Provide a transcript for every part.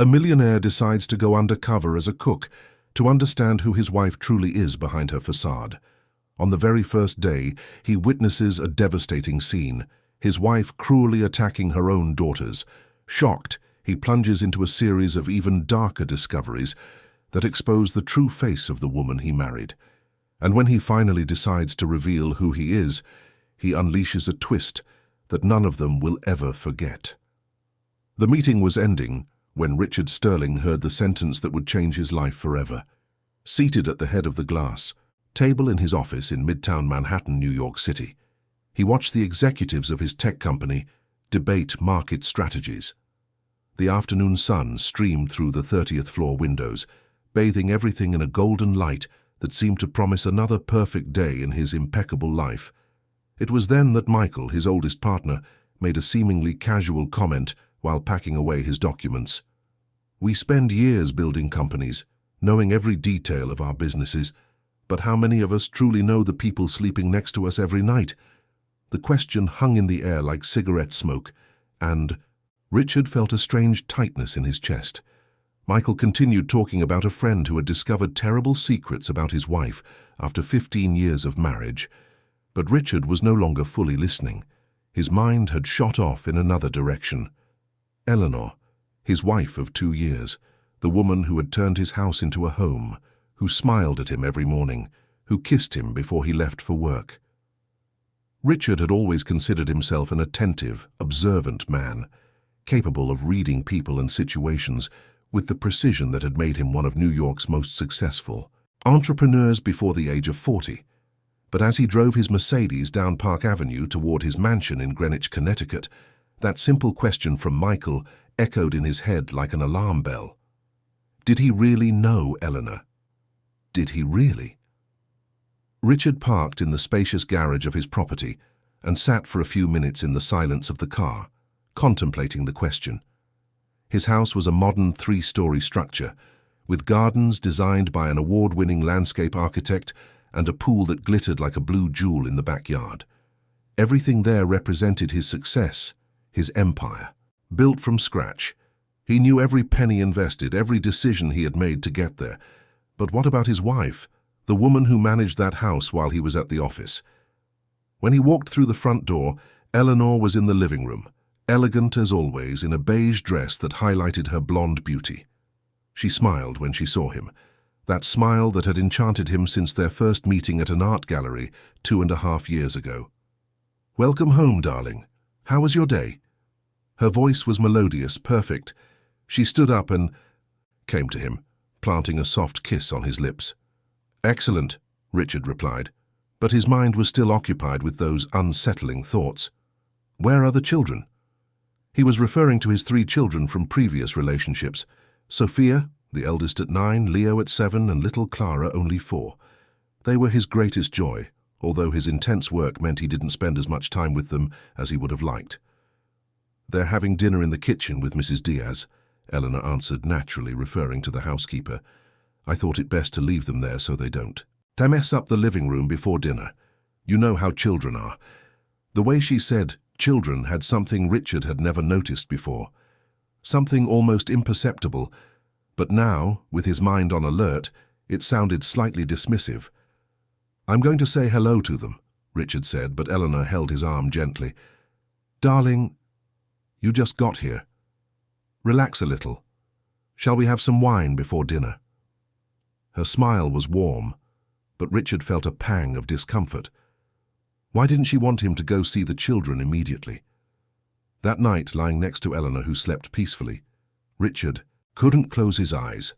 A millionaire decides to go undercover as a cook to understand who his wife truly is behind her facade. On the very first day, he witnesses a devastating scene, his wife cruelly attacking her own daughters. Shocked, he plunges into a series of even darker discoveries that expose the true face of the woman he married. And when he finally decides to reveal who he is, he unleashes a twist that none of them will ever forget. The meeting was ending when Richard Sterling heard the sentence that would change his life forever. Seated at the head of the glass table in his office in Midtown Manhattan, New York City, he watched the executives of his tech company debate market strategies. The afternoon sun streamed through the 30th floor windows, bathing everything in a golden light that seemed to promise another perfect day in his impeccable life. It was then that Michael, his oldest partner, made a seemingly casual comment while packing away his documents. "We spend years building companies, knowing every detail of our businesses, but how many of us truly know the people sleeping next to us every night?" The question hung in the air like cigarette smoke, and Richard felt a strange tightness in his chest. Michael continued talking about a friend who had discovered terrible secrets about his wife after 15 years of marriage. But Richard was no longer fully listening. His mind had shot off in another direction. Eleanor, his wife of 2 years, the woman who had turned his house into a home, who smiled at him every morning, who kissed him before he left for work. Richard had always considered himself an attentive, observant man, capable of reading people and situations with the precision that had made him one of New York's most successful entrepreneurs before the age of 40. But as he drove his Mercedes down Park Avenue toward his mansion in Greenwich, Connecticut, that simple question from Michael echoed in his head like an alarm bell. Did he really know Eleanor? Did he really? Richard parked in the spacious garage of his property and sat for a few minutes in the silence of the car, contemplating the question. His house was a modern 3-story structure, with gardens designed by an award-winning landscape architect and a pool that glittered like a blue jewel in the backyard. Everything there represented his success, his empire. Built from scratch, he knew every penny invested, every decision he had made to get there. But what about his wife, the woman who managed that house while he was at the office? When he walked through the front door, Eleanor was in the living room, elegant as always in a beige dress that highlighted her blonde beauty. She smiled when she saw him, that smile that had enchanted him since their first meeting at an art gallery 2.5 years ago. "Welcome home, darling. How was your day?" Her voice was melodious, perfect. She stood up and came to him, planting a soft kiss on his lips. "Excellent," Richard replied, but his mind was still occupied with those unsettling thoughts. "Where are the children?" He was referring to his 3 children from previous relationships. Sophia, the eldest at 9, Leo at 7, and little Clara only 4. They were his greatest joy, although his intense work meant he didn't spend as much time with them as he would have liked. "They're having dinner in the kitchen with Mrs. Diaz," Eleanor answered, naturally referring to the housekeeper. "I thought it best to leave them there so they don't mess up the living room before dinner. You know how children are." The way she said children had something Richard had never noticed before, something almost imperceptible, but now, with his mind on alert, it sounded slightly dismissive. "I'm going to say hello to them," Richard said, but Eleanor held his arm gently. "Darling, you just got here. Relax a little. Shall we have some wine before dinner?" Her smile was warm, but Richard felt a pang of discomfort. Why didn't she want him to go see the children immediately? That night, lying next to Eleanor, who slept peacefully, Richard couldn't close his eyes.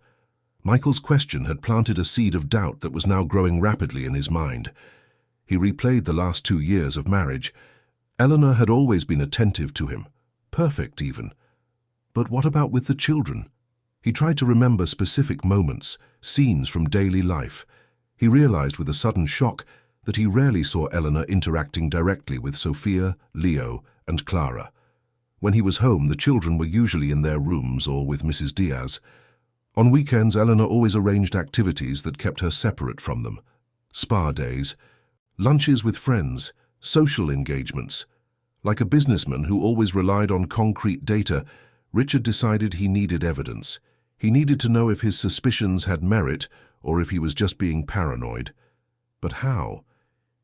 Michael's question had planted a seed of doubt that was now growing rapidly in his mind. He replayed the last 2 years of marriage. Eleanor had always been attentive to him, perfect even. But what about with the children? He tried to remember specific moments, scenes from daily life. He realized with a sudden shock that he rarely saw Eleanor interacting directly with Sophia, Leo, and Clara. When he was home, the children were usually in their rooms or with Mrs. Diaz. On weekends, Eleanor always arranged activities that kept her separate from them. Spa days, lunches with friends, social engagements. Like a businessman who always relied on concrete data, Richard decided he needed evidence. He needed to know if his suspicions had merit or if he was just being paranoid. But how?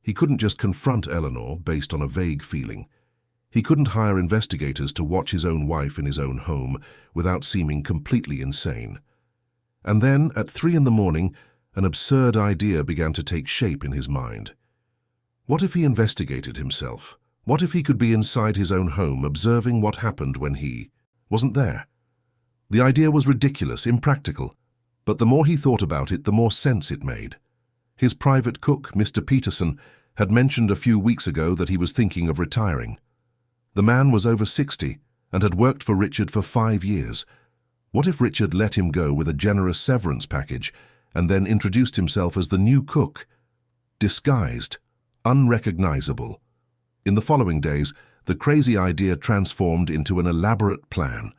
He couldn't just confront Eleanor based on a vague feeling. He couldn't hire investigators to watch his own wife in his own home without seeming completely insane. And then, at 3 in the morning, an absurd idea began to take shape in his mind. What if he investigated himself? What if he could be inside his own home observing what happened when he wasn't there? The idea was ridiculous, impractical, but the more he thought about it, the more sense it made. His private cook, Mr. Peterson, had mentioned a few weeks ago that he was thinking of retiring. The man was over 60 and had worked for Richard for 5 years. What if Richard let him go with a generous severance package and then introduced himself as the new cook? Disguised, unrecognizable. In the following days, the crazy idea transformed into an elaborate plan.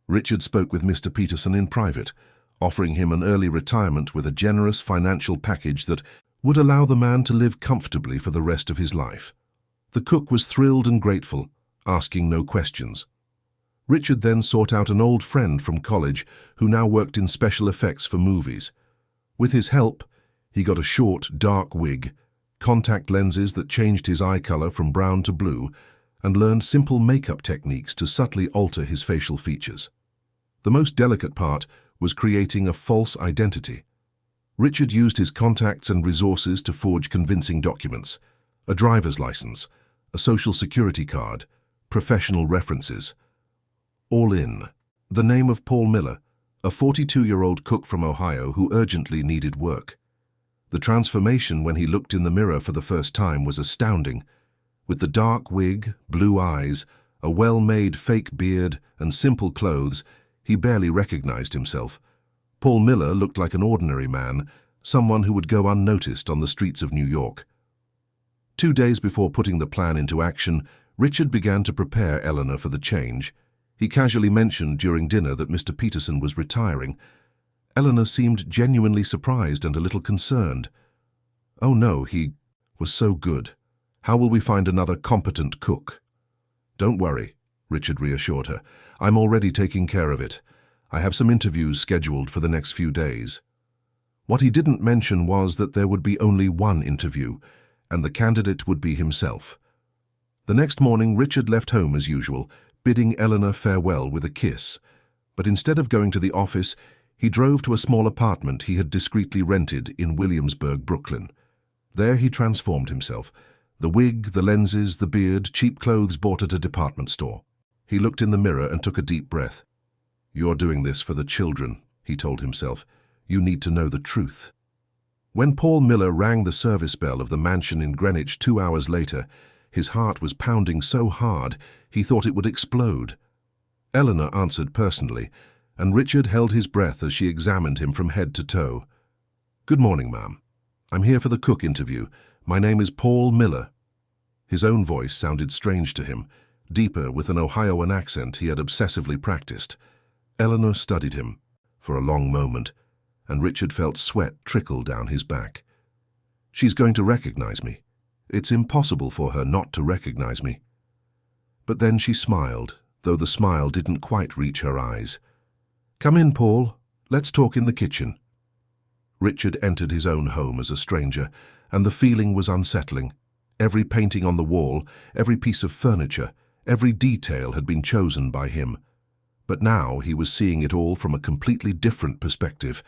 Richard spoke with Mr. Peterson in private, offering him an early retirement with a generous financial package that would allow the man to live comfortably for the rest of his life. The cook was thrilled and grateful, asking no questions. Richard then sought out an old friend from college who now worked in special effects for movies. With his help, he got a short, dark wig, contact lenses that changed his eye color from brown to blue, and learned simple makeup techniques to subtly alter his facial features. The most delicate part was creating a false identity. Richard used his contacts and resources to forge convincing documents: a driver's license, a social security card, professional references. All in. The name of Paul Miller, a 42-year-old cook from Ohio who urgently needed work. The transformation when he looked in the mirror for the first time was astounding. With the dark wig, blue eyes, a well-made fake beard, and simple clothes, he barely recognized himself. Paul Miller looked like an ordinary man, someone who would go unnoticed on the streets of New York. 2 days before putting the plan into action, Richard began to prepare Eleanor for the change. He casually mentioned during dinner that Mr. Peterson was retiring. Eleanor seemed genuinely surprised and a little concerned. "Oh no, he was so good. How will we find another competent cook?" "Don't worry," Richard reassured her. "I'm already taking care of it. I have some interviews scheduled for the next few days." What he didn't mention was that there would be only one interview, and the candidate would be himself. The next morning, Richard left home as usual, bidding Eleanor farewell with a kiss. But instead of going to the office, he drove to a small apartment he had discreetly rented in Williamsburg, Brooklyn. There he transformed himself. The wig, the lenses, the beard, cheap clothes bought at a department store. He looked in the mirror and took a deep breath. "You're doing this for the children," he told himself. "You need to know the truth." When Paul Miller rang the service bell of the mansion in Greenwich 2 hours later, his heart was pounding so hard he thought it would explode. Eleanor answered personally, and Richard held his breath as she examined him from head to toe. "Good morning, ma'am. I'm here for the cook interview. My name is Paul Miller." His own voice sounded strange to him, deeper with an Ohioan accent he had obsessively practiced. Eleanor studied him for a long moment, and Richard felt sweat trickle down his back. "She's going to recognize me. It's impossible for her not to recognize me." But then she smiled, though the smile didn't quite reach her eyes. "Come in, Paul. Let's talk in the kitchen." Richard entered his own home as a stranger, and the feeling was unsettling. Every painting on the wall, every piece of furniture, every detail had been chosen by him. But now he was seeing it all from a completely different perspective.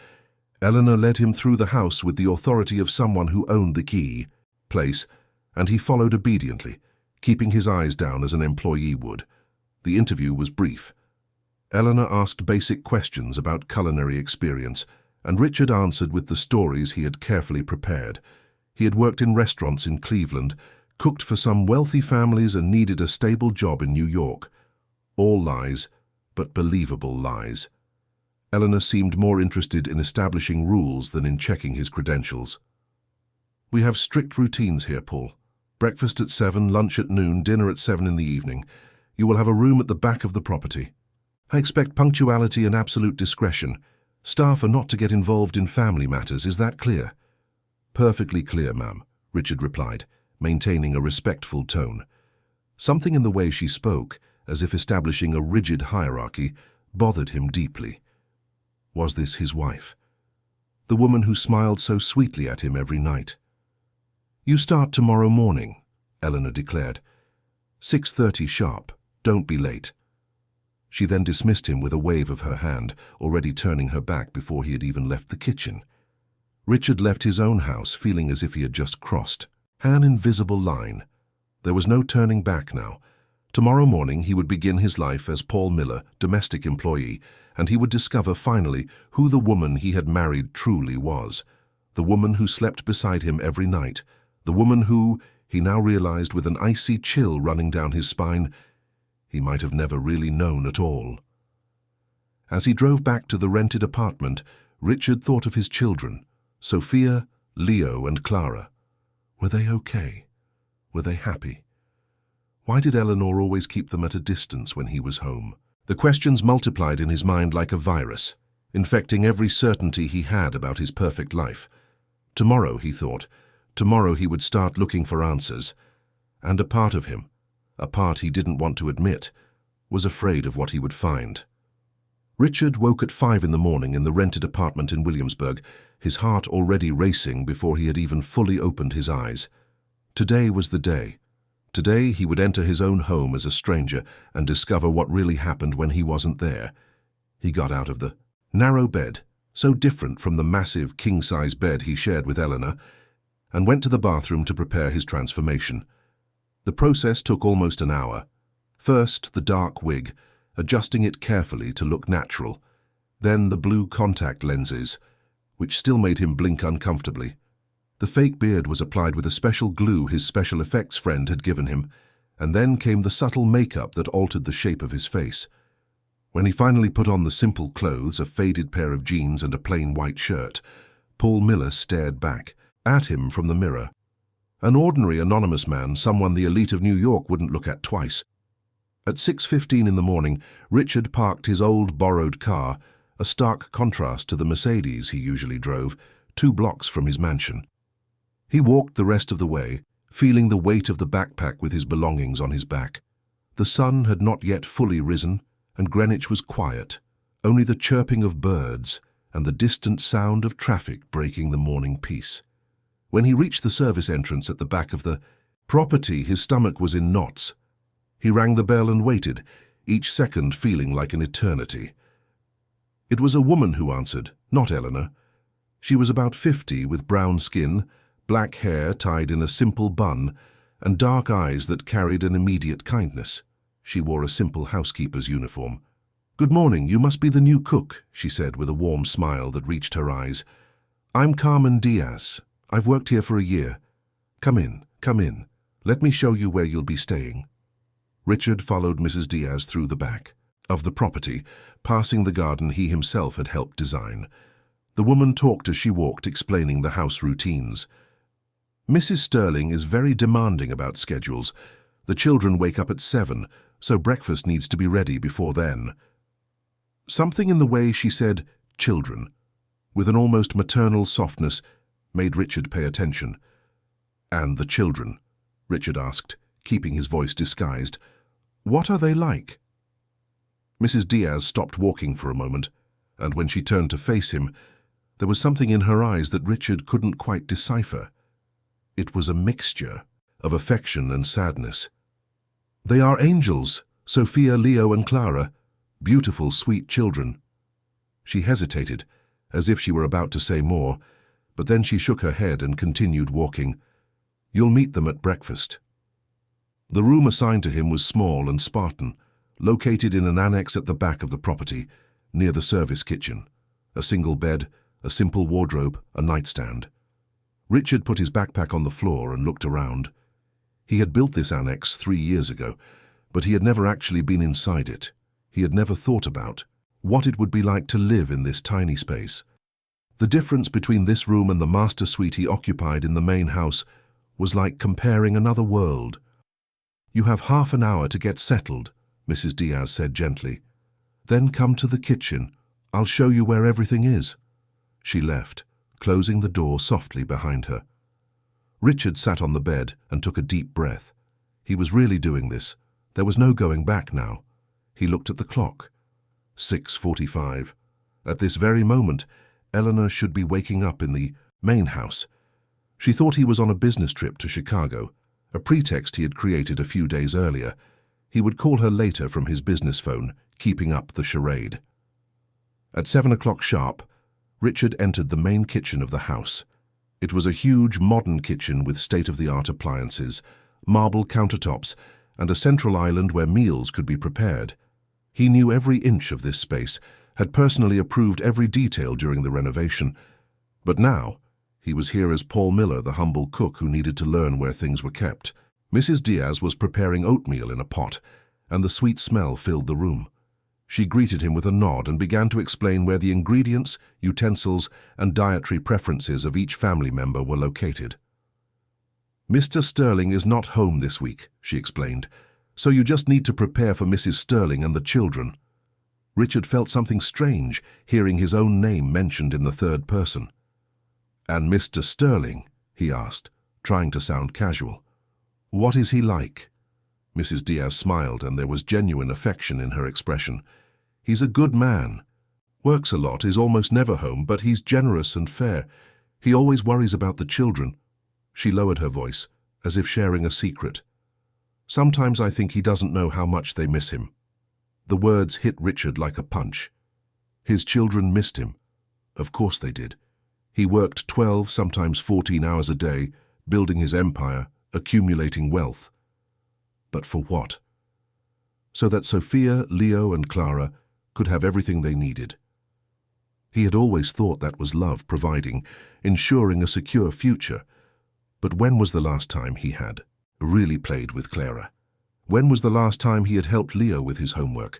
Eleanor led him through the house with the authority of someone who owned the place, and he followed obediently, keeping his eyes down as an employee would. The interview was brief. Eleanor asked basic questions about culinary experience, and Richard answered with the stories he had carefully prepared. He had worked in restaurants in Cleveland, cooked for some wealthy families, and needed a stable job in New York. All lies, but believable lies. Eleanor seemed more interested in establishing rules than in checking his credentials. "We have strict routines here, Paul. Breakfast at 7, lunch at noon, dinner at 7 in the evening. You will have a room at the back of the property. I expect punctuality and absolute discretion. Staff are not to get involved in family matters. Is that clear?" "Perfectly clear, ma'am," Richard replied, maintaining a respectful tone. Something in the way she spoke, as if establishing a rigid hierarchy, bothered him deeply. Was this his wife? The woman who smiled so sweetly at him every night? "You start tomorrow morning," Eleanor declared. 6:30 sharp. Don't be late. She then dismissed him with a wave of her hand, already turning her back before he had even left the kitchen. Richard left his own house feeling as if he had just crossed an invisible line. There was no turning back now. Tomorrow morning he would begin his life as Paul Miller, domestic employee, and he would discover finally who the woman he had married truly was. The woman who slept beside him every night. The woman who, he now realized with an icy chill running down his spine, he might have never really known at all. As he drove back to the rented apartment, Richard thought of his children, Sophia, Leo, and Clara. Were they okay? Were they happy? Why did Eleanor always keep them at a distance when he was home? The questions multiplied in his mind like a virus, infecting every certainty he had about his perfect life. Tomorrow, he thought, tomorrow he would start looking for answers. And a part of him, a part he didn't want to admit, was afraid of what he would find. Richard woke at 5 in the morning in the rented apartment in Williamsburg, his heart already racing before he had even fully opened his eyes. Today was the day. Today he would enter his own home as a stranger and discover what really happened when he wasn't there. He got out of the narrow bed, so different from the massive king-size bed he shared with Eleanor, and went to the bathroom to prepare his transformation. The process took almost an hour. First, the dark wig, adjusting it carefully to look natural. Then the blue contact lenses, which still made him blink uncomfortably. The fake beard was applied with a special glue his special effects friend had given him, and then came the subtle makeup that altered the shape of his face. When he finally put on the simple clothes, a faded pair of jeans and a plain white shirt, Paul Miller stared back at him from the mirror. An ordinary anonymous man, someone the elite of New York wouldn't look at twice. At 6:15 in the morning, Richard parked his old borrowed car, a stark contrast to the Mercedes he usually drove, 2 blocks from his mansion. He walked the rest of the way, feeling the weight of the backpack with his belongings on his back. The sun had not yet fully risen, and Greenwich was quiet, only the chirping of birds and the distant sound of traffic breaking the morning peace. When he reached the service entrance at the back of the property, his stomach was in knots. He rang the bell and waited, each second feeling like an eternity. It was a woman who answered, not Eleanor. She was about 50, with brown skin, black hair tied in a simple bun, and dark eyes that carried an immediate kindness. She wore a simple housekeeper's uniform. "Good morning, you must be the new cook," she said with a warm smile that reached her eyes. "I'm Carmen Diaz. I've worked here for a year. Come in, come in. Let me show you where you'll be staying." Richard followed Mrs. Diaz through the back of the property, passing the garden he himself had helped design. The woman talked as she walked, explaining the house routines. "Mrs. Sterling is very demanding about schedules. The children wake up at 7, so breakfast needs to be ready before then." Something in the way she said "children," with an almost maternal softness, made Richard pay attention. "And the children?" Richard asked, keeping his voice disguised. "What are they like?" Mrs. Diaz stopped walking for a moment, and when she turned to face him, there was something in her eyes that Richard couldn't quite decipher. It was a mixture of affection and sadness. "They are angels, Sophia, Leo, and Clara, beautiful, sweet children." She hesitated, as if she were about to say more, but then she shook her head and continued walking. "You'll meet them at breakfast." The room assigned to him was small and Spartan, located in an annex at the back of the property, near the service kitchen. A single bed, a simple wardrobe, a nightstand. Richard put his backpack on the floor and looked around. He had built this annex 3 years ago, but he had never actually been inside it. He had never thought about what it would be like to live in this tiny space. The difference between this room and the master suite he occupied in the main house was like comparing another world. "You have half an hour to get settled," Mrs. Diaz said gently. "Then come to the kitchen. I'll show you where everything is." She left, closing the door softly behind her. Richard sat on the bed and took a deep breath. He was really doing this, There was no going back now. He looked at the clock. 6:45. At this very moment, Eleanor should be waking up in the main house. She thought he was on a business trip to Chicago, a pretext he had created a few days earlier. He would call her later from his business phone, keeping up the charade. At 7 o'clock sharp, Richard entered the main kitchen of the house. It was a huge modern kitchen with state-of-the-art appliances, marble countertops, and a central island where meals could be prepared. He knew every inch of this space, had personally approved every detail during the renovation. But now, he was here as Paul Miller, the humble cook who needed to learn where things were kept. Mrs. Diaz was preparing oatmeal in a pot, and the sweet smell filled the room. She greeted him with a nod and began to explain where the ingredients, utensils, and dietary preferences of each family member were located. "Mr. Sterling is not home this week," she explained, "so you just need to prepare for Mrs. Sterling and the children." Richard felt something strange hearing his own name mentioned in the third person. "And Mr. Sterling?" he asked, trying to sound casual. "What is he like?" Mrs. Diaz smiled, and there was genuine affection in her expression. "He's a good man. Works a lot, is almost never home, but he's generous and fair. He always worries about the children." She lowered her voice, as if sharing a secret. "Sometimes I think he doesn't know how much they miss him." The words hit Richard like a punch. His children missed him. Of course they did. He worked 12, sometimes 14 hours a day, building his empire, accumulating wealth. But for what? So that Sophia, Leo, and Clara could have everything they needed. He had always thought that was love providing, ensuring a secure future. But when was the last time he had really played with Clara? When was the last time he had helped Leo with his homework?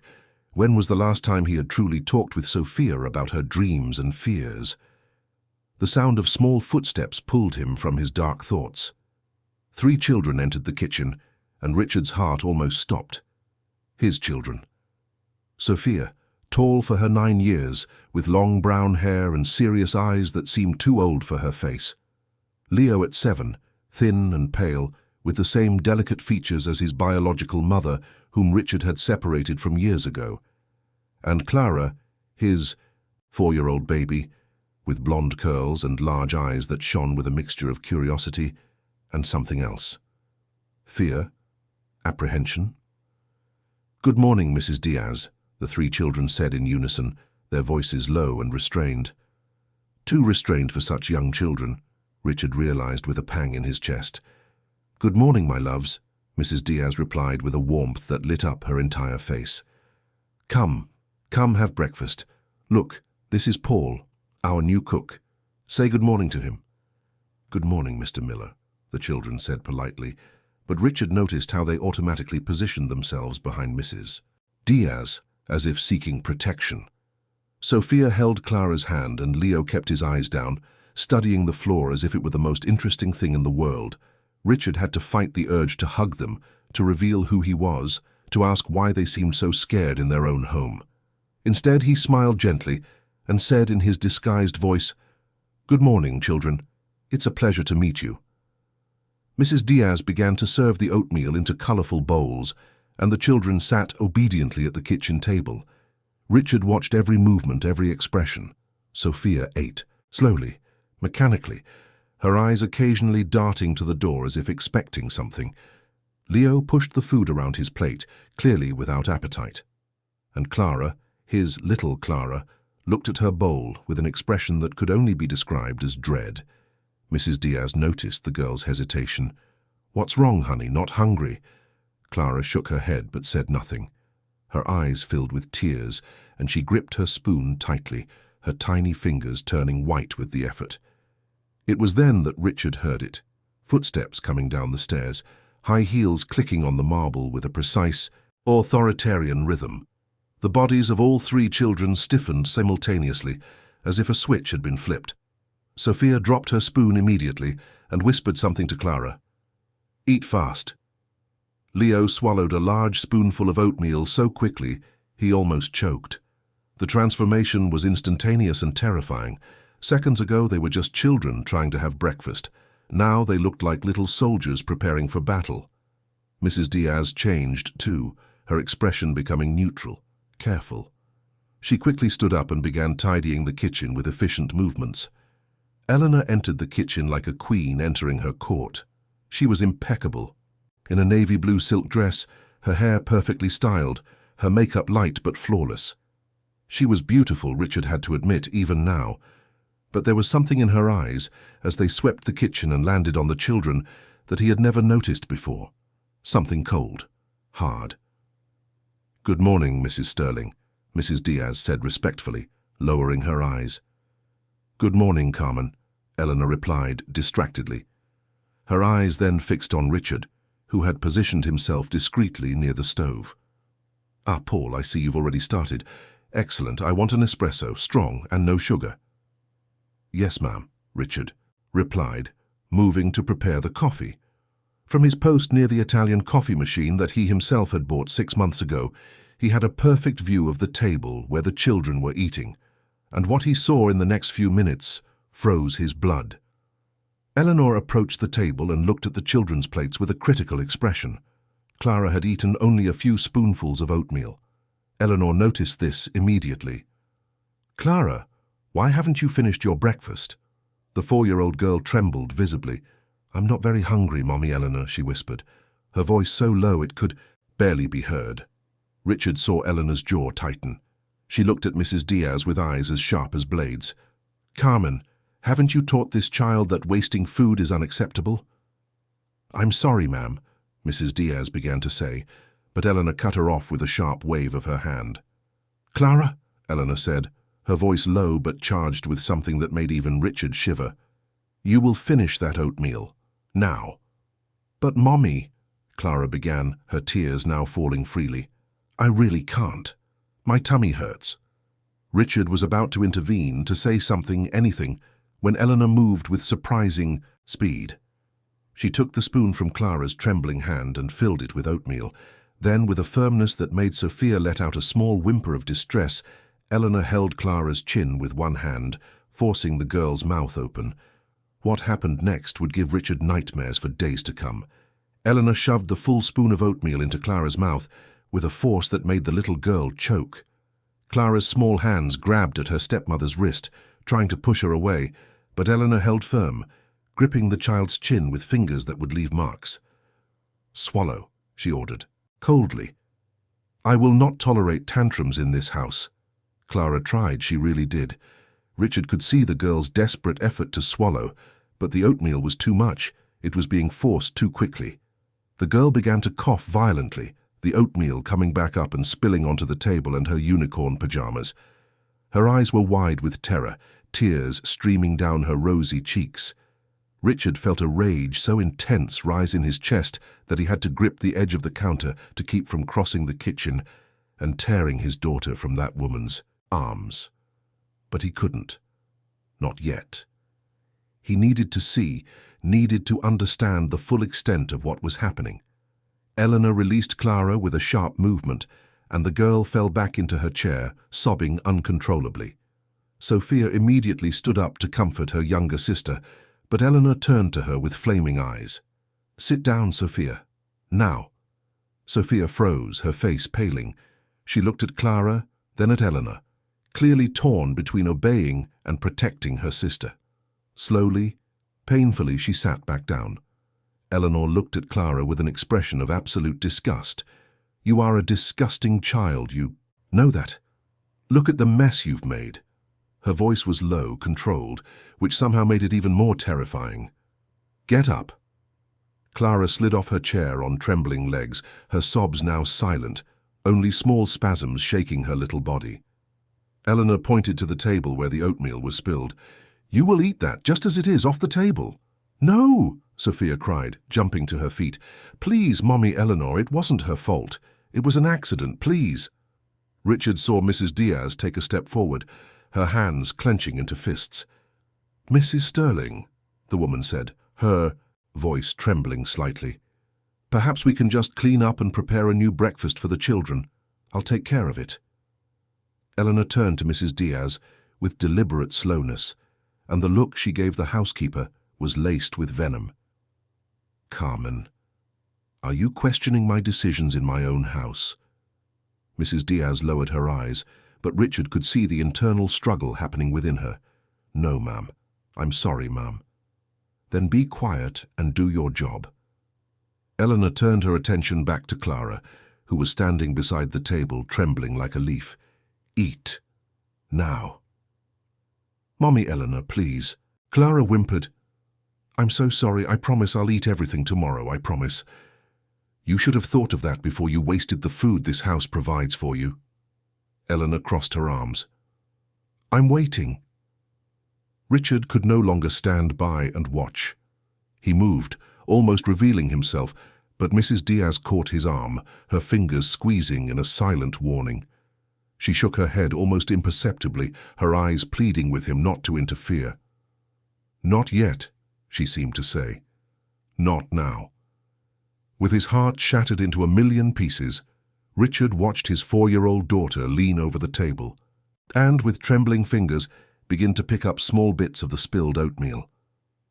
When was the last time he had truly talked with Sophia about her dreams and fears? The sound of small footsteps pulled him from his dark thoughts. 3 children entered the kitchen, and Richard's heart almost stopped. His children. Sophia, tall for her 9 years, with long brown hair and serious eyes that seemed too old for her face. Leo at 7, thin and pale, with the same delicate features as his biological mother, whom Richard had separated from years ago. And Clara, his 4-year-old baby, with blonde curls and large eyes that shone with a mixture of curiosity and something else. Fear? Apprehension? "Good morning, Mrs. Diaz," the 3 children said in unison, their voices low and restrained. Too restrained for such young children, Richard realized with a pang in his chest. "Good morning, my loves," Mrs. Diaz replied with a warmth that lit up her entire face. Come have breakfast. Look, this is Paul, our new cook. Say good morning to him." "Good morning, Mr. Miller," the children said politely, but Richard noticed how they automatically positioned themselves behind Mrs. Diaz, as if seeking protection. Sophia held Clara's hand and Leo kept his eyes down, studying the floor as if it were the most interesting thing in the world. Richard had to fight the urge to hug them, to reveal who he was, to ask why they seemed so scared in their own home. Instead, he smiled gently and said in his disguised voice, "Good morning, children. It's a pleasure to meet you." Mrs. Diaz began to serve the oatmeal into colorful bowls, and the children sat obediently at the kitchen table. Richard watched every movement, every expression. Sophia ate, slowly, mechanically, her eyes occasionally darting to the door as if expecting something. Leo pushed the food around his plate, clearly without appetite. And Clara, his little Clara, looked at her bowl with an expression that could only be described as dread. Mrs. Diaz noticed the girl's hesitation. "What's wrong, honey? Not hungry?" Clara shook her head but said nothing. Her eyes filled with tears, and she gripped her spoon tightly, her tiny fingers turning white with the effort. It was then that Richard heard it. Footsteps coming down the stairs, high heels clicking on the marble with a precise, authoritarian rhythm. The bodies of all 3 children stiffened simultaneously, as if a switch had been flipped. Sophia dropped her spoon immediately and whispered something to Clara. "Eat fast." Leo swallowed a large spoonful of oatmeal so quickly he almost choked. The transformation was instantaneous and terrifying. Seconds ago they were just children trying to have breakfast. Now they looked like little soldiers preparing for battle. Mrs. Diaz changed too, her expression becoming neutral, careful. She quickly stood up and began tidying the kitchen with efficient movements. Eleanor entered the kitchen like a queen entering her court. She was impeccable. In a navy blue silk dress, her hair perfectly styled, her makeup light but flawless. She was beautiful, Richard had to admit, even now. But there was something in her eyes, as they swept the kitchen and landed on the children, that he had never noticed before. Something cold, hard. "Good morning, Mrs. Sterling," Mrs. Diaz said respectfully, lowering her eyes. "Good morning, Carmen," Eleanor replied distractedly. Her eyes then fixed on Richard, who had positioned himself discreetly near the stove. "Ah, Paul, I see you've already started. Excellent. I want an espresso, strong and no sugar." "Yes, ma'am," Richard replied, moving to prepare the coffee. From his post near the Italian coffee machine that he himself had bought 6 months ago, he had a perfect view of the table where the children were eating, and what he saw in the next few minutes froze his blood. Eleanor approached the table and looked at the children's plates with a critical expression. Clara had eaten only a few spoonfuls of oatmeal. Eleanor noticed this immediately. "Clara, why haven't you finished your breakfast?" The 4-year-old girl trembled visibly. "I'm not very hungry, Mommy Eleanor," she whispered, her voice so low it could barely be heard. Richard saw Eleanor's jaw tighten. She looked at Mrs. Diaz with eyes as sharp as blades. "Carmen, haven't you taught this child that wasting food is unacceptable?" "I'm sorry, ma'am," Mrs. Diaz began to say, but Eleanor cut her off with a sharp wave of her hand. "Clara," Eleanor said, her voice low but charged with something that made even Richard shiver, "you will finish that oatmeal. Now." "But, Mommy," Clara began, her tears now falling freely, "I really can't. My tummy hurts." Richard was about to intervene, to say something, anything, when Eleanor moved with surprising speed. She took the spoon from Clara's trembling hand and filled it with oatmeal. Then, with a firmness that made Sophia let out a small whimper of distress, Eleanor held Clara's chin with one hand, forcing the girl's mouth open. What happened next would give Richard nightmares for days to come. Eleanor shoved the full spoon of oatmeal into Clara's mouth with a force that made the little girl choke. Clara's small hands grabbed at her stepmother's wrist, trying to push her away, but Eleanor held firm, gripping the child's chin with fingers that would leave marks. "Swallow," she ordered, coldly. "I will not tolerate tantrums in this house." Clara tried, she really did. Richard could see the girl's desperate effort to swallow, but the oatmeal was too much. It was being forced too quickly. The girl began to cough violently, the oatmeal coming back up and spilling onto the table and her unicorn pajamas. Her eyes were wide with terror, tears streaming down her rosy cheeks. Richard felt a rage so intense rise in his chest that he had to grip the edge of the counter to keep from crossing the kitchen and tearing his daughter from that woman's arms. But he couldn't. Not yet. He needed to see, needed to understand the full extent of what was happening. Eleanor released Clara with a sharp movement, and the girl fell back into her chair, sobbing uncontrollably. Sophia immediately stood up to comfort her younger sister, but Eleanor turned to her with flaming eyes. "Sit down, Sophia. Now." Sophia froze, her face paling. She looked at Clara, then at Eleanor, clearly torn between obeying and protecting her sister. Slowly, painfully, she sat back down. Eleanor looked at Clara with an expression of absolute disgust. "You are a disgusting child, you know that. Look at the mess you've made." Her voice was low, controlled, which somehow made it even more terrifying. "Get up." Clara slid off her chair on trembling legs, her sobs now silent, only small spasms shaking her little body. Eleanor pointed to the table where the oatmeal was spilled. "You will eat that, just as it is, off the table." "No!" Sophia cried, jumping to her feet. "Please, Mommy Eleanor, it wasn't her fault. It was an accident, please." Richard saw Mrs. Diaz take a step forward, her hands clenching into fists. "Mrs. Sterling," the woman said, her voice trembling slightly. "Perhaps we can just clean up and prepare a new breakfast for the children. I'll take care of it." Eleanor turned to Mrs. Diaz with deliberate slowness, and the look she gave the housekeeper was laced with venom. "Carmen, Are you questioning my decisions in my own house? Mrs. Diaz lowered her eyes, but Richard could see the internal struggle happening within her. No, ma'am. I'm sorry, ma'am. Then be quiet and do your job. Eleanor turned her attention back to Clara, who was standing beside the table, trembling like a leaf. Eat. Now. Mommy, Eleanor, please. Clara whimpered. I'm so sorry. I promise I'll eat everything tomorrow, I promise. You should have thought of that before you wasted the food this house provides for you. Eleanor crossed her arms. I'm waiting. Richard could no longer stand by and watch. He moved, almost revealing himself, but Mrs. Diaz caught his arm, her fingers squeezing in a silent warning. She shook her head almost imperceptibly, her eyes pleading with him not to interfere. Not yet, she seemed to say. Not now. With his heart shattered into a million pieces, Richard watched his 4-year-old daughter lean over the table and, with trembling fingers, begin to pick up small bits of the spilled oatmeal.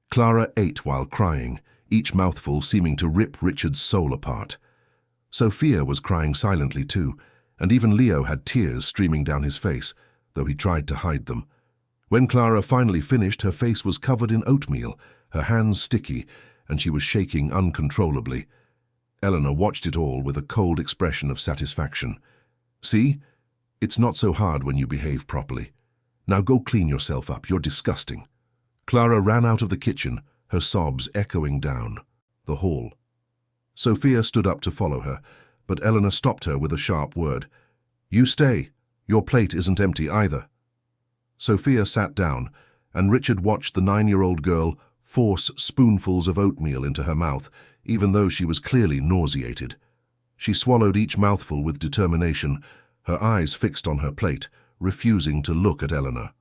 Clara ate while crying, each mouthful seeming to rip Richard's soul apart. Sophia was crying silently too, and even Leo had tears streaming down his face, though he tried to hide them. When Clara finally finished, her face was covered in oatmeal, her hands sticky, and she was shaking uncontrollably. Eleanor watched it all with a cold expression of satisfaction. See? It's not so hard when you behave properly. Now go clean yourself up, you're disgusting. Clara ran out of the kitchen, her sobs echoing down the hall. Sophia stood up to follow her, but Eleanor stopped her with a sharp word. You stay. Your plate isn't empty either. Sophia sat down, and Richard watched the 9-year-old girl force spoonfuls of oatmeal into her mouth, even though she was clearly nauseated. She swallowed each mouthful with determination, her eyes fixed on her plate, refusing to look at Eleanor.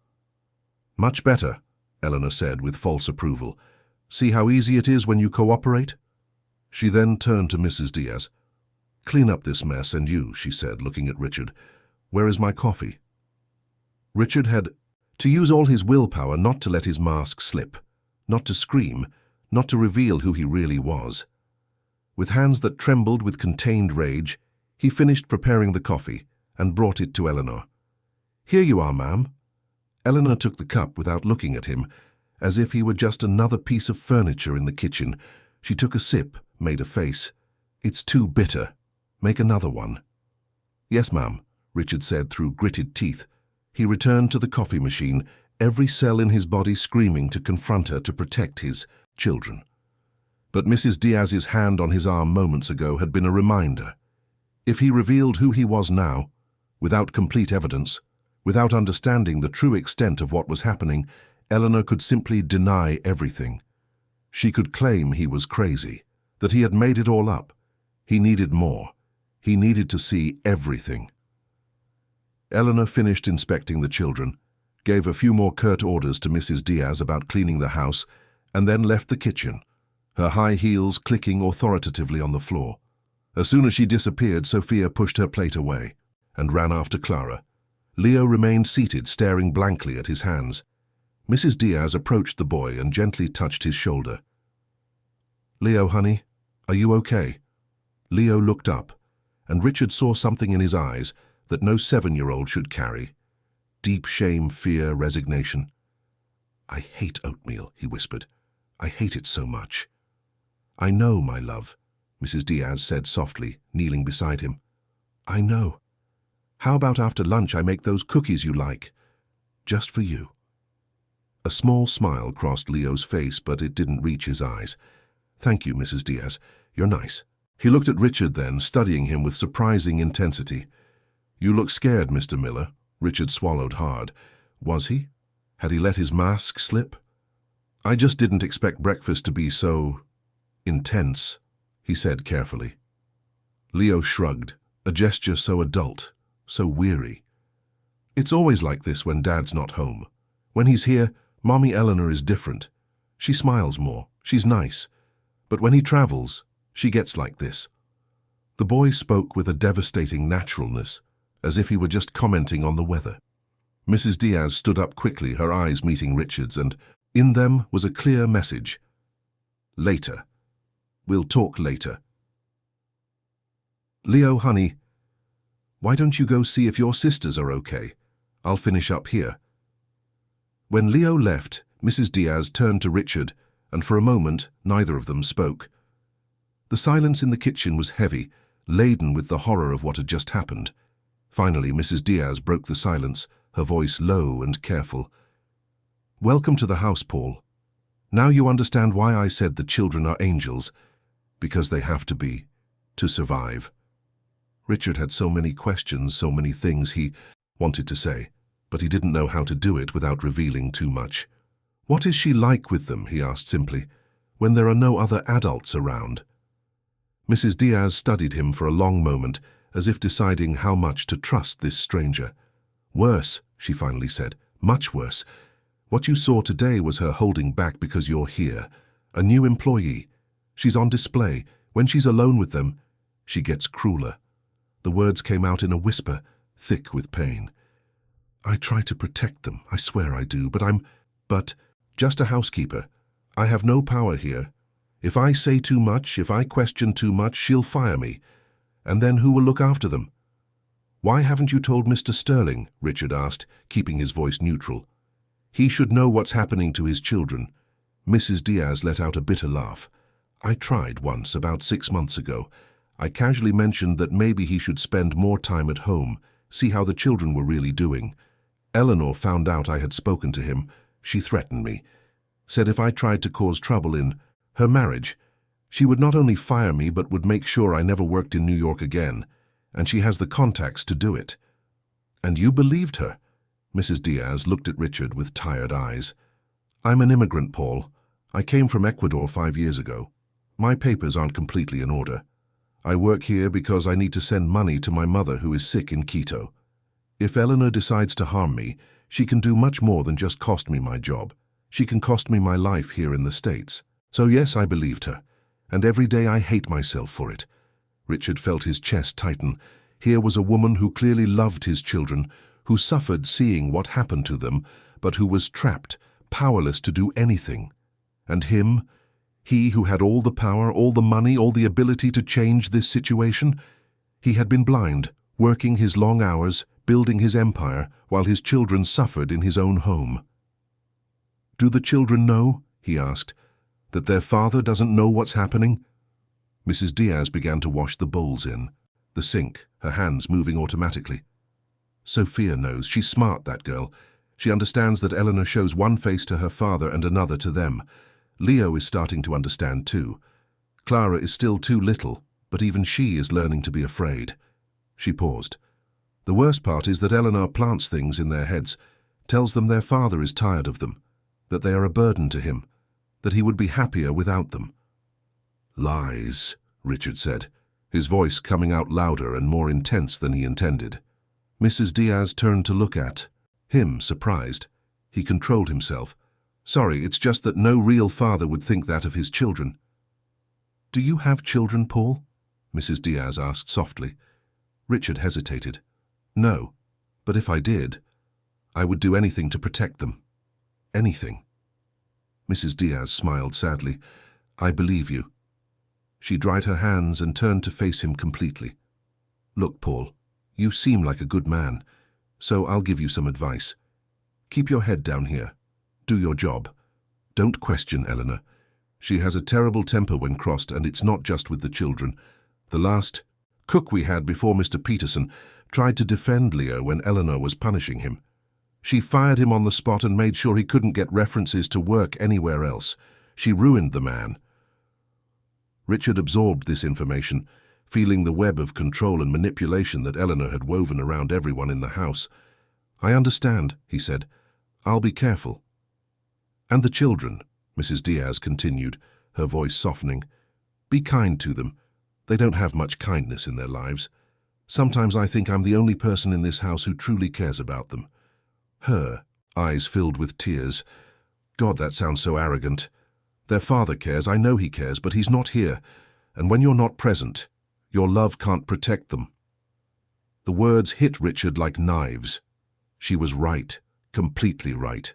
Much better, Eleanor said with false approval. See how easy it is when you cooperate? She then turned to Mrs. Diaz. Clean up this mess, and you, she said, looking at Richard. Where is my coffee? Richard had to use all his willpower not to let his mask slip, not to scream, not to reveal who he really was. With hands that trembled with contained rage, he finished preparing the coffee and brought it to Eleanor. Here you are, ma'am. Eleanor took the cup without looking at him, as if he were just another piece of furniture in the kitchen. She took a sip, made a face. It's too bitter. Make another one. Yes, ma'am, Richard said through gritted teeth. He returned to the coffee machine, every cell in his body screaming to confront her to protect his children. But Mrs. Diaz's hand on his arm moments ago had been a reminder. If he revealed who he was now, without complete evidence, without understanding the true extent of what was happening, Eleanor could simply deny everything. She could claim he was crazy, that he had made it all up. He needed more. He needed to see everything. Eleanor finished inspecting the children, gave a few more curt orders to Mrs. Diaz about cleaning the house, and then left the kitchen, her high heels clicking authoritatively on the floor. As soon as she disappeared, Sophia pushed her plate away and ran after Clara. Leo remained seated, staring blankly at his hands. Mrs. Diaz approached the boy and gently touched his shoulder. Leo, honey, are you okay? Leo looked up, and Richard saw something in his eyes that no 7-year-old should carry. Deep shame, fear, resignation. I hate oatmeal, he whispered. I hate it so much. I know, my love, Mrs. Diaz said softly, kneeling beside him. I know. How about after lunch I make those cookies you like? Just for you. A small smile crossed Leo's face, but it didn't reach his eyes. Thank you, Mrs. Diaz. You're nice. He looked at Richard then, studying him with surprising intensity. You look scared, Mr. Miller. Richard swallowed hard. Was he? Had he let his mask slip? I just didn't expect breakfast to be so intense, he said carefully. Leo shrugged, a gesture so adult, so weary. It's always like this when Dad's not home. When he's here, Mommy Eleanor is different. She smiles more, she's nice. But when he travels, she gets like this. The boy spoke with a devastating naturalness, as if he were just commenting on the weather. Mrs. Diaz stood up quickly, her eyes meeting Richard's, and in them was a clear message. Later. We'll talk later. "Leo, honey, why don't you go see if your sisters are okay? I'll finish up here." When Leo left, Mrs. Diaz turned to Richard, and for a moment neither of them spoke. The silence in the kitchen was heavy, laden with the horror of what had just happened. Finally, Mrs. Diaz broke the silence, her voice low and careful. "Welcome to the house, Paul. Now you understand why I said the children are angels, because they have to be, to survive." Richard had so many questions, so many things he wanted to say, but he didn't know how to do it without revealing too much. "What is she like with them?" he asked simply, "when there are no other adults around?" Mrs. Diaz studied him for a long moment, as if deciding how much to trust this stranger. "Worse," she finally said, "much worse. What you saw today was her holding back because you're here. A new employee. She's on display. When she's alone with them, she gets crueler." The words came out in a whisper, thick with pain. "I try to protect them, I swear I do, but just a housekeeper. I have no power here. If I say too much, if I question too much, she'll fire me. And then who will look after them?" "Why haven't you told Mr. Sterling?" Richard asked, keeping his voice neutral. "He should know what's happening to his children." Mrs. Diaz let out a bitter laugh. "I tried once, about 6 months ago. I casually mentioned that maybe he should spend more time at home, see how the children were really doing. Eleanor found out I had spoken to him. She threatened me. Said if I tried to cause trouble in her marriage, she would not only fire me but would make sure I never worked in New York again. And she has the contacts to do it." "And you believed her?" Mrs. Diaz looked at Richard with tired eyes. "I'm an immigrant, Paul. I came from Ecuador 5 years ago. My papers aren't completely in order. I work here because I need to send money to my mother who is sick in Quito. If Eleanor decides to harm me, she can do much more than just cost me my job. She can cost me my life here in the States. So yes, I believed her. And every day I hate myself for it." Richard felt his chest tighten. Here was a woman who clearly loved his children, who suffered seeing what happened to them, but who was trapped, powerless to do anything. And him? He who had all the power, all the money, all the ability to change this situation? He had been blind, working his long hours, building his empire, while his children suffered in his own home. "Do the children know?" he asked. "That their father doesn't know what's happening?" Mrs. Diaz began to wash the bowls in the sink, her hands moving automatically. "Sophia knows. She's smart, that girl. She understands that Eleanor shows one face to her father and another to them. Leo is starting to understand too. Clara is still too little, but even she is learning to be afraid." She paused. "The worst part is that Eleanor plants things in their heads, tells them their father is tired of them, that they are a burden to him, that he would be happier without them." "Lies," Richard said, his voice coming out louder and more intense than he intended. Mrs. Diaz turned to look at him, surprised. He controlled himself. "Sorry, it's just that no real father would think that of his children." "Do you have children, Paul?" Mrs. Diaz asked softly. Richard hesitated. "No, but if I did, I would do anything to protect them. Anything." Mrs. Diaz smiled sadly. "I believe you." She dried her hands and turned to face him completely. "Look, Paul, you seem like a good man, so I'll give you some advice. Keep your head down here. Do your job. Don't question Eleanor. She has a terrible temper when crossed, and it's not just with the children. The last cook we had before Mr. Peterson tried to defend Leo when Eleanor was punishing him. She fired him on the spot and made sure he couldn't get references to work anywhere else. She ruined the man." Richard absorbed this information, feeling the web of control and manipulation that Eleanor had woven around everyone in the house. "I understand," he said. "I'll be careful." "And the children," Mrs. Diaz continued, her voice softening. "Be kind to them. They don't have much kindness in their lives. Sometimes I think I'm the only person in this house who truly cares about them." Her eyes filled with tears. "God, that sounds so arrogant. Their father cares, I know he cares, but he's not here. And when you're not present, your love can't protect them." The words hit Richard like knives. She was right, completely right.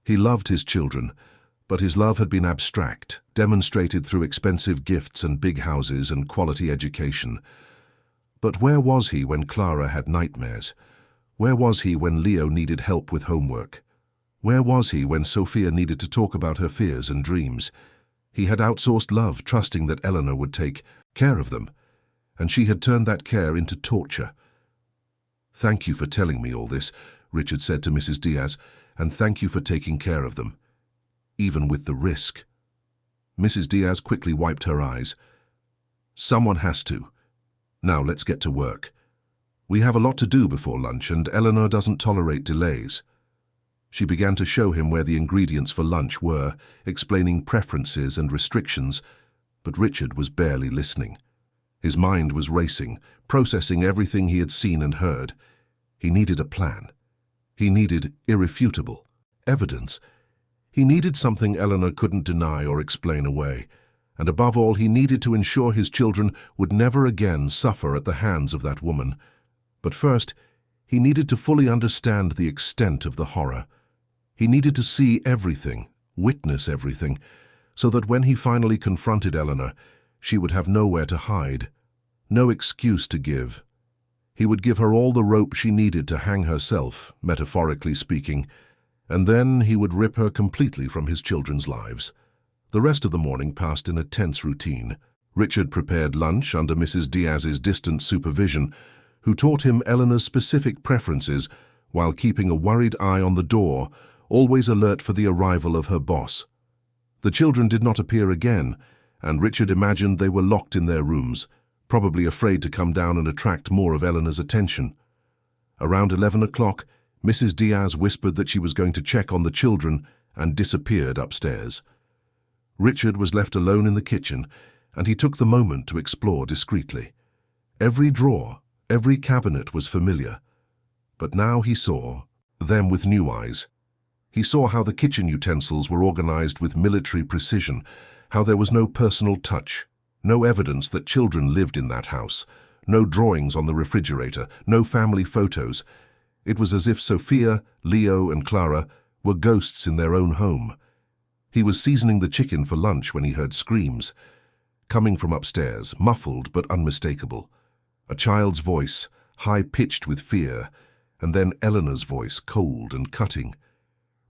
He loved his children, but his love had been abstract, demonstrated through expensive gifts and big houses and quality education. But where was he when Clara had nightmares? Where was he when Leo needed help with homework? Where was he when Sophia needed to talk about her fears and dreams? He had outsourced love, trusting that Eleanor would take care of them, and she had turned that care into torture. "Thank you for telling me all this," Richard said to Mrs. Diaz, "and thank you for taking care of them, even with the risk." Mrs. Diaz quickly wiped her eyes. "Someone has to. Now let's get to work. We have a lot to do before lunch, and Eleanor doesn't tolerate delays." She began to show him where the ingredients for lunch were, explaining preferences and restrictions, but Richard was barely listening. His mind was racing, processing everything he had seen and heard. He needed a plan. He needed irrefutable evidence. He needed something Eleanor couldn't deny or explain away. And above all, he needed to ensure his children would never again suffer at the hands of that woman. But first, he needed to fully understand the extent of the horror. He needed to see everything, witness everything, so that when he finally confronted Eleanor, she would have nowhere to hide, no excuse to give. He would give her all the rope she needed to hang herself, metaphorically speaking, and then he would rip her completely from his children's lives. The rest of the morning passed in a tense routine. Richard prepared lunch under Mrs. Diaz's distant supervision, who taught him Eleanor's specific preferences while keeping a worried eye on the door, always alert for the arrival of her boss. The children did not appear again, and Richard imagined they were locked in their rooms, probably afraid to come down and attract more of Eleanor's attention. Around 11 o'clock, Mrs. Diaz whispered that she was going to check on the children and disappeared upstairs. Richard was left alone in the kitchen, and he took the moment to explore discreetly. Every drawer, every cabinet was familiar, but now he saw them with new eyes. He saw how the kitchen utensils were organized with military precision, how there was no personal touch, no evidence that children lived in that house, no drawings on the refrigerator, no family photos. It was as if Sophia, Leo, and Clara were ghosts in their own home. He was seasoning the chicken for lunch when he heard screams, coming from upstairs, muffled but unmistakable. A child's voice, high-pitched with fear, and then Eleanor's voice, cold and cutting.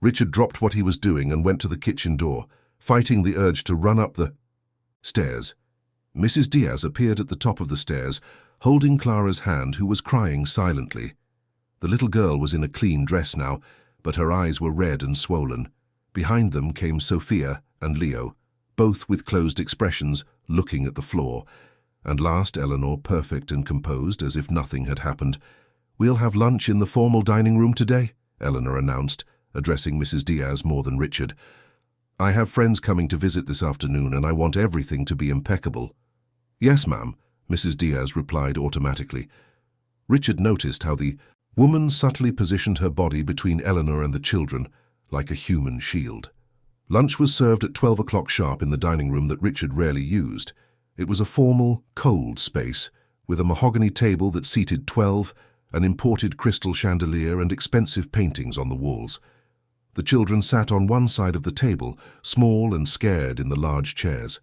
Richard dropped what he was doing and went to the kitchen door, fighting the urge to run up the stairs. Mrs. Diaz appeared at the top of the stairs, holding Clara's hand, who was crying silently. The little girl was in a clean dress now, but her eyes were red and swollen. Behind them came Sophia and Leo, both with closed expressions, looking at the floor. And last, Eleanor, perfect and composed, as if nothing had happened. "We'll have lunch in the formal dining room today," Eleanor announced, addressing Mrs. Diaz more than Richard. "I have friends coming to visit this afternoon, and I want everything to be impeccable." "Yes, ma'am," Mrs. Diaz replied automatically. Richard noticed how the woman subtly positioned her body between Eleanor and the children, like a human shield. Lunch was served at 12 o'clock sharp in the dining room that Richard rarely used. It was a formal, cold space, with a mahogany table that seated 12, an imported crystal chandelier, and expensive paintings on the walls. The children sat on one side of the table, small and scared in the large chairs.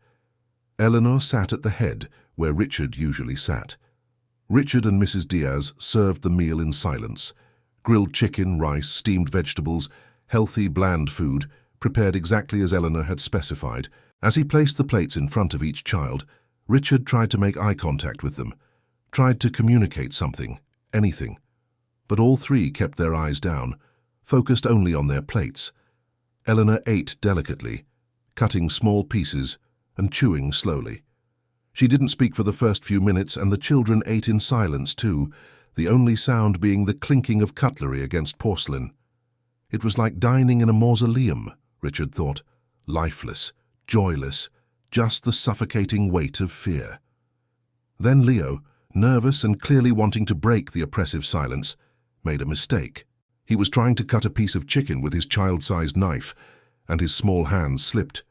Eleanor sat at the head, where Richard usually sat. Richard and Mrs. Diaz served the meal in silence. Grilled chicken, rice, steamed vegetables, healthy, bland food, prepared exactly as Eleanor had specified. As he placed the plates in front of each child, Richard tried to make eye contact with them, tried to communicate something, anything. But all three kept their eyes down, focused only on their plates. Eleanor ate delicately, cutting small pieces and chewing slowly. She didn't speak for the first few minutes, and the children ate in silence too, the only sound being the clinking of cutlery against porcelain. It was like dining in a mausoleum, Richard thought, lifeless, joyless, just the suffocating weight of fear. Then Leo, nervous and clearly wanting to break the oppressive silence, made a mistake. He was trying to cut a piece of chicken with his child-sized knife, and his small hands slipped.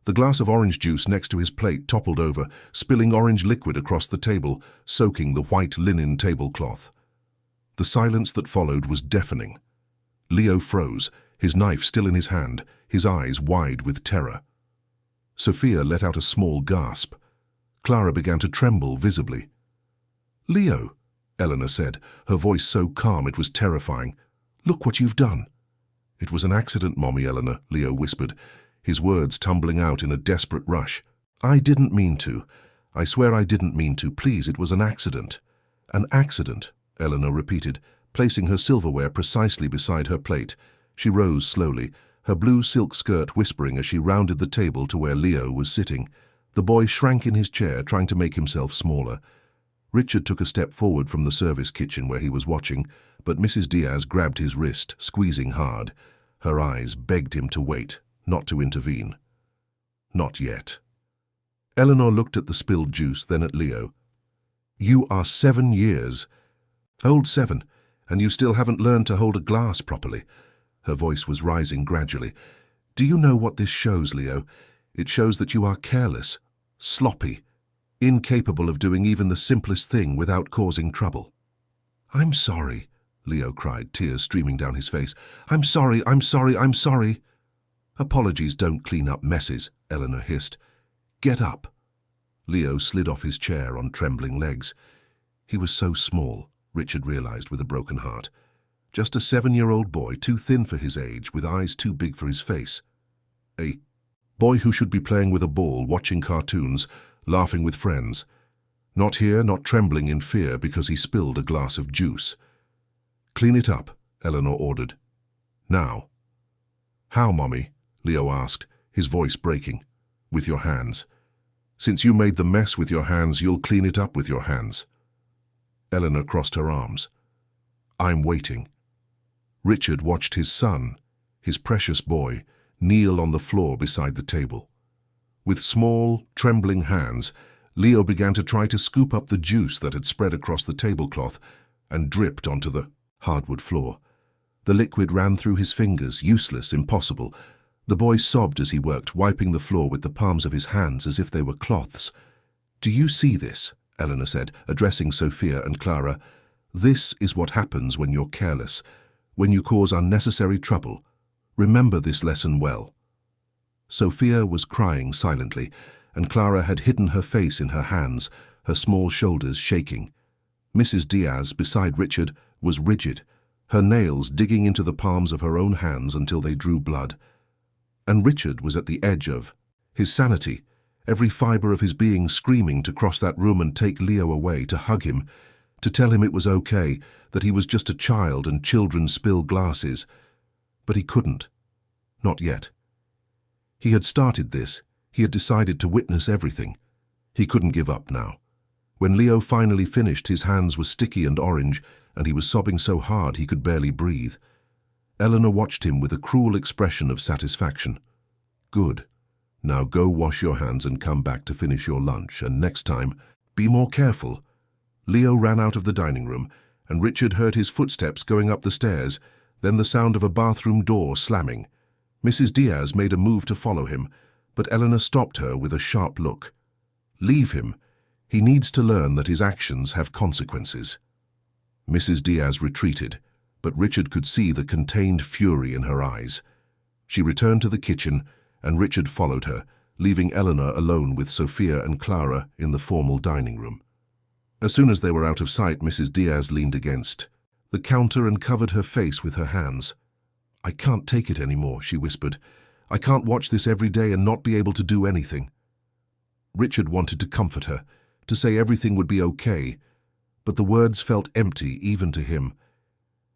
The glass of orange juice next to his plate toppled over, spilling orange liquid across the table, soaking the white linen tablecloth. The silence that followed was deafening. Leo froze, his knife still in his hand, his eyes wide with terror. Sophia let out a small gasp. Clara began to tremble visibly. "Leo," Eleanor said, her voice so calm it was terrifying. "Look what you've done." "It was an accident, Mommy Eleanor," Leo whispered, his words tumbling out in a desperate rush. "I didn't mean to. I swear I didn't mean to. Please, it was an accident." "An accident," Eleanor repeated, placing her silverware precisely beside her plate. She rose slowly, her blue silk skirt whispering as she rounded the table to where Leo was sitting. The boy shrank in his chair, trying to make himself smaller. Richard took a step forward from the service kitchen where he was watching, but Mrs. Diaz grabbed his wrist, squeezing hard. Her eyes begged him to wait, not to intervene. Not yet. Eleanor looked at the spilled juice, then at Leo. "You are 7 years. Old 7, and you still haven't learned to hold a glass properly." Her voice was rising gradually. "Do you know what this shows, Leo? It shows that you are careless, sloppy, incapable of doing even the simplest thing without causing trouble." "I'm sorry," Leo cried, tears streaming down his face. I'm sorry. I'm sorry." "Apologies don't clean up messes," Eleanor hissed. "Get up." Leo slid off his chair on trembling legs. He was so small, Richard realized with a broken heart. Just a 7-year-old boy, too thin for his age, with eyes too big for his face. A boy who should be playing with a ball, watching cartoons, laughing with friends. Not here, not trembling in fear because he spilled a glass of juice. "Clean it up," Eleanor ordered. "Now." "How, Mommy?" Leo asked, his voice breaking. "With your hands. Since you made the mess with your hands, you'll clean it up with your hands." Eleanor crossed her arms. "I'm waiting." Richard watched his son, his precious boy, kneel on the floor beside the table. With small, trembling hands, Leo began to try to scoop up the juice that had spread across the tablecloth and dripped onto the hardwood floor. The liquid ran through his fingers, useless, impossible. The boy sobbed as he worked, wiping the floor with the palms of his hands as if they were cloths. "Do you see this?" Eleanor said, addressing Sophia and Clara. "This is what happens when you're careless, when you cause unnecessary trouble. Remember this lesson well." Sophia was crying silently, and Clara had hidden her face in her hands, her small shoulders shaking. Mrs. Diaz, beside Richard, was rigid, her nails digging into the palms of her own hands until they drew blood. And Richard was at the edge of his sanity, every fiber of his being screaming to cross that room and take Leo away, to hug him, to tell him it was okay, that he was just a child and children spill glasses. But he couldn't. Not yet. He had started this. He had decided to witness everything. He couldn't give up now. When Leo finally finished, his hands were sticky and orange, and he was sobbing so hard he could barely breathe. Eleanor watched him with a cruel expression of satisfaction. "Good. Now go wash your hands and come back to finish your lunch, and next time, be more careful." Leo ran out of the dining room, and Richard heard his footsteps going up the stairs, then the sound of a bathroom door slamming. Mrs. Diaz made a move to follow him, but Eleanor stopped her with a sharp look. "Leave him. He needs to learn that his actions have consequences." Mrs. Diaz retreated, but Richard could see the contained fury in her eyes. She returned to the kitchen, and Richard followed her, leaving Eleanor alone with Sophia and Clara in the formal dining room. As soon as they were out of sight, Mrs. Diaz leaned against the counter and covered her face with her hands. "I can't take it anymore," she whispered. "I can't watch this every day and not be able to do anything." Richard wanted to comfort her, to say everything would be okay, but the words felt empty even to him.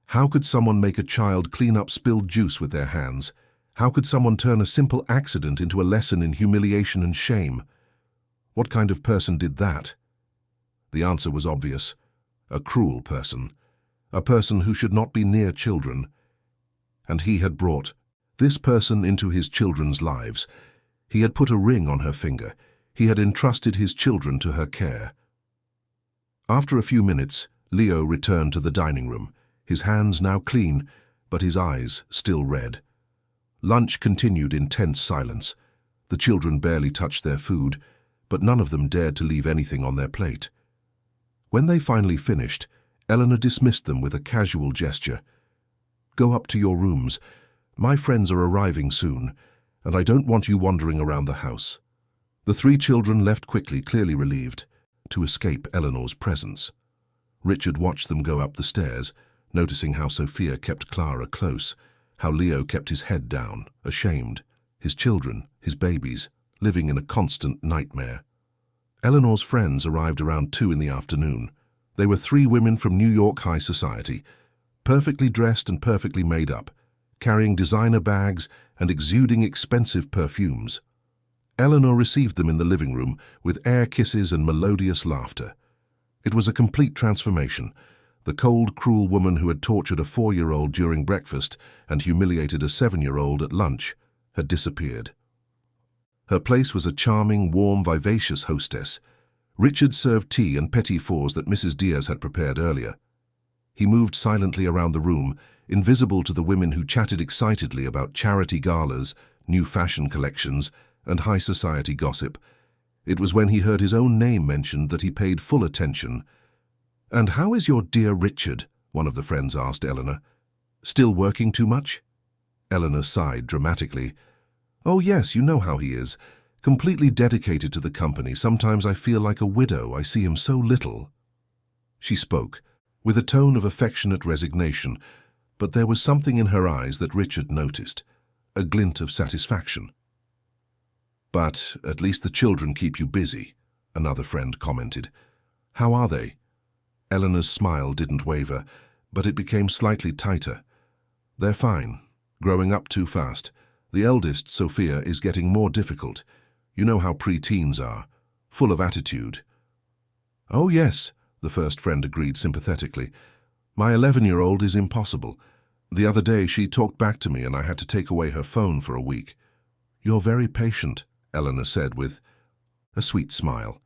How could someone make a child clean up spilled juice with their hands? How could someone turn a simple accident into a lesson in humiliation and shame? What kind of person did that? The answer was obvious. A cruel person. A person who should not be near children. And he had brought this person into his children's lives. He had put a ring on her finger. He had entrusted his children to her care. After a few minutes, Leo returned to the dining room, his hands now clean, but his eyes still red. Lunch continued in tense silence. The children barely touched their food, but none of them dared to leave anything on their plate. When they finally finished, Eleanor dismissed them with a casual gesture. "Go up to your rooms. My friends are arriving soon, and I don't want you wandering around the house." The 3 children left quickly, clearly relieved, to escape Eleanor's presence. Richard watched them go up the stairs, noticing how Sophia kept Clara close, how Leo kept his head down, ashamed, his children, his babies, living in a constant nightmare. Eleanor's friends arrived around 2 in the afternoon. They were 3 women from New York high society, perfectly dressed and perfectly made up, carrying designer bags and exuding expensive perfumes. Eleanor received them in the living room with air kisses and melodious laughter. It was a complete transformation. The cold, cruel woman who had tortured a 4-year-old during breakfast and humiliated a 7-year-old at lunch had disappeared. Her place was a charming, warm, vivacious hostess. Richard served tea and petit fours that Mrs. Diaz had prepared earlier. He moved silently around the room, invisible to the women who chatted excitedly about charity galas, new fashion collections, and high society gossip. It was when he heard his own name mentioned that he paid full attention. "And how is your dear Richard?" one of the friends asked Eleanor. "Still working too much?" Eleanor sighed dramatically. "Oh yes, you know how he is. Completely dedicated to the company. Sometimes I feel like a widow. I see him so little." She spoke, with a tone of affectionate resignation, but there was something in her eyes that Richard noticed, a glint of satisfaction. "But at least the children keep you busy," another friend commented. "How are they?" Eleanor's smile didn't waver, but it became slightly tighter. "They're fine. Growing up too fast. The eldest, Sophia, is getting more difficult. You know how pre-teens are, full of attitude." "Oh yes," the first friend agreed sympathetically. "My 11-year-old is impossible. The other day she talked back to me and I had to take away her phone for a week." "You're very patient," Eleanor said with a sweet smile.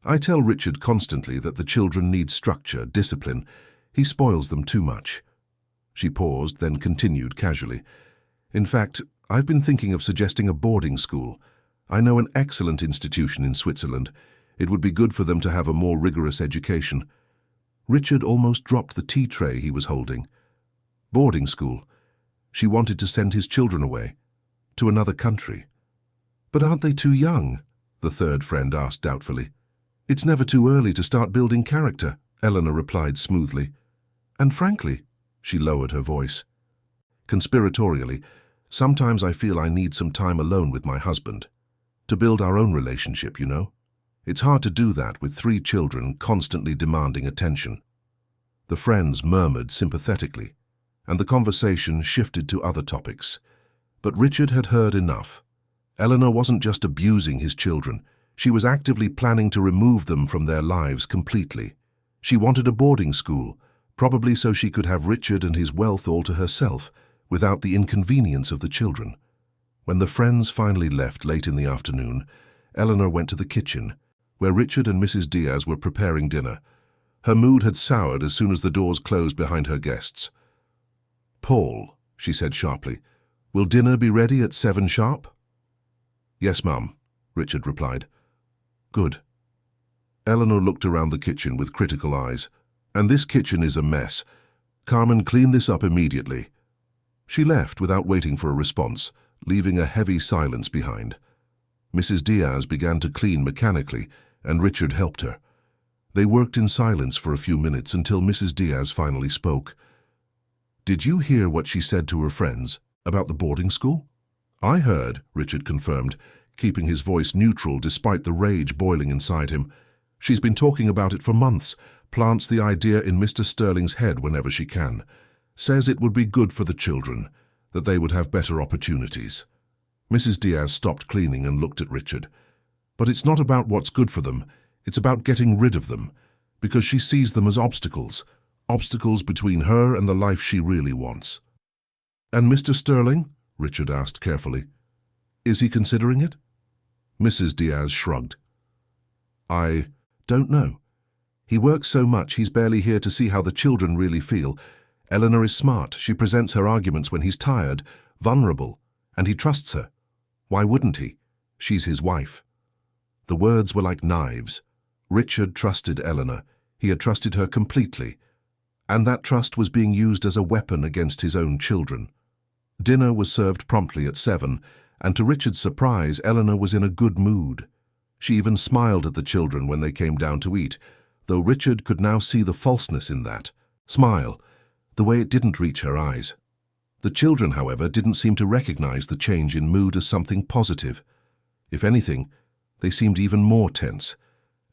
"I tell Richard constantly that the children need structure, discipline. He spoils them too much." She paused, then continued casually. "In fact, I've been thinking of suggesting a boarding school. I know an excellent institution in Switzerland. It would be good for them to have a more rigorous education." Richard almost dropped the tea tray he was holding. Boarding school. She wanted to send his children away, to another country. "But aren't they too young?" the third friend asked doubtfully. "It's never too early to start building character," Eleanor replied smoothly. "And frankly," she lowered her voice, conspiratorially, "sometimes I feel I need some time alone with my husband. To build our own relationship, you know. It's hard to do that with 3 children constantly demanding attention." The friends murmured sympathetically, and the conversation shifted to other topics. But Richard had heard enough. Eleanor wasn't just abusing his children. She was actively planning to remove them from their lives completely. She wanted a boarding school, probably so she could have Richard and his wealth all to herself, without the inconvenience of the children. When the friends finally left late in the afternoon, Eleanor went to the kitchen, where Richard and Mrs. Diaz were preparing dinner. Her mood had soured as soon as the doors closed behind her guests. "Paul," she said sharply, "will dinner be ready at 7 sharp?" "Yes, Mum," Richard replied. "Good." Eleanor looked around the kitchen with critical eyes. "And this kitchen is a mess. Carmen, clean this up immediately." She left without waiting for a response, leaving a heavy silence behind. Mrs. Diaz began to clean mechanically, and Richard helped her. They worked in silence for a few minutes until Mrs. Diaz finally spoke. "Did you hear what she said to her friends about the boarding school?" "I heard," Richard confirmed, keeping his voice neutral despite the rage boiling inside him. "She's been talking about it for months, plants the idea in Mr. Sterling's head whenever she can. Says it would be good for the children, that they would have better opportunities." Mrs. Diaz stopped cleaning and looked at Richard. "But it's not about what's good for them, it's about getting rid of them, because she sees them as obstacles between her and the life she really wants." "And Mr. Sterling?" Richard asked carefully. "Is he considering it?" Mrs. Diaz shrugged. "I don't know. He works so much he's barely here to see how the children really feel. Eleanor is smart. She presents her arguments when he's tired, vulnerable, and he trusts her. Why wouldn't he? She's his wife." The words were like knives. Richard trusted Eleanor. He had trusted her completely, and that trust was being used as a weapon against his own children. Dinner was served promptly at 7, and to Richard's surprise, Eleanor was in a good mood. She even smiled at the children when they came down to eat, though Richard could now see the falseness in that smile, the way it didn't reach her eyes. The children, however, didn't seem to recognize the change in mood as something positive. If anything, they seemed even more tense,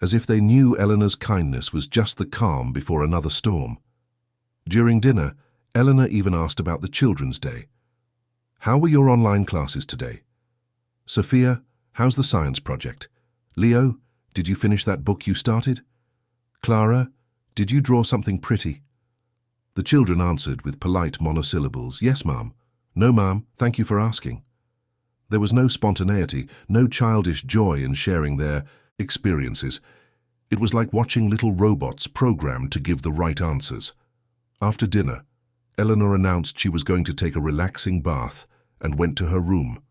as if they knew Eleanor's kindness was just the calm before another storm. During dinner, Eleanor even asked about the Children's Day. "How were your online classes today? Sophia, how's the science project? Leo, did you finish that book you started? Clara, did you draw something pretty?" The children answered with polite monosyllables, "Yes, ma'am." "No, ma'am, thank you for asking." There was no spontaneity, no childish joy in sharing their experiences. It was like watching little robots programmed to give the right answers. After dinner, Eleanor announced she was going to take a relaxing bath and went to her room.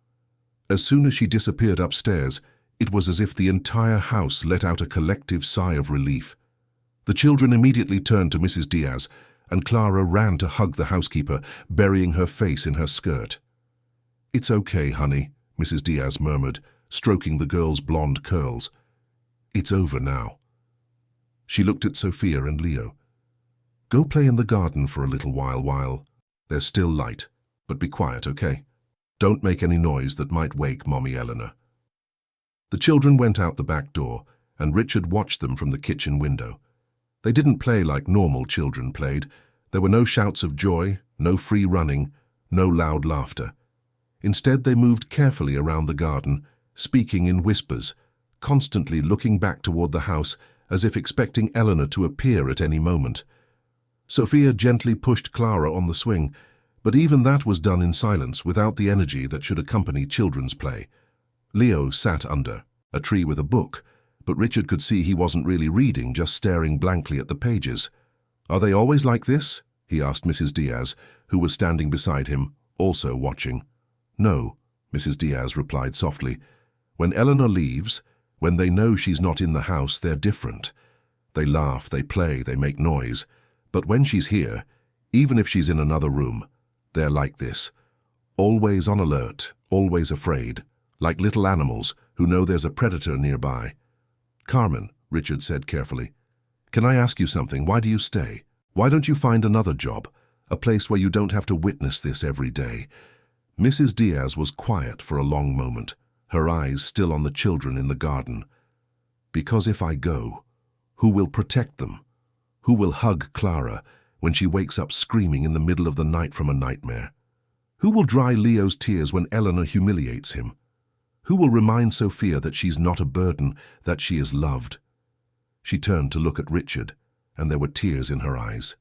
As soon as she disappeared upstairs, it was as if the entire house let out a collective sigh of relief. The children immediately turned to Mrs. Diaz, and Clara ran to hug the housekeeper, burying her face in her skirt. "It's okay, honey," Mrs. Diaz murmured, stroking the girl's blonde curls. "It's over now." She looked at Sophia and Leo. "Go play in the garden for a little while there's still light, but be quiet, okay? Don't make any noise that might wake Mommy Eleanor." The children went out the back door, and Richard watched them from the kitchen window. They didn't play like normal children played. There were no shouts of joy, no free running, no loud laughter. Instead, they moved carefully around the garden, speaking in whispers, constantly looking back toward the house as if expecting Eleanor to appear at any moment. Sophia gently pushed Clara on the swing, but even that was done in silence, without the energy that should accompany children's play. Leo sat under a tree with a book, but Richard could see he wasn't really reading, just staring blankly at the pages. "Are they always like this?" he asked Mrs. Diaz, who was standing beside him, also watching. "No," Mrs. Diaz replied softly. "When Eleanor leaves, when they know she's not in the house, they're different. They laugh, they play, they make noise. But when she's here, even if she's in another room, they're like this. Always on alert, always afraid, like little animals who know there's a predator nearby." "Carmen," Richard said carefully, "can I ask you something? Why do you stay? Why don't you find another job, a place where you don't have to witness this every day?" Mrs. Diaz was quiet for a long moment, her eyes still on the children in the garden. "Because if I go, who will protect them? Who will hug Clara when she wakes up screaming in the middle of the night from a nightmare? Who will dry Leo's tears when Eleanor humiliates him? Who will remind Sophia that she's not a burden, that she is loved?" She turned to look at Richard, and there were tears in her eyes.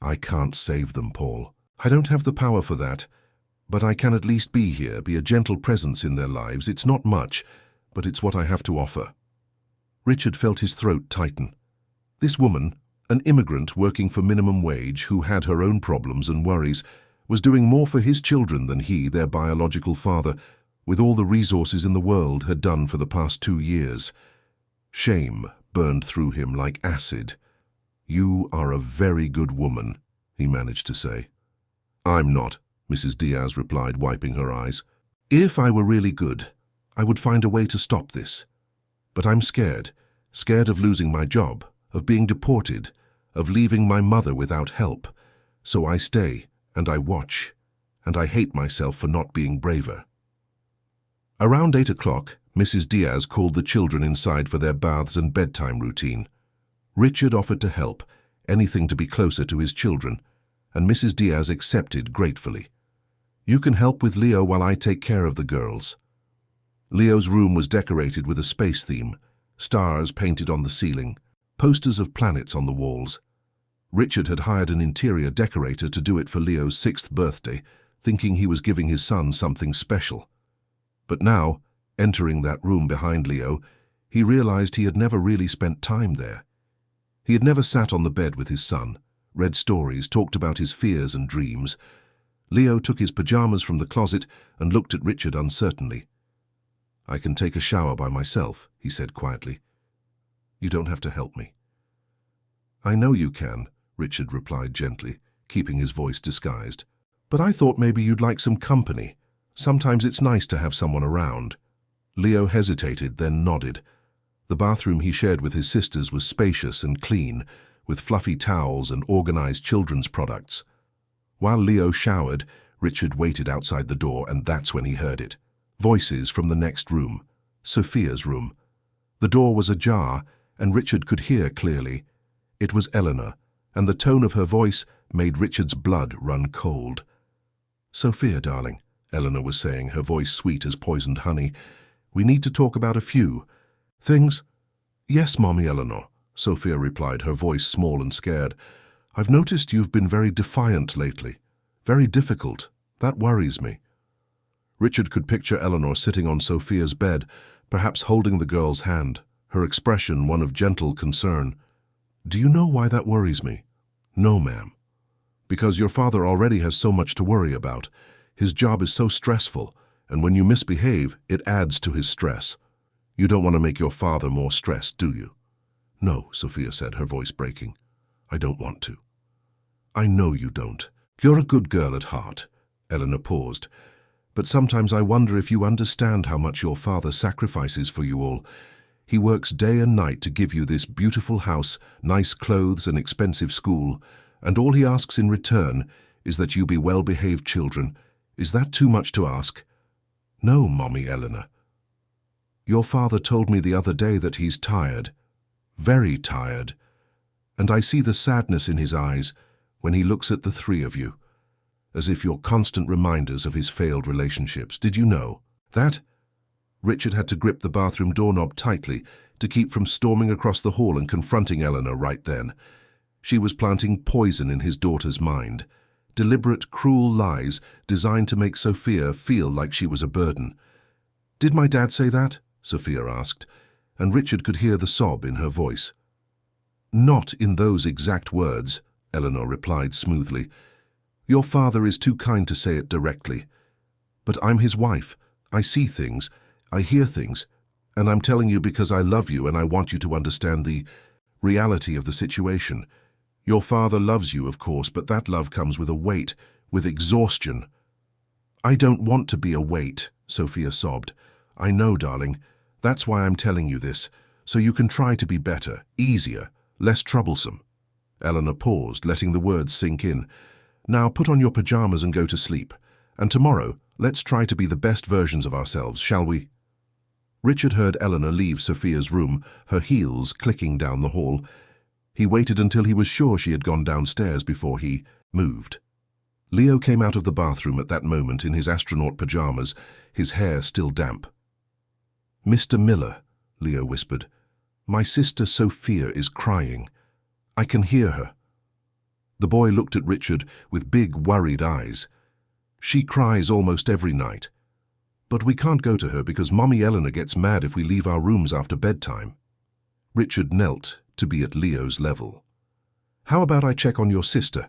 "I can't save them, Paul. I don't have the power for that. But I can at least be here, be a gentle presence in their lives. It's not much, but it's what I have to offer." Richard felt his throat tighten. This woman, an immigrant working for minimum wage who had her own problems and worries, was doing more for his children than he, their biological father, with all the resources in the world, had done for the past 2 years. Shame burned through him like acid. "You are a very good woman," he managed to say. "I'm not," Mrs. Diaz replied, wiping her eyes. "If I were really good, I would find a way to stop this. But I'm scared of losing my job, of being deported, of leaving my mother without help. So I stay, and I watch, and I hate myself for not being braver." Around 8 o'clock, Mrs. Diaz called the children inside for their baths and bedtime routine. Richard offered to help, anything to be closer to his children, and Mrs. Diaz accepted gratefully. "You can help with Leo while I take care of the girls." Leo's room was decorated with a space theme, stars painted on the ceiling, posters of planets on the walls. Richard had hired an interior decorator to do it for Leo's 6th birthday, thinking he was giving his son something special. But now, entering that room behind Leo, he realized he had never really spent time there. He had never sat on the bed with his son, read stories, talked about his fears and dreams. Leo took his pajamas from the closet and looked at Richard uncertainly. "I can take a shower by myself," he said quietly. "You don't have to help me." "I know you can," Richard replied gently, keeping his voice disguised. "But I thought maybe you'd like some company. Sometimes it's nice to have someone around." Leo hesitated, then nodded. The bathroom he shared with his sisters was spacious and clean, with fluffy towels and organized children's products. While Leo showered, Richard waited outside the door, and that's when he heard it. Voices from the next room, Sophia's room. The door was ajar, and Richard could hear clearly. It was Eleanor, and the tone of her voice made Richard's blood run cold. "Sophia, darling," Eleanor was saying, her voice sweet as poisoned honey, "we need to talk about a few things." "Yes, Mommy Eleanor," Sophia replied, her voice small and scared. "I've noticed you've been very defiant lately. Very difficult. That worries me." Richard could picture Eleanor sitting on Sophia's bed, perhaps holding the girl's hand, her expression one of gentle concern. "Do you know why that worries me?" "No, ma'am." "Because your father already has so much to worry about. His job is so stressful, and when you misbehave, it adds to his stress. You don't want to make your father more stressed, do you?" "No," Sophia said, her voice breaking. "I don't want to." "I know you don't. You're a good girl at heart." Eleanor paused. "But sometimes I wonder if you understand how much your father sacrifices for you all. He works day and night to give you this beautiful house, nice clothes, and expensive school, and all he asks in return is that you be well-behaved children. Is that too much to ask?" "No, Mommy Eleanor." "Your father told me the other day that he's tired, very tired, and I see the sadness in his eyes when he looks at the three of you, as if you're constant reminders of his failed relationships. Did you know that?" Richard had to grip the bathroom doorknob tightly to keep from storming across the hall and confronting Eleanor right then. She was planting poison in his daughter's mind, deliberate, cruel lies designed to make Sophia feel like she was a burden. "Did my dad say that?" Sophia asked, and Richard could hear the sob in her voice. "Not in those exact words," Eleanor replied smoothly. "Your father is too kind to say it directly. But I'm his wife. I see things, I hear things, and I'm telling you because I love you and I want you to understand the reality of the situation. Your father loves you, of course, but that love comes with a weight, with exhaustion." "I don't want to be a weight," Sophia sobbed. "I know, darling. That's why I'm telling you this, so you can try to be better, easier, less troublesome." Eleanor paused, letting the words sink in. "Now put on your pajamas and go to sleep. And tomorrow, let's try to be the best versions of ourselves, shall we?" Richard heard Eleanor leave Sophia's room, her heels clicking down the hall. He waited until he was sure she had gone downstairs before he moved. Leo came out of the bathroom at that moment in his astronaut pajamas, his hair still damp. "Mr. Miller," Leo whispered, "my sister Sophia is crying. I can hear her." The boy looked at Richard with big, worried eyes. "She cries almost every night. But we can't go to her because Mommy Eleanor gets mad if we leave our rooms after bedtime." Richard knelt to be at Leo's level. "How about I check on your sister?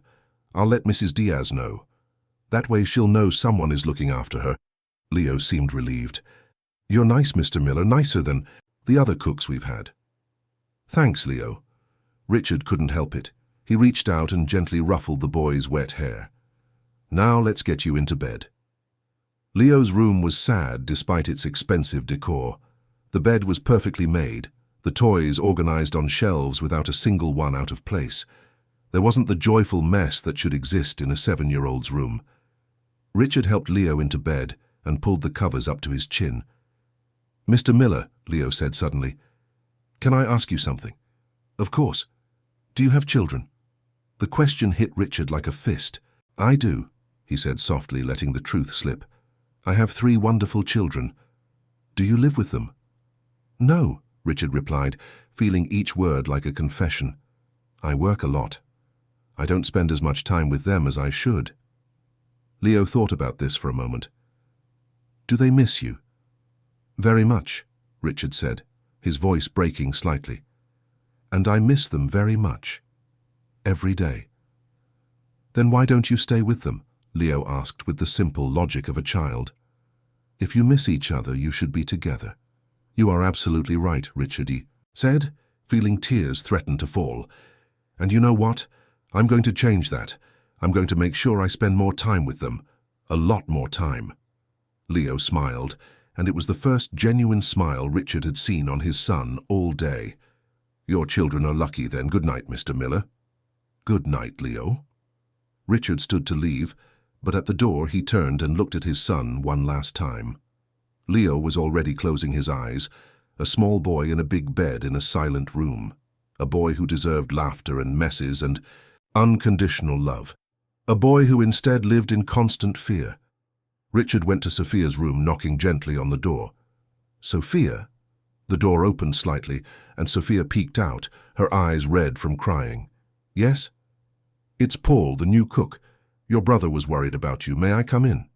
I'll let Mrs. Diaz know. That way she'll know someone is looking after her." Leo seemed relieved. "You're nice, Mr. Miller, nicer than the other cooks we've had." "Thanks, Leo." Richard couldn't help it. He reached out and gently ruffled the boy's wet hair. "Now let's get you into bed." Leo's room was sad despite its expensive decor. The bed was perfectly made, the toys organized on shelves without a single one out of place. There wasn't the joyful mess that should exist in a 7-year-old's room. Richard helped Leo into bed and pulled the covers up to his chin. "Mr. Miller," Leo said suddenly, "can I ask you something?" "Of course. Do you have children?" The question hit Richard like a fist. "I do," he said softly, letting the truth slip. "I have 3 wonderful children. Do you live with them?" "No," Richard replied, feeling each word like a confession. "I work a lot. I don't spend as much time with them as I should." Leo thought about this for a moment. "Do they miss you?" "Very much," Richard said, his voice breaking slightly. "And I miss them very much. Every day." "Then why don't you stay with them?" Leo asked with the simple logic of a child. "If you miss each other, you should be together." "You are absolutely right," Richard said, feeling tears threaten to fall. "And you know what? I'm going to change that. I'm going to make sure I spend more time with them. A lot more time." Leo smiled, and it was the first genuine smile Richard had seen on his son all day. "Your children are lucky then. Good night, Mr. Miller." "Good night, Leo." Richard stood to leave, but at the door he turned and looked at his son one last time. Leo was already closing his eyes, a small boy in a big bed in a silent room, a boy who deserved laughter and messes and unconditional love, a boy who instead lived in constant fear. Richard went to Sophia's room, knocking gently on the door. "Sophia?" The door opened slightly, and Sophia peeked out, her eyes red from crying. "Yes?" "It's Paul, the new cook. Your brother was worried about you. May I come in?"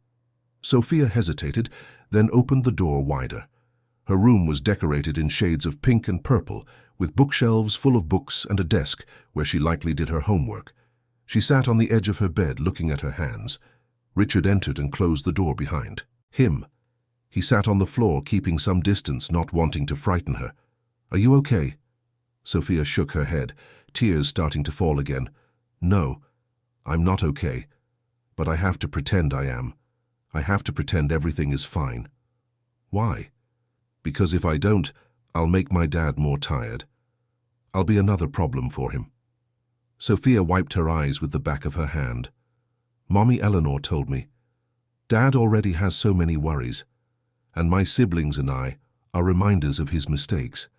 Sophia hesitated, then opened the door wider. Her room was decorated in shades of pink and purple, with bookshelves full of books and a desk where she likely did her homework. She sat on the edge of her bed, looking at her hands. Richard entered and closed the door behind him. He sat on the floor, keeping some distance, not wanting to frighten her. "Are you okay?" Sophia shook her head, tears starting to fall again. "No, I'm not okay. But I have to pretend I am. I have to pretend everything is fine." "Why?" "Because if I don't, I'll make my dad more tired. I'll be another problem for him." Sophia wiped her eyes with the back of her hand. "Mommy Eleanor told me. Dad already has so many worries, and my siblings and I are reminders of his mistakes,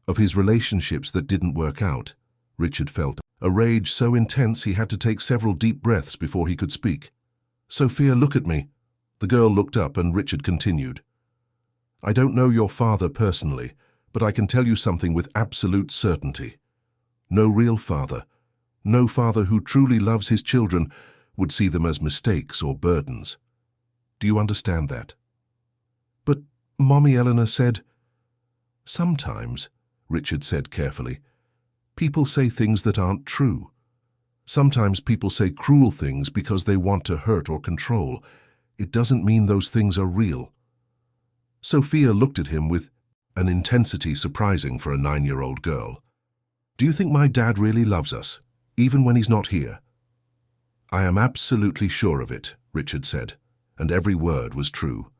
of his relationships that didn't work out." Richard felt a rage so intense he had to take several deep breaths before he could speak. "Sophia, look at me." The girl looked up and Richard continued. "I don't know your father personally, but I can tell you something with absolute certainty. No real father, no father who truly loves his children, would see them as mistakes or burdens. Do you understand that?" "But Mommy Eleanor said—" "Sometimes," Richard said carefully, "people say things that aren't true. Sometimes people say cruel things because they want to hurt or control. It doesn't mean those things are real." Sophia looked at him with an intensity surprising for a 9-year-old girl. "Do you think my dad really loves us, even when he's not here?" "I am absolutely sure of it," Richard said, and every word was true.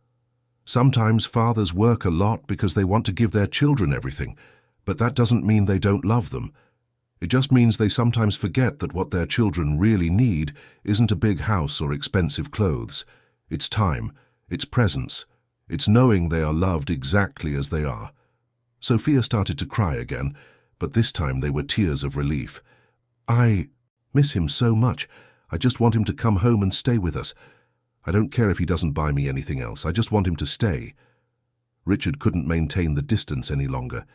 "Sometimes fathers work a lot because they want to give their children everything, but that doesn't mean they don't love them. It just means they sometimes forget that what their children really need isn't a big house or expensive clothes. It's time, it's presence, it's knowing they are loved exactly as they are." Sophia started to cry again, but this time they were tears of relief. "I miss him so much. I just want him to come home and stay with us. I don't care if he doesn't buy me anything else. I just want him to stay." Richard couldn't maintain the distance any longer.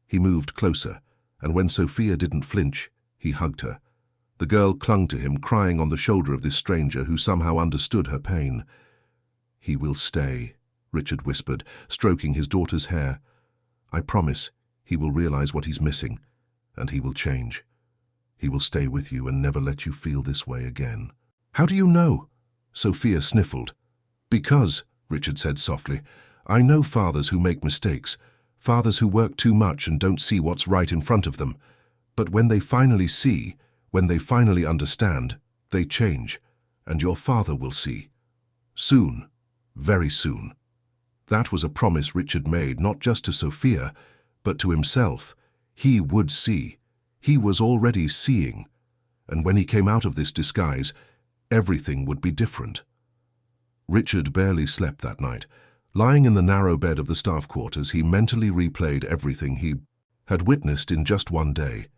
He moved closer, and when Sophia didn't flinch, he hugged her. The girl clung to him, crying on the shoulder of this stranger who somehow understood her pain. "He will stay," Richard whispered, stroking his daughter's hair. "I promise he will realize what he's missing, and he will change. He will stay with you and never let you feel this way again." "How do you know?" Sophia sniffled. "Because," Richard said softly, "I know fathers who make mistakes, fathers who work too much and don't see what's right in front of them. But when they finally see, when they finally understand, they change, and your father will see. Soon, very soon." That was a promise Richard made not just to Sophia, but to himself. He would see. He was already seeing. And when he came out of this disguise, everything would be different. Richard barely slept that night. Lying in the narrow bed of the staff quarters, he mentally replayed everything he had witnessed in just one day.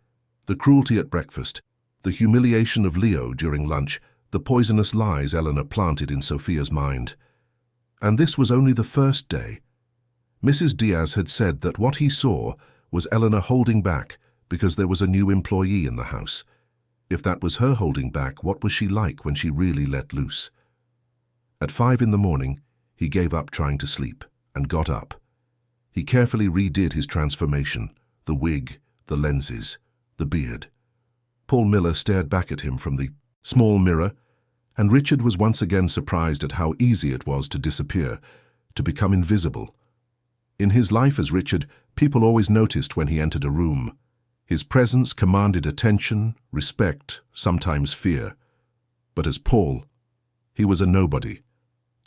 The cruelty at breakfast, the humiliation of Leo during lunch, the poisonous lies Eleanor planted in Sophia's mind. And this was only the first day. Mrs. Diaz had said that what he saw was Eleanor holding back because there was a new employee in the house. If that was her holding back, what was she like when she really let loose? At 5 in the morning, he gave up trying to sleep and got up. He carefully redid his transformation, the wig, the lenses, the beard. Paul Miller stared back at him from the small mirror, and Richard was once again surprised at how easy it was to disappear, to become invisible. In his life as Richard, people always noticed when he entered a room. His presence commanded attention, respect, sometimes fear. But as Paul, he was a nobody,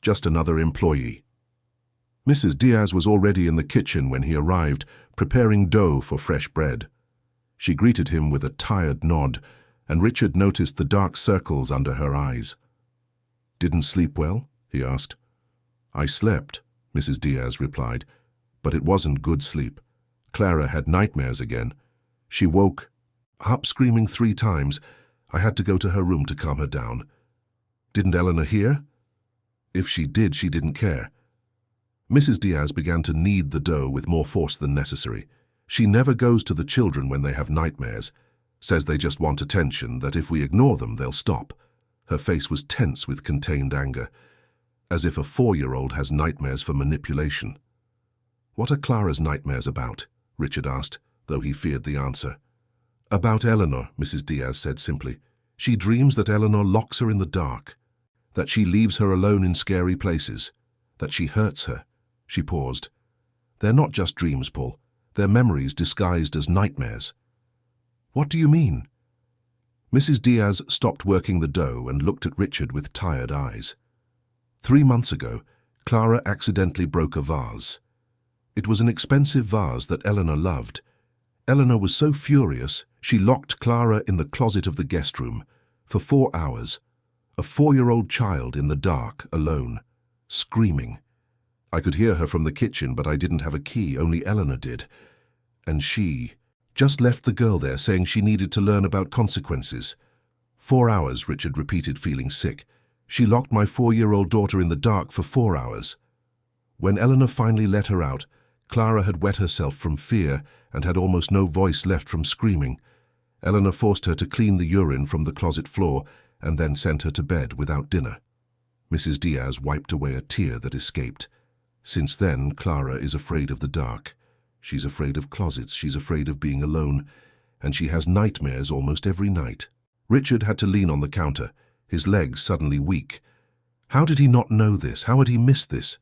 just another employee. Mrs. Diaz was already in the kitchen when he arrived, preparing dough for fresh bread. She greeted him with a tired nod, and Richard noticed the dark circles under her eyes. "Didn't sleep well?" he asked. "I slept," Mrs. Diaz replied, "but it wasn't good sleep. Clara had nightmares again. She woke up screaming 3 times. I had to go to her room to calm her down." "Didn't Eleanor hear?" "If she did, she didn't care." Mrs. Diaz began to knead the dough with more force than necessary. She never goes to the children when they have nightmares, says they just want attention, that if we ignore them, they'll stop. Her face was tense with contained anger, as if a 4-year-old has nightmares for manipulation. "What are Clara's nightmares about?" Richard asked, though he feared the answer. "About Eleanor," Mrs. Diaz said simply. "She dreams that Eleanor locks her in the dark, that she leaves her alone in scary places, that she hurts her." She paused. "They're not just dreams, Paul. They're memories disguised as nightmares." "What do you mean?" Mrs. Diaz stopped working the dough and looked at Richard with tired eyes. 3 months ago, Clara accidentally broke a vase. It was an expensive vase that Eleanor loved. Eleanor was so furious, she locked Clara in the closet of the guest room for 4 hours, a 4-year-old child in the dark, alone, screaming. I could hear her from the kitchen, but I didn't have a key, only Eleanor did. And she just left the girl there, saying she needed to learn about consequences. 4 hours, Richard repeated, feeling sick. She locked my 4-year-old daughter in the dark for 4 hours. When Eleanor finally let her out, Clara had wet herself from fear and had almost no voice left from screaming. Eleanor forced her to clean the urine from the closet floor and then sent her to bed without dinner. Mrs. Diaz wiped away a tear that escaped. Since then, Clara is afraid of the dark. She's afraid of closets, she's afraid of being alone, and she has nightmares almost every night. Richard had to lean on the counter, his legs suddenly weak. How did he not know this? How had he missed this?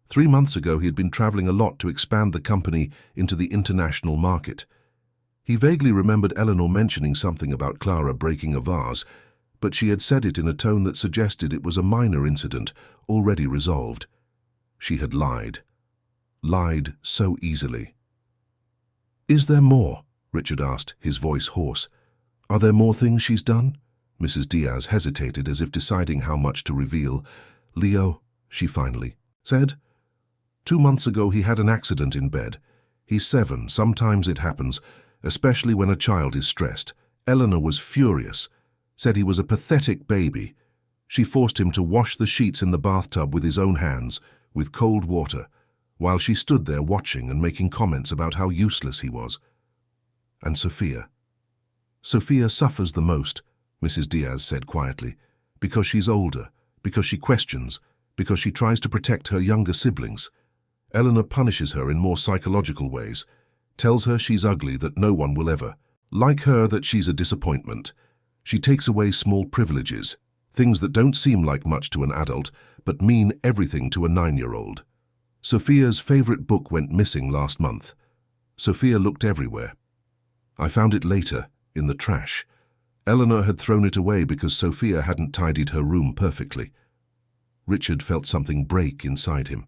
3 months ago he had been traveling a lot to expand the company into the international market. He vaguely remembered Eleanor mentioning something about Clara breaking a vase, but she had said it in a tone that suggested it was a minor incident, already resolved. She had lied. Lied so easily. "Is there more?" Richard asked, his voice hoarse. "Are there more things she's done?" Mrs. Diaz hesitated, as if deciding how much to reveal. "Leo," she finally said. 2 months ago he had an accident in bed. He's 7, sometimes it happens, especially when a child is stressed. Eleanor was furious, said he was a pathetic baby. She forced him to wash the sheets in the bathtub with his own hands, with cold water, while she stood there watching and making comments about how useless he was. And Sophia. "Sophia suffers the most," Mrs. Diaz said quietly, "because she's older, because she questions, because she tries to protect her younger siblings. Eleanor punishes her in more psychological ways, tells her she's ugly, that no one will ever like her, that she's a disappointment. She takes away small privileges, things that don't seem like much to an adult, but mean everything to a 9-year-old. Sophia's favorite book went missing last month. Sophia looked everywhere. I found it later, in the trash. Eleanor had thrown it away because Sophia hadn't tidied her room perfectly." Richard felt something break inside him.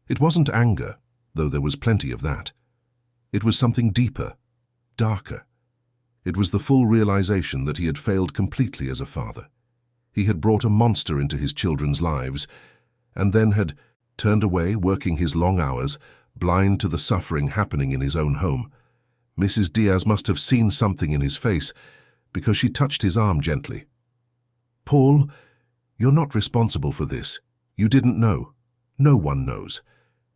It wasn't anger, though there was plenty of that. It was something deeper, darker. It was the full realization that he had failed completely as a father. He had brought a monster into his children's lives, and then had turned away, working his long hours, blind to the suffering happening in his own home. Mrs. Diaz must have seen something in his face, because she touched his arm gently. "Paul, you're not responsible for this. You didn't know. No one knows,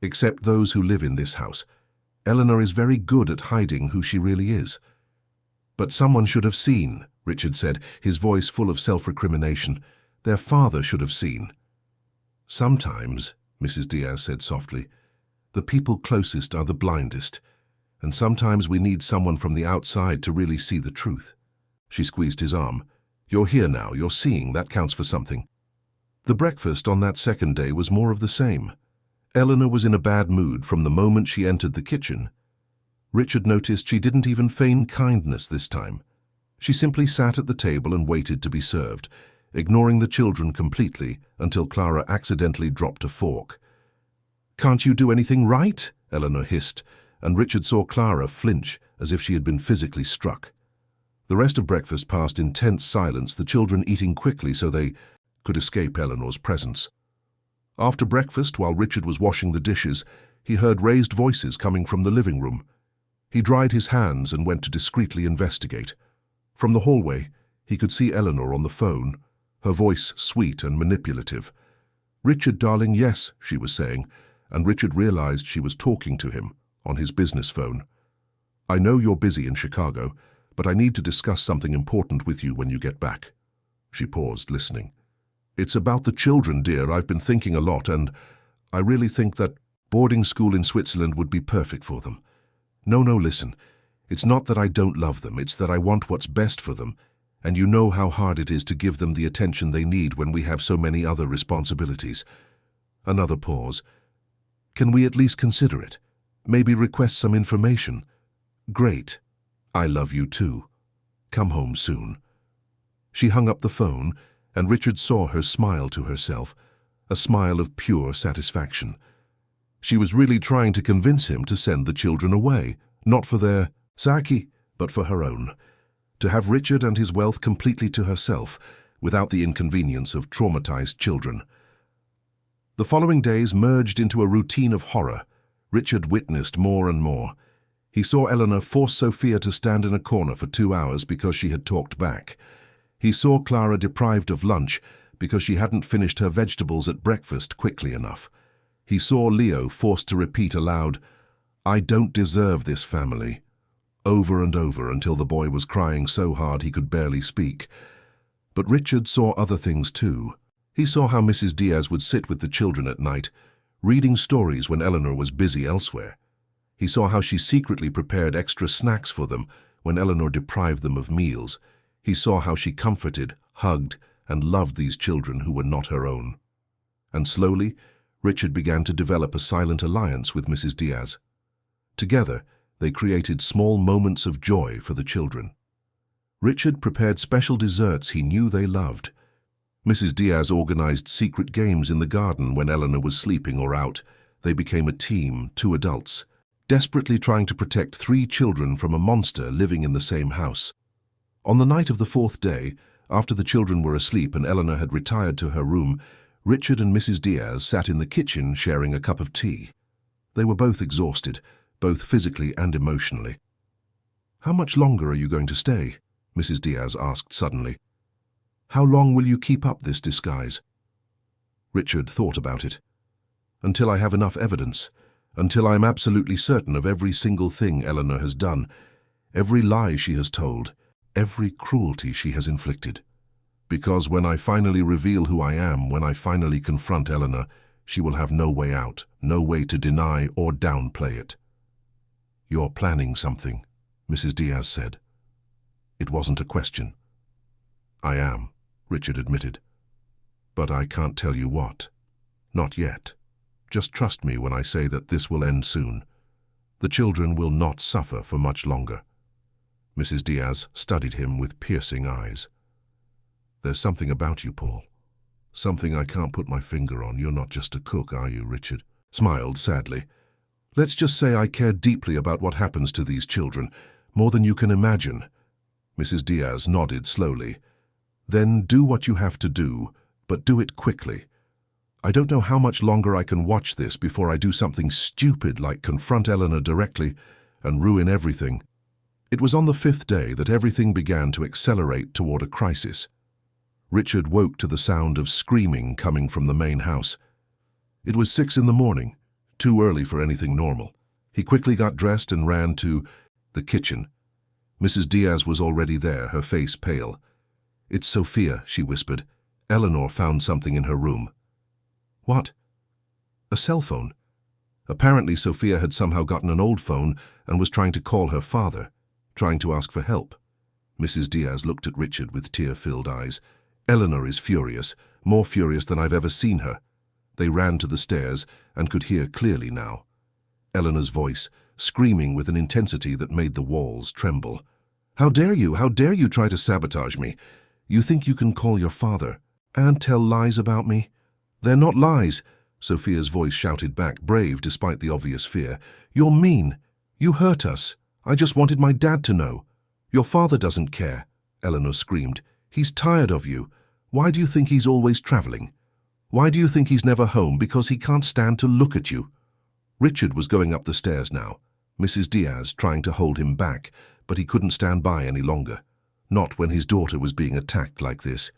except those who live in this house. Eleanor is very good at hiding who she really is." "But someone should have seen," Richard said, his voice full of self-recrimination. "Their father should have seen." "Sometimes," Mrs. Diaz said softly, "the people closest are the blindest, and sometimes we need someone from the outside to really see the truth." She squeezed his arm. "You're here now, you're seeing, that counts for something." The breakfast on that second day was more of the same. Eleanor was in a bad mood from the moment she entered the kitchen. Richard noticed she didn't even feign kindness this time. She simply sat at the table and waited to be served, ignoring the children completely until Clara accidentally dropped a fork. "Can't you do anything right?" Eleanor hissed, and Richard saw Clara flinch as if she had been physically struck. The rest of breakfast passed in tense silence, the children eating quickly so they could escape Eleanor's presence. After breakfast, while Richard was washing the dishes, he heard raised voices coming from the living room. He dried his hands and went to discreetly investigate. From the hallway, he could see Eleanor on the phone, her voice sweet and manipulative. "Richard, darling, yes," she was saying, and Richard realized she was talking to him on his business phone. "I know you're busy in Chicago, but I need to discuss something important with you when you get back." She paused, listening. "It's about the children, dear. I've been thinking a lot, and I really think that boarding school in Switzerland would be perfect for them. No, listen. It's not that I don't love them, it's that I want what's best for them, and you know how hard it is to give them the attention they need when we have so many other responsibilities." Another pause. "Can we at least consider it? Maybe request some information?" "Great. I love you too. Come home soon." She hung up the phone, and Richard saw her smile to herself, a smile of pure satisfaction. She was really trying to convince him to send the children away, not for their sake, but for her own. To have Richard and his wealth completely to herself, without the inconvenience of traumatized children. The following days merged into a routine of horror. Richard witnessed more and more. He saw Eleanor force Sophia to stand in a corner for 2 hours because she had talked back. He saw Clara deprived of lunch because she hadn't finished her vegetables at breakfast quickly enough. He saw Leo forced to repeat aloud, "I don't deserve this family," over and over until the boy was crying so hard he could barely speak. But Richard saw other things too. He saw how Mrs. Diaz would sit with the children at night, reading stories when Eleanor was busy elsewhere. He saw how she secretly prepared extra snacks for them when Eleanor deprived them of meals. He saw how she comforted, hugged, and loved these children who were not her own. And slowly, Richard began to develop a silent alliance with Mrs. Diaz. Together, they created small moments of joy for the children. Richard prepared special desserts he knew they loved. Mrs. Diaz organized secret games in the garden when Eleanor was sleeping or out. They became a team, 2 adults, desperately trying to protect 3 children from a monster living in the same house. On the night of the 4th day, after the children were asleep and Eleanor had retired to her room, Richard and Mrs. Diaz sat in the kitchen sharing a cup of tea. They were both exhausted, both physically and emotionally. "How much longer are you going to stay?" Mrs. Diaz asked suddenly. "How long will you keep up this disguise?" Richard thought about it. "Until I have enough evidence, until I'm absolutely certain of every single thing Eleanor has done, every lie she has told, every cruelty she has inflicted. Because when I finally reveal who I am, when I finally confront Eleanor, she will have no way out, no way to deny or downplay it." "You're planning something," Mrs. Diaz said. It wasn't a question. "I am," Richard admitted. "But I can't tell you what. Not yet. Just trust me when I say that this will end soon. The children will not suffer for much longer." Mrs. Diaz studied him with piercing eyes. "There's something about you, Paul. Something I can't put my finger on. You're not just a cook, are you?" Richard smiled sadly. "Let's just say I care deeply about what happens to these children, more than you can imagine." Mrs. Diaz nodded slowly. "Then do what you have to do, but do it quickly. I don't know how much longer I can watch this before I do something stupid like confront Eleanor directly and ruin everything." It was on the 5th day that everything began to accelerate toward a crisis. Richard woke to the sound of screaming coming from the main house. It was 6 in the morning, too early for anything normal. He quickly got dressed and ran to the kitchen. Mrs. Diaz was already there, her face pale. "It's Sophia," she whispered. "Eleanor found something in her room." "What?" "A cell phone." Apparently Sophia had somehow gotten an old phone and was trying to call her father, trying to ask for help. Mrs. Diaz looked at Richard with tear-filled eyes. "Eleanor is furious, more furious than I've ever seen her." They ran to the stairs and could hear clearly now. Eleanor's voice, screaming with an intensity that made the walls tremble. "How dare you? How dare you try to sabotage me? You think you can call your father and tell lies about me? They're not lies. Sophia's voice shouted back, brave despite the obvious fear. "You're mean. You hurt us. I just wanted my dad to know. Your father doesn't care," Eleanor screamed. "He's tired of you. Why do you think he's always traveling? Why do you think he's never home? Because he can't stand to look at you." Richard was going up the stairs now, Mrs. Diaz trying to hold him back, but he couldn't stand by any longer. Not when his daughter was being attacked like this.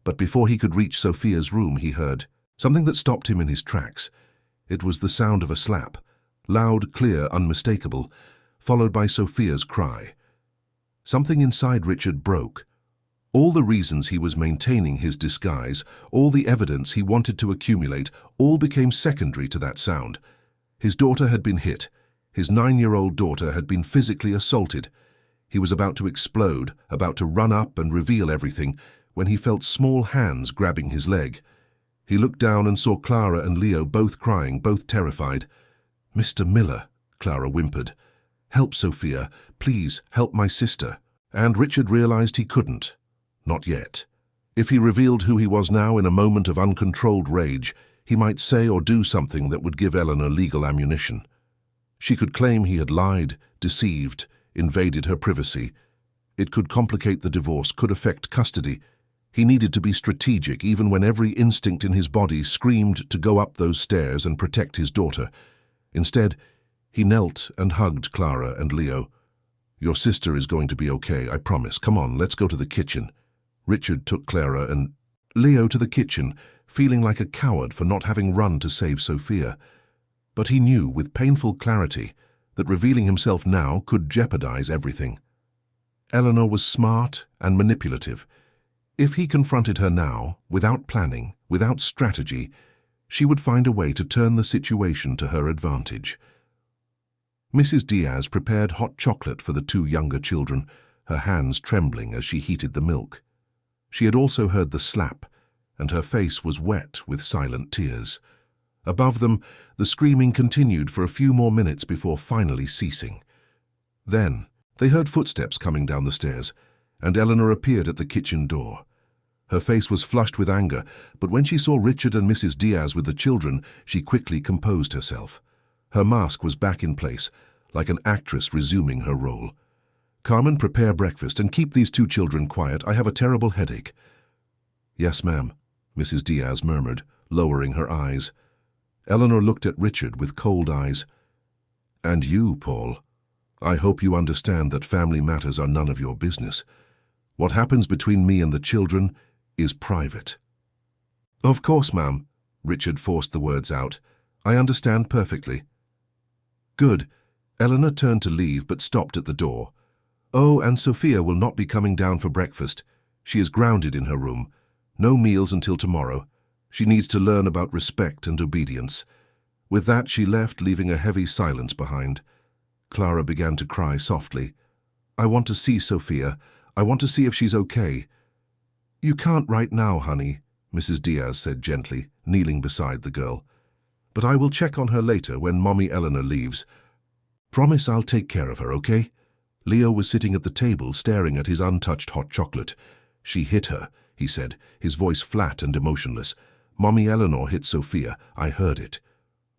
But before he could reach Sophia's room, he heard something that stopped him in his tracks. It was the sound of a slap, loud, clear, unmistakable, followed by Sophia's cry. Something inside Richard broke. All the reasons he was maintaining his disguise, all the evidence he wanted to accumulate, all became secondary to that sound. His daughter had been hit. His 9-year-old daughter had been physically assaulted. He was about to explode, about to run up and reveal everything, when he felt small hands grabbing his leg. He looked down and saw Clara and Leo both crying, both terrified. "Mr. Miller," Clara whimpered. "Help Sophia. Please, help my sister." And Richard realized he couldn't. Not yet. If he revealed who he was now in a moment of uncontrolled rage, he might say or do something that would give Eleanor legal ammunition. She could claim he had lied, deceived, invaded her privacy. It could complicate the divorce, could affect custody. He needed to be strategic even when every instinct in his body screamed to go up those stairs and protect his daughter. Instead, he knelt and hugged Clara and Leo. "Your sister is going to be okay, I promise. Come on, let's go to the kitchen." Richard took Clara and Leo to the kitchen, feeling like a coward for not having run to save Sophia. But he knew with painful clarity that revealing himself now could jeopardize everything. Eleanor was smart and manipulative. If he confronted her now, without planning, without strategy, she would find a way to turn the situation to her advantage. Mrs. Diaz prepared hot chocolate for the 2 younger children, her hands trembling as she heated the milk. She had also heard the slap, and her face was wet with silent tears. Above them, the screaming continued for a few more minutes before finally ceasing. Then, they heard footsteps coming down the stairs, and Eleanor appeared at the kitchen door. Her face was flushed with anger, but when she saw Richard and Mrs. Diaz with the children, she quickly composed herself. Her mask was back in place, like an actress resuming her role. "Carmen, prepare breakfast and keep these 2 children quiet. I have a terrible headache." "Yes, ma'am," Mrs. Diaz murmured, lowering her eyes. Eleanor looked at Richard with cold eyes. "And you, Paul, I hope you understand that family matters are none of your business. What happens between me and the children is private." "Of course, ma'am," Richard forced the words out. "I understand perfectly." "Good." Eleanor turned to leave but stopped at the door. "Oh, and Sophia will not be coming down for breakfast. She is grounded in her room. No meals until tomorrow. She needs to learn about respect and obedience." With that, she left, leaving a heavy silence behind. Clara began to cry softly. "I want to see Sophia. I want to see if she's okay." "You can't right now, honey," Mrs. Diaz said gently, kneeling beside the girl. "But I will check on her later when Mommy Eleanor leaves. Promise I'll take care of her, okay?" Leo was sitting at the table, staring at his untouched hot chocolate. "She hit her," he said, his voice flat and emotionless. "Mommy Eleanor hit Sophia. I heard it."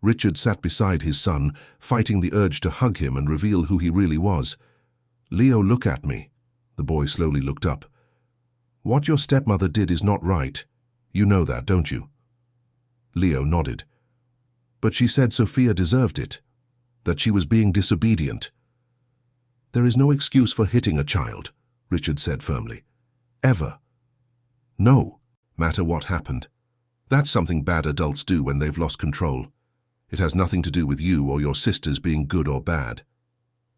Richard sat beside his son, fighting the urge to hug him and reveal who he really was. "Leo, look at me." The boy slowly looked up. "What your stepmother did is not right. You know that, don't you?" Leo nodded. "But she said Sophia deserved it, that she was being disobedient." "There is no excuse for hitting a child," Richard said firmly. "Ever. No matter what happened. That's something bad adults do when they've lost control. It has nothing to do with you or your sisters being good or bad."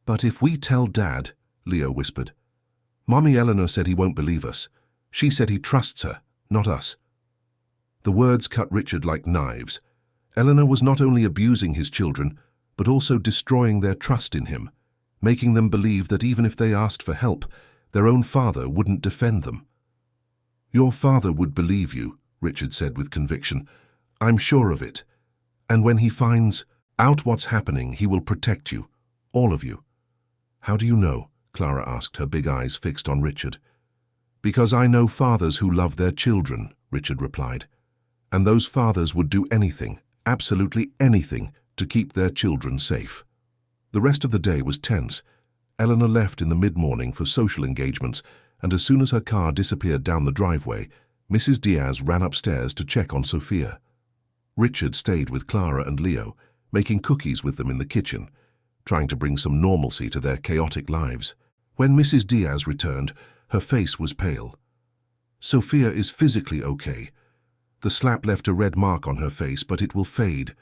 "But if we tell Dad," Leo whispered. "Mommy Eleanor said he won't believe us. She said he trusts her, not us." The words cut Richard like knives. Eleanor was not only abusing his children, but also destroying their trust in him, making them believe that even if they asked for help, their own father wouldn't defend them. "Your father would believe you," Richard said with conviction. "I'm sure of it. And when he finds out what's happening, he will protect you, all of you." "How do you know?" Clara asked, her big eyes fixed on Richard. "Because I know fathers who love their children," Richard replied. "And those fathers would do anything, absolutely anything to keep their children safe. The rest of the day was tense. Eleanor left in the mid-morning for social engagements, and as soon as her car disappeared down the driveway, Mrs. Diaz ran upstairs to check on Sophia. Richard stayed with Clara and Leo, making cookies with them in the kitchen, trying to bring some normalcy to their chaotic lives. When Mrs. Diaz returned, her face was pale. Sophia is physically okay. The slap left a red mark on her face, but it will fade.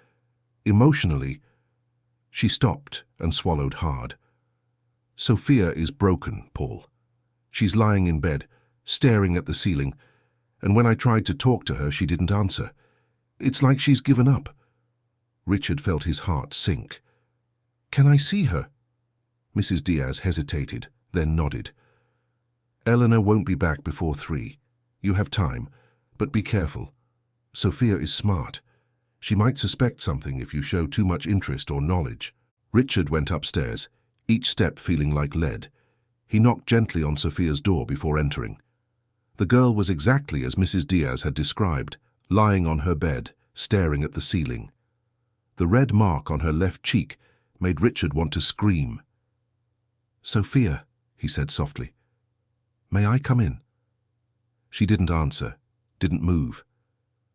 Emotionally, she stopped and swallowed hard. Sophia is broken, Paul. She's lying in bed, staring at the ceiling, and when I tried to talk to her, she didn't answer. It's like she's given up. Richard felt his heart sink. Can I see her? Mrs. Diaz hesitated, then nodded. Eleanor won't be back before 3. You have time, but be careful. Sophia is smart. She might suspect something if you show too much interest or knowledge. Richard went upstairs, each step feeling like lead. He knocked gently on Sophia's door before entering. The girl was exactly as Mrs. Diaz had described, lying on her bed, staring at the ceiling. The red mark on her left cheek made Richard want to scream. "Sophia," he said softly, "may I come in?" She didn't answer, didn't move.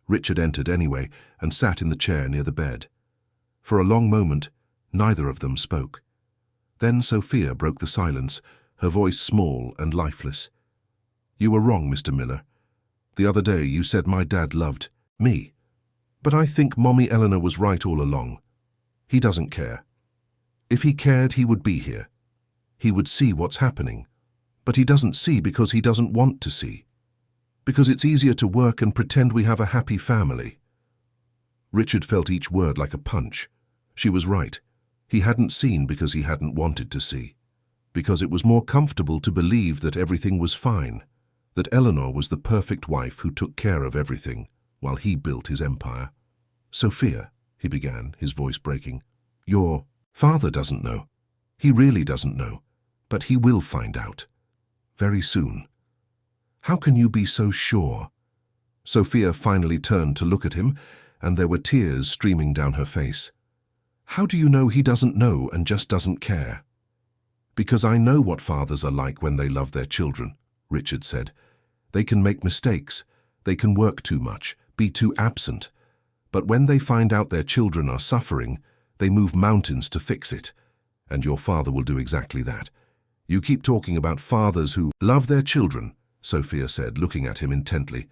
Richard entered anyway and sat in the chair near the bed. For a long moment, neither of them spoke. Then Sophia broke the silence, her voice small and lifeless. "You were wrong, Mr. Miller. The other day you said my dad loved me. But I think Mommy Eleanor was right all along. He doesn't care. If he cared, he would be here. He would see what's happening. But he doesn't see because he doesn't want to see. Because it's easier to work and pretend we have a happy family." Richard felt each word like a punch. She was right. He hadn't seen because he hadn't wanted to see. Because it was more comfortable to believe that everything was fine, that Eleanor was the perfect wife who took care of everything, while he built his empire. "Sophia," he began, his voice breaking, "your father doesn't know. He really doesn't know. But he will find out. Very soon." "How can you be so sure?" Sophia finally turned to look at him, and there were tears streaming down her face. "How do you know he doesn't know and just doesn't care?" "Because I know what fathers are like when they love their children," Richard said. "They can make mistakes. They can work too much, be too absent. But when they find out their children are suffering, they move mountains to fix it. And your father will do exactly that. You keep talking about fathers who love their children," Sophia said, looking at him intently.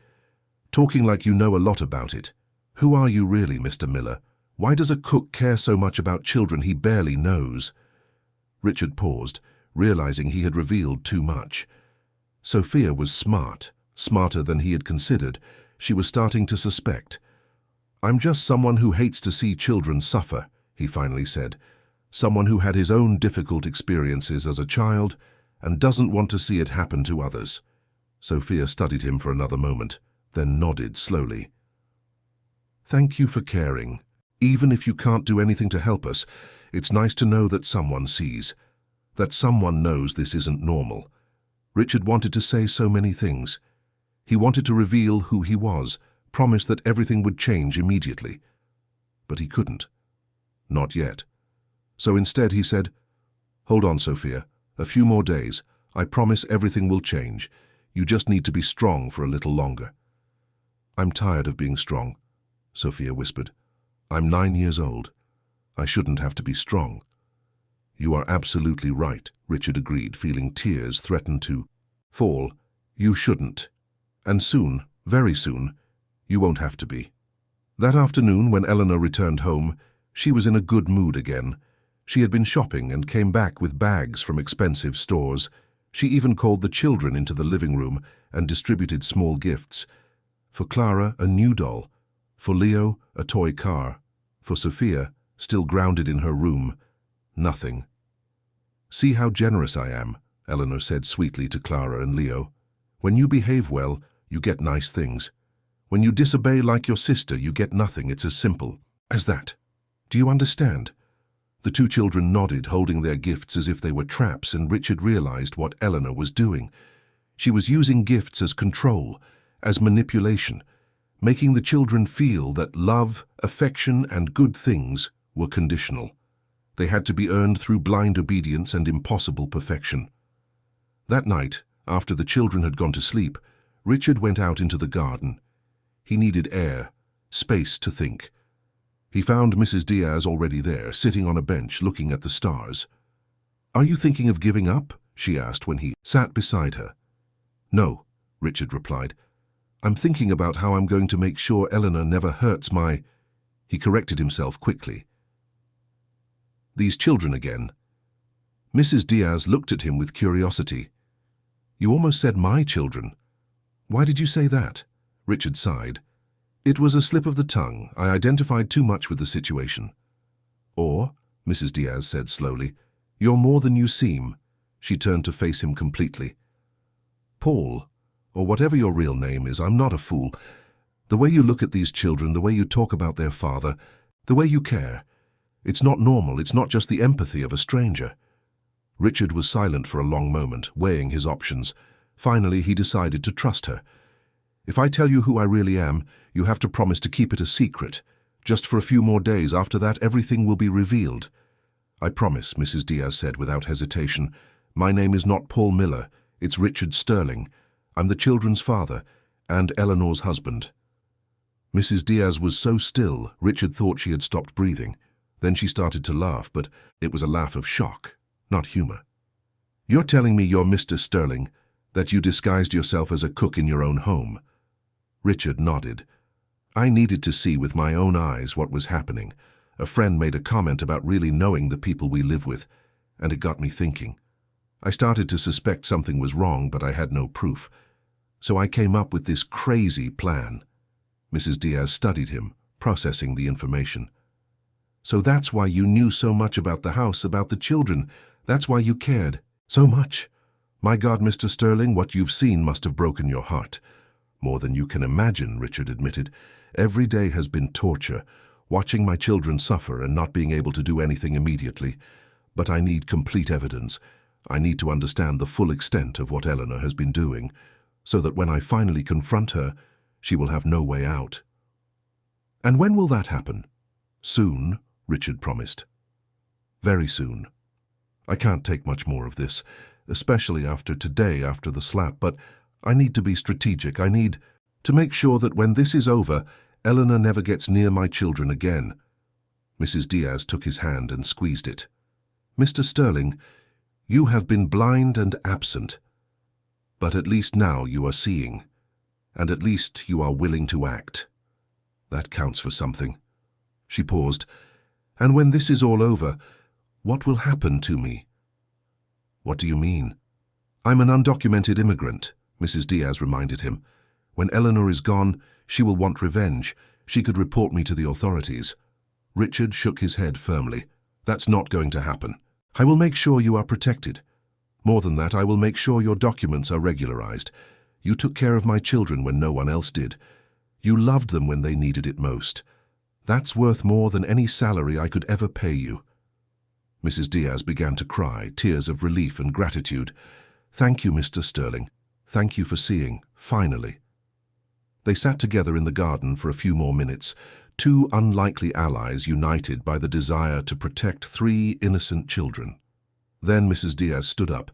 "Talking like you know a lot about it. Who are you really, Mr. Miller? Why does a cook care so much about children he barely knows?" Richard paused, realizing he had revealed too much. Sophia was smart, smarter than he had considered. She was starting to suspect. "I'm just someone who hates to see children suffer," he finally said. "Someone who had his own difficult experiences as a child and doesn't want to see it happen to others." Sophia studied him for another moment, then nodded slowly. "Thank you for caring. Even if you can't do anything to help us, it's nice to know that someone sees, that someone knows this isn't normal." Richard wanted to say so many things. He wanted to reveal who he was, promise that everything would change immediately. But he couldn't. Not yet. So instead he said, "Hold on, Sophia. A few more days. I promise everything will change. You just need to be strong for a little longer." "I'm tired of being strong," Sophia whispered. "I'm 9 years old. I shouldn't have to be strong." "You are absolutely right," Richard agreed, feeling tears threaten to fall. "You shouldn't. And soon, very soon, you won't have to be." That afternoon, when Eleanor returned home, she was in a good mood again. She had been shopping and came back with bags from expensive stores. She even called the children into the living room and distributed small gifts. For Clara, a new doll. For Leo, a toy car. For Sophia, still grounded in her room, nothing. "See how generous I am," Eleanor said sweetly to Clara and Leo. "When you behave well, you get nice things. When you disobey like your sister, you get nothing. It's as simple as that. Do you understand?" The two children nodded, holding their gifts as if they were traps, and Richard realized what Eleanor was doing. She was using gifts as control, as manipulation, making the children feel that love, affection, and good things were conditional. They had to be earned through blind obedience and impossible perfection. That night, after the children had gone to sleep, Richard went out into the garden. He needed air, space to think. He found Mrs. Diaz already there, sitting on a bench looking at the stars. "Are you thinking of giving up?" she asked when he sat beside her. "No," Richard replied. "I'm thinking about how I'm going to make sure Eleanor never hurts my—" He corrected himself quickly. "These children again." Mrs. Diaz looked at him with curiosity. "You almost said my children. Why did you say that?" Richard sighed. "It was a slip of the tongue. I identified too much with the situation." "Or," Mrs. Diaz said slowly, "you're more than you seem." She turned to face him completely. "Paul, or whatever your real name is, I'm not a fool. The way you look at these children, the way you talk about their father, the way you care, it's not normal. It's not just the empathy of a stranger." Richard was silent for a long moment, weighing his options. Finally, he decided to trust her. "If I tell you who I really am, you have to promise to keep it a secret. Just for a few more days. After that, everything will be revealed." "I promise," Mrs. Diaz said without hesitation. "My name is not Paul Miller. It's Richard Sterling. I'm the children's father and Eleanor's husband." Mrs. Diaz was so still, Richard thought she had stopped breathing. Then she started to laugh, but it was a laugh of shock, not humor. "You're telling me you're Mr. Sterling, that you disguised yourself as a cook in your own home?" Richard nodded. "I needed to see with my own eyes what was happening. A friend made a comment about really knowing the people we live with, and it got me thinking. I started to suspect something was wrong, but I had no proof. So I came up with this crazy plan." Mrs. Diaz studied him, processing the information. "So that's why you knew so much about the house, about the children. That's why you cared so much. My God, Mr. Sterling, what you've seen must have broken your heart." "More than you can imagine," Richard admitted. "Every day has been torture, watching my children suffer and not being able to do anything immediately. But I need complete evidence. I need to understand the full extent of what Eleanor has been doing, so that when I finally confront her, she will have no way out." "And when will that happen?" "Soon," Richard promised. "Very soon. I can't take much more of this, especially after today, after the slap, but I need to be strategic. I need to make sure that when this is over, Eleanor never gets near my children again." Mrs. Diaz took his hand and squeezed it. "Mr. Sterling, you have been blind and absent, but at least now you are seeing, and at least you are willing to act. That counts for something." She paused. "And when this is all over, what will happen to me?" "What do you mean?" "I'm an undocumented immigrant," Mrs. Diaz reminded him. "When Eleanor is gone, she will want revenge. She could report me to the authorities." Richard shook his head firmly. "That's not going to happen. I will make sure you are protected. More than that, I will make sure your documents are regularized. You took care of my children when no one else did. You loved them when they needed it most. That's worth more than any salary I could ever pay you." Mrs. Diaz began to cry, tears of relief and gratitude. "Thank you, Mr. Sterling. Thank you for seeing, finally." They sat together in the garden for a few more minutes, two unlikely allies united by the desire to protect three innocent children. Then Mrs. Diaz stood up.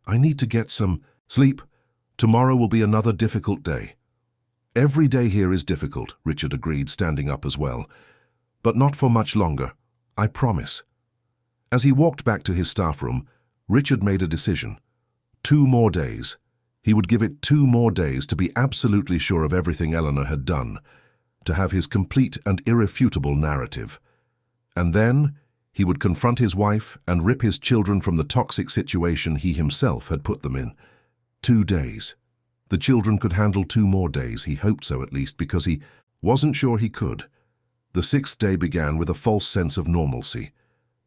"I need to get some sleep. Tomorrow will be another difficult day." "Every day here is difficult," Richard agreed, standing up as well. "But not for much longer. I promise." As he walked back to his staff room, Richard made a decision. 2 more days. He would give it 2 more days to be absolutely sure of everything Eleanor had done, to have his complete and irrefutable narrative. And then he would confront his wife and rip his children from the toxic situation he himself had put them in. 2 days. The children could handle 2 more days, he hoped so at least, because he wasn't sure he could. The 6th day began with a false sense of normalcy.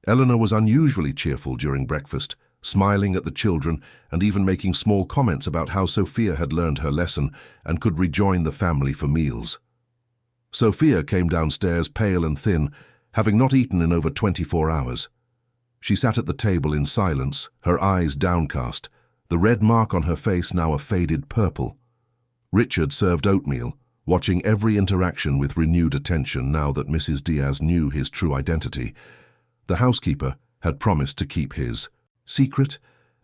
Eleanor was unusually cheerful during breakfast, smiling at the children and even making small comments about how Sophia had learned her lesson and could rejoin the family for meals. Sophia came downstairs pale and thin, having not eaten in over 24 hours. She sat at the table in silence, her eyes downcast, the red mark on her face now a faded purple. Richard served oatmeal, watching every interaction with renewed attention now that Mrs. Diaz knew his true identity. The housekeeper had promised to keep his secret,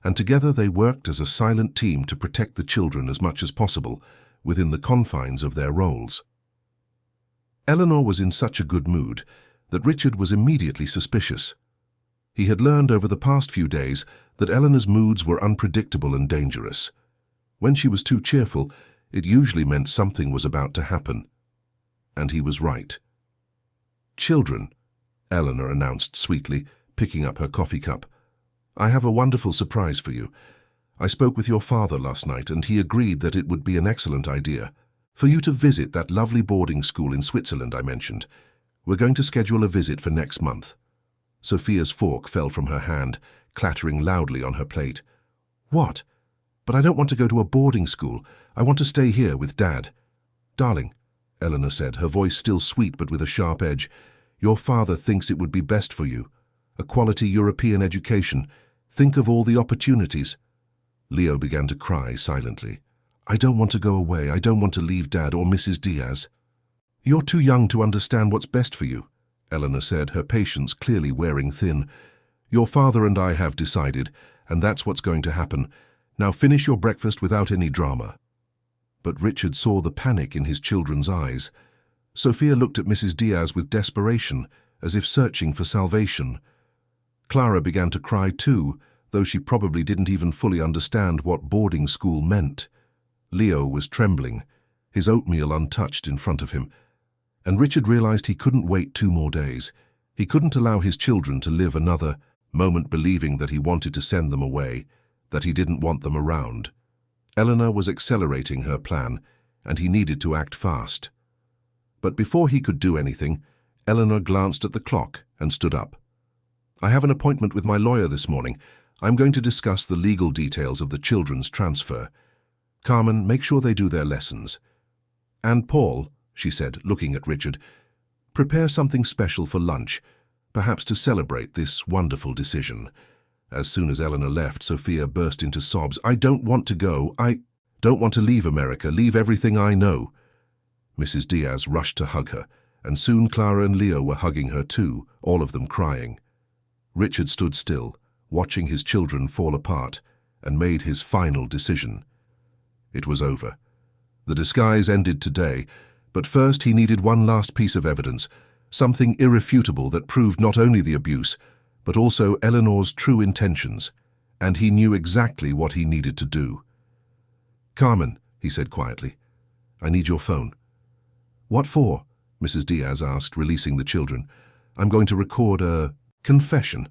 and together they worked as a silent team to protect the children as much as possible within the confines of their roles. Eleanor was in such a good mood that Richard was immediately suspicious. He had learned over the past few days that Eleanor's moods were unpredictable and dangerous. When she was too cheerful, it usually meant something was about to happen. And he was right. "Children," Eleanor announced sweetly, picking up her coffee cup, "I have a wonderful surprise for you. I spoke with your father last night, and he agreed that it would be an excellent idea for you to visit that lovely boarding school in Switzerland I mentioned. We're going to schedule a visit for next month." Sophia's fork fell from her hand, clattering loudly on her plate. "What? But I don't want to go to a boarding school. I want to stay here with Dad." "Darling," Eleanor said, her voice still sweet but with a sharp edge, "your father thinks it would be best for you. A quality European education. Think of all the opportunities." Leo began to cry silently. "I don't want to go away. I don't want to leave Dad or Mrs. Diaz." "You're too young to understand what's best for you," Eleanor said, her patience clearly wearing thin. "Your father and I have decided, and that's what's going to happen. Now finish your breakfast without any drama." But Richard saw the panic in his children's eyes. Sophia looked at Mrs. Diaz with desperation, as if searching for salvation. Clara began to cry too, though she probably didn't even fully understand what boarding school meant. Leo was trembling, his oatmeal untouched in front of him. And Richard realized he couldn't wait 2 more days. He couldn't allow his children to live another moment believing that he wanted to send them away, that he didn't want them around. Eleanor was accelerating her plan, and he needed to act fast. But before he could do anything, Eleanor glanced at the clock and stood up. "I have an appointment with my lawyer this morning. I'm going to discuss the legal details of the children's transfer. Carmen, make sure they do their lessons. And Paul," she said, looking at Richard, "prepare something special for lunch, perhaps to celebrate this wonderful decision." As soon as Eleanor left, Sophia burst into sobs. "I don't want to go. I don't want to leave America, leave everything I know." Mrs. Diaz rushed to hug her, and soon Clara and Leo were hugging her too, all of them crying. Richard stood still, watching his children fall apart, and made his final decision. It was over. The disguise ended today, but first he needed one last piece of evidence, something irrefutable that proved not only the abuse, but also Eleanor's true intentions, and he knew exactly what he needed to do. "Carmen," he said quietly, "I need your phone." "What for?" Mrs. Diaz asked, releasing the children. "I'm going to record a confession.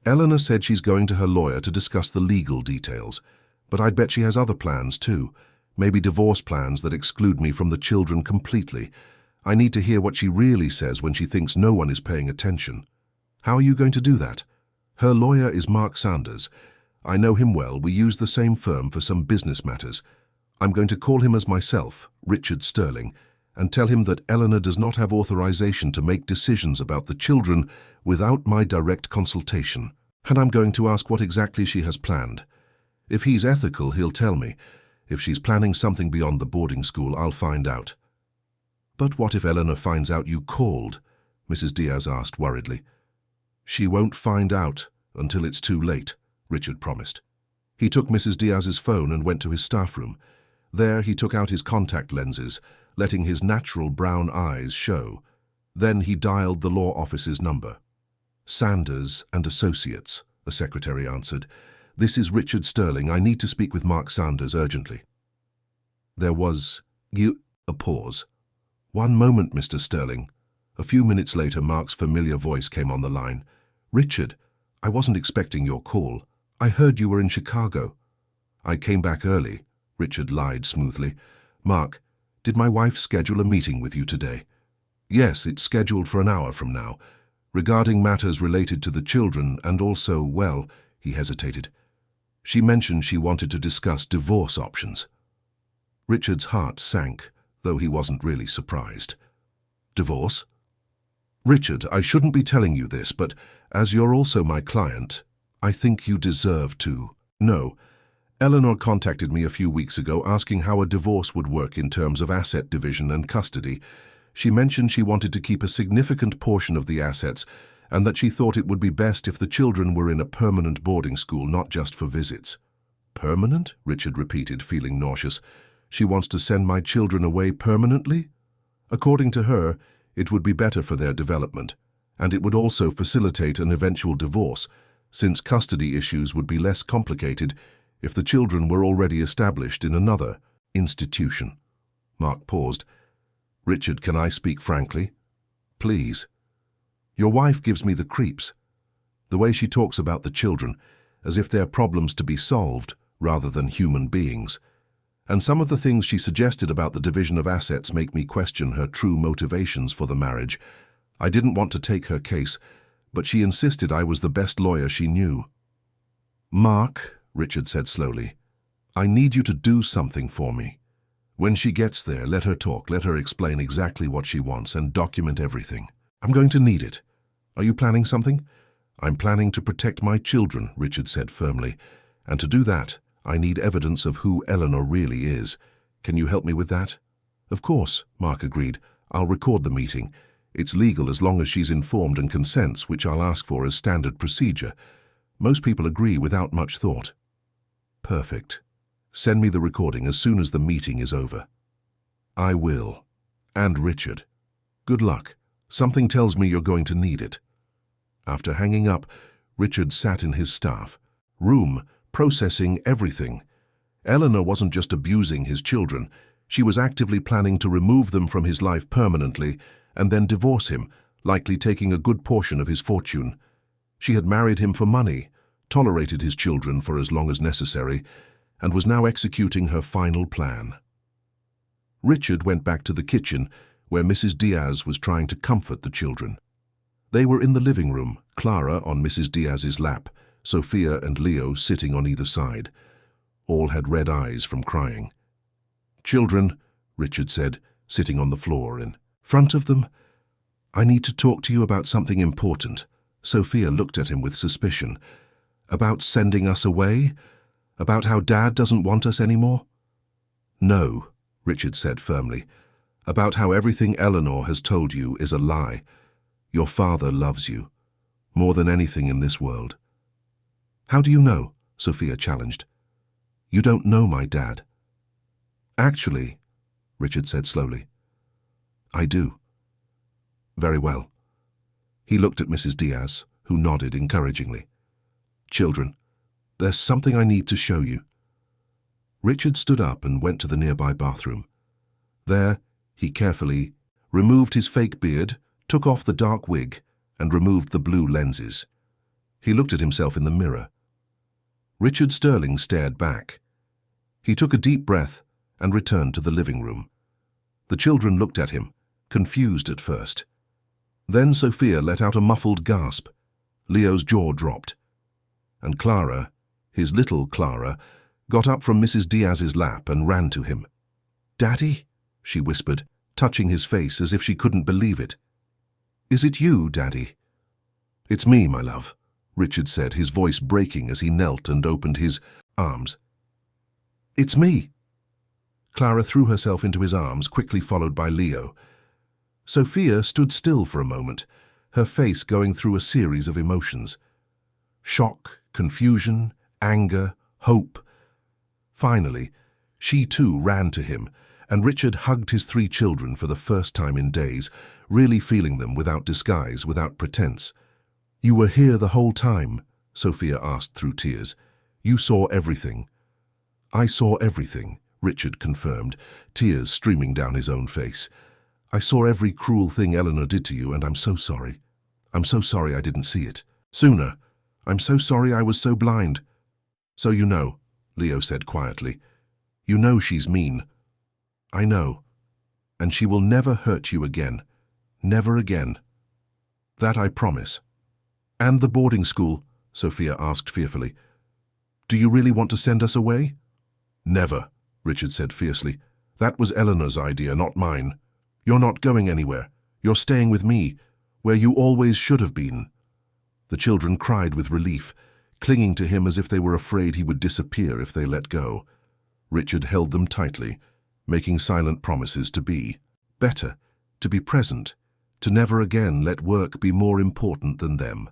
Eleanor said she's going to her lawyer to discuss the legal details, but I'd bet she has other plans too. Maybe divorce plans that exclude me from the children completely. I need to hear what she really says when she thinks no one is paying attention. How are you going to do that? Her lawyer is Mark Sanders. I know him well. We use the same firm for some business matters. I'm going to call him as myself, Richard Sterling, and tell him that Eleanor does not have authorization to make decisions about the children without my direct consultation. And I'm going to ask what exactly she has planned. If he's ethical, he'll tell me. If she's planning something beyond the boarding school, I'll find out." "But what if Eleanor finds out you called?" Mrs. Diaz asked worriedly. "She won't find out until it's too late," Richard promised. He took Mrs. Diaz's phone and went to his staff room. There he took out his contact lenses, letting his natural brown eyes show. Then he dialed the law office's number. "Sanders and Associates," a secretary answered. "This is Richard Sterling. I need to speak with Mark Sanders urgently." There was a pause. "One moment, Mr. Sterling." A few minutes later, Mark's familiar voice came on the line. "Richard, I wasn't expecting your call. I heard you were in Chicago." "I came back early," Richard lied smoothly. "Mark, did my wife schedule a meeting with you today?" "Yes, it's scheduled for an hour from now. Regarding matters related to the children and also, well," he hesitated. "She mentioned she wanted to discuss divorce options." Richard's heart sank, though he wasn't really surprised. "Divorce?" "Richard, I shouldn't be telling you this, but as you're also my client, I think you deserve to know. Eleanor contacted me a few weeks ago asking how a divorce would work in terms of asset division and custody. She mentioned she wanted to keep a significant portion of the assets and that she thought it would be best if the children were in a permanent boarding school, not just for visits. Permanent? Richard repeated, feeling nauseous. She wants to send my children away permanently? According to her, it would be better for their development, and it would also facilitate an eventual divorce, since custody issues would be less complicated if the children were already established in another institution. Mark paused. Richard, can I speak frankly? Please. Your wife gives me the creeps. The way she talks about the children, as if they're problems to be solved rather than human beings. And some of the things she suggested about the division of assets make me question her true motivations for the marriage. I didn't want to take her case, but she insisted I was the best lawyer she knew. Mark, Richard said slowly, I need you to do something for me. When she gets there, let her talk, let her explain exactly what she wants and document everything. I'm going to need it. Are you planning something? I'm planning to protect my children, Richard said firmly, and to do that, I need evidence of who Eleanor really is. Can you help me with that? Of course, Mark agreed. I'll record the meeting. It's legal as long as she's informed and consents, which I'll ask for as standard procedure. Most people agree without much thought. Perfect. Send me the recording as soon as the meeting is over. I will. And Richard. Good luck. Something tells me you're going to need it. After hanging up, Richard sat in his staff room, processing everything. Eleanor wasn't just abusing his children. She was actively planning to remove them from his life permanently and then divorce him, likely taking a good portion of his fortune. She had married him for money, tolerated his children for as long as necessary, and was now executing her final plan. Richard went back to the kitchen, where Mrs. Diaz was trying to comfort the children. They were in the living room, Clara on Mrs. Diaz's lap, Sophia and Leo sitting on either side. All had red eyes from crying. Children, Richard said, sitting on the floor in front of them, I need to talk to you about something important. Sophia looked at him with suspicion. About sending us away? About how Dad doesn't want us anymore? No, Richard said firmly. About how everything Eleanor has told you is a lie. Your father loves you, more than anything in this world. How do you know? Sophia challenged. You don't know my dad. Actually, Richard said slowly, I do. Very well. He looked at Mrs. Diaz, who nodded encouragingly. Children, there's something I need to show you. Richard stood up and went to the nearby bathroom. There, he carefully removed his fake beard, took off the dark wig, and removed the blue lenses. He looked at himself in the mirror. Richard Sterling stared back. He took a deep breath and returned to the living room. The children looked at him, confused at first. Then Sophia let out a muffled gasp. Leo's jaw dropped. And Clara, his little Clara, got up from Mrs. Diaz's lap and ran to him. Daddy? She whispered, touching his face as if she couldn't believe it. Is it you, Daddy? It's me, my love, Richard said, his voice breaking as he knelt and opened his arms. It's me. Clara threw herself into his arms, quickly followed by Leo. Sophia stood still for a moment, her face going through a series of emotions. Shock, confusion, anger, hope. Finally, she too ran to him, and Richard hugged his 3 children for the first time in days, really feeling them without disguise, without pretense. You were here the whole time, Sophia asked through tears. You saw everything. I saw everything, Richard confirmed, tears streaming down his own face. I saw every cruel thing Eleanor did to you, and I'm so sorry. I'm so sorry I didn't see it sooner. I'm so sorry I was so blind. So you know, Leo said quietly. You know she's mean. I know. And she will never hurt you again. Never again. That I promise. And the boarding school? Sophia asked fearfully. Do you really want to send us away? Never, Richard said fiercely. That was Eleanor's idea, not mine. You're not going anywhere. You're staying with me, where you always should have been. The children cried with relief, clinging to him as if they were afraid he would disappear if they let go. Richard held them tightly, making silent promises to be better, to be present, to never again let work be more important than them.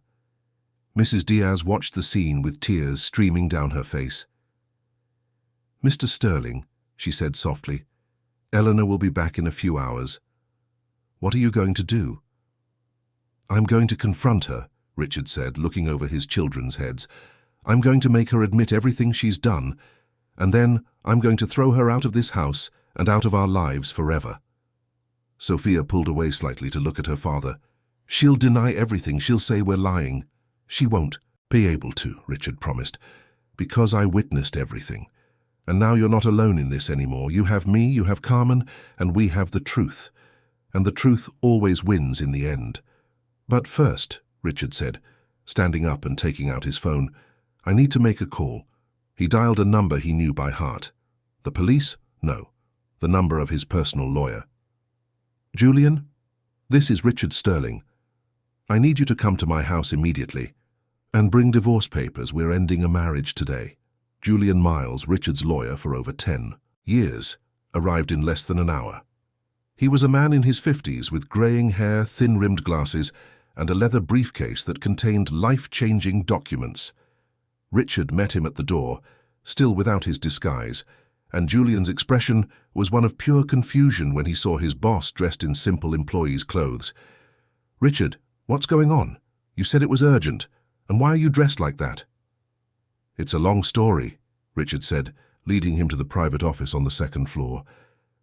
Mrs. Diaz watched the scene with tears streaming down her face. "Mr. Sterling," she said softly, "Eleanor will be back in a few hours. What are you going to do?" "I'm going to confront her," Richard said, looking over his children's heads. "I'm going to make her admit everything she's done, and then I'm going to throw her out of this house and out of our lives forever." Sophia pulled away slightly to look at her father. "She'll deny everything. She'll say we're lying." "She won't be able to," Richard promised, "because I witnessed everything. And now you're not alone in this anymore. You have me, you have Carmen, and we have the truth. And the truth always wins in the end. But first," Richard said, standing up and taking out his phone, "I need to make a call." He dialed a number he knew by heart. The police? No. The number of his personal lawyer. "Julian, this is Richard Sterling. I need you to come to my house immediately and bring divorce papers. We're ending a marriage today." Julian Miles, Richard's lawyer for over 10 years, arrived in less than an hour. He was a man in his 50s with graying hair, thin-rimmed glasses, and a leather briefcase that contained life-changing documents. Richard met him at the door, still without his disguise, and Julian's expression was one of pure confusion when he saw his boss dressed in simple employee's clothes. "Richard, what's going on? You said it was urgent, and why are you dressed like that?" "It's a long story," Richard said, leading him to the private office on the second floor.